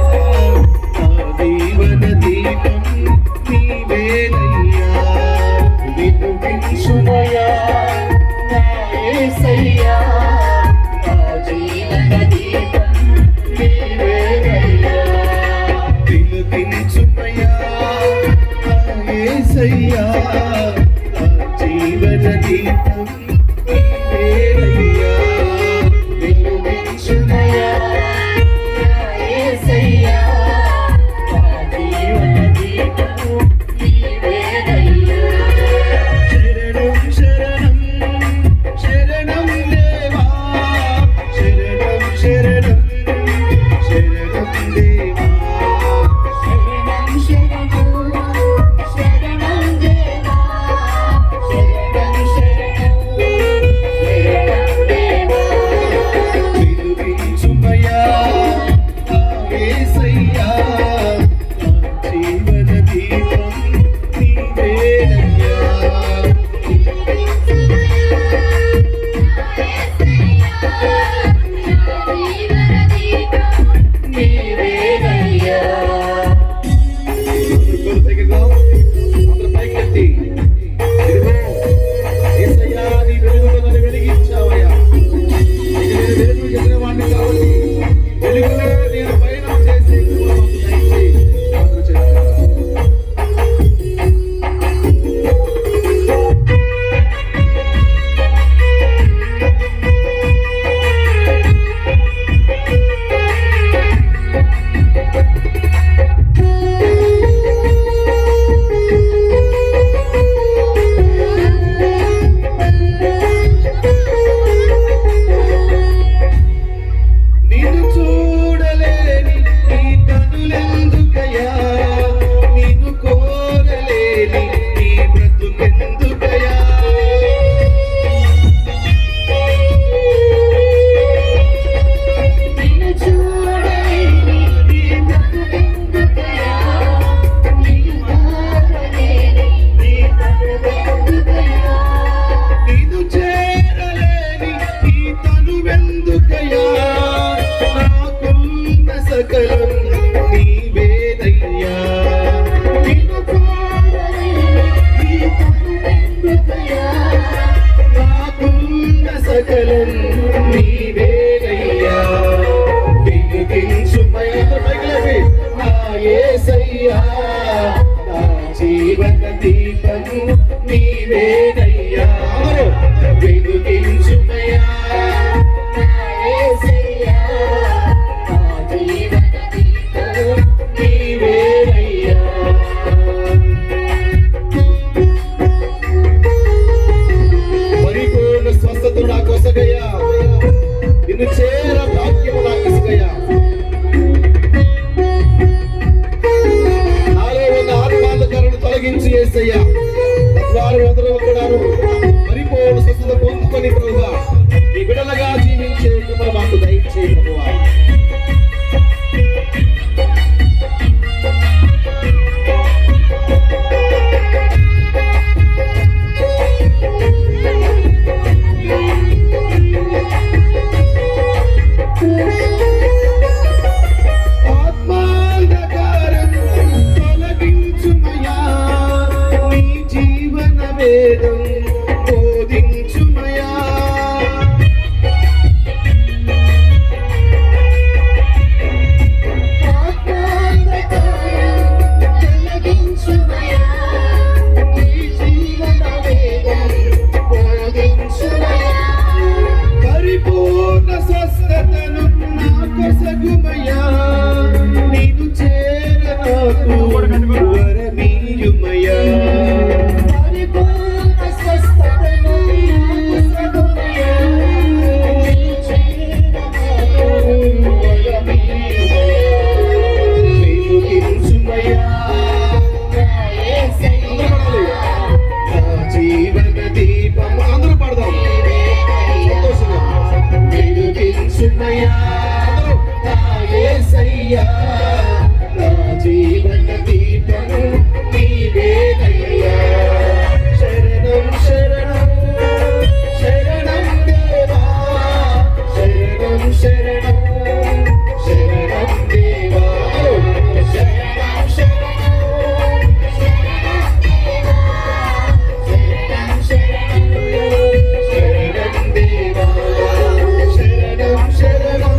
నా జీవన దీపం నీవేనయ్యా. వెలుగించుమయా నా యేసయ్యా, నా జీవన దీపం నీవేనయ్యా. వెలుగించుమయా యేసయ్యా, నా జీవన దీపం నీవేనయ్యా. వెలుగించుమయా నా యేసయ్యా, నా జీవన దీపం నీవేనయ్యా. శరణం శరణం శరణం దేవా, శరణం శరణం శరణం దేవా, శరణం శరణం శరణం దేవా, యేసయ్యా నా జీవన దీపము నీవేనయ్యా వెలుగించుమయ్యా నా యేసయ్యా నా జీవన దీపము నీవేనయ్యా పరిపూర్ణ స్వస్థతను నాకు వసగయ్యా నిన్ను చేర భాగ్యము నాకు ఇసుకయ్యా నాలో ఉన్న ఆత్మాంధకాలను తొలగించి యేసయ్యా తద్వారా అందరూ ఒకడాను పరిపూర్ణ స్వస్థత పొందుకొని ప్రభువా నీ బిడ్డలుగా జీవించే కృప మాకు దయచేయి ప్రభువా ఆత్మాంధకారం తొలగించుమయా నీ జీవన వేదం బోధించుమయా తొలగించుమయా నీ జీవన వేదం బోధించుమయా పరిపూర్ణ స్వస్థతను నాకొసగుమయా నీను చేర నాకు వరమీయుమయా పరిపూర్ణ స్వస్థతను నాకొసగుమయా నీ చేరనాకు వరమీయుమయా వెలుగించుమయా నా యేసయ్యా నా జీవన దీపం అందరూ పాడదాం సంతోషంగా వెలుగించుమయా నా యేసయ్యా నా జీవన దీపము నీవేనయ్యా శరణం శరణం శరణం దేవా శరణం శరణం శరణం దేవా శరణం శరణం శరణం దేవా శరణం శరణం శరణం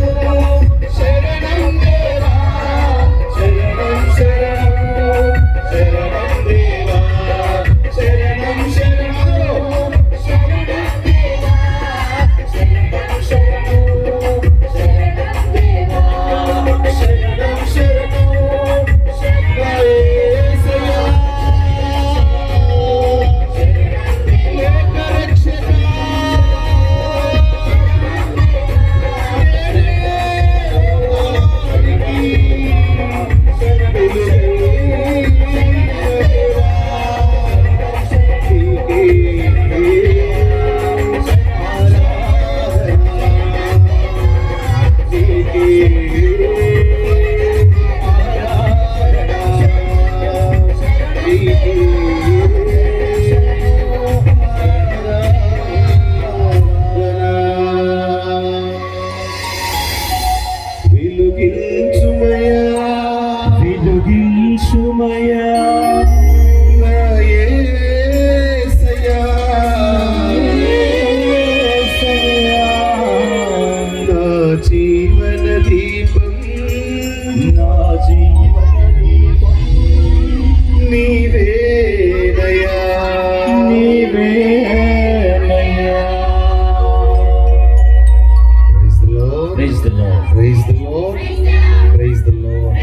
దేవా శరణం శరణం శరణం దేవా శరణం వెలుగించుమయా నా యేసయ్యా నా జీవన దీపం నీవేనయ్యా Praise the Lord. Praise the Lord. Praise the Lord. Praise the Lord.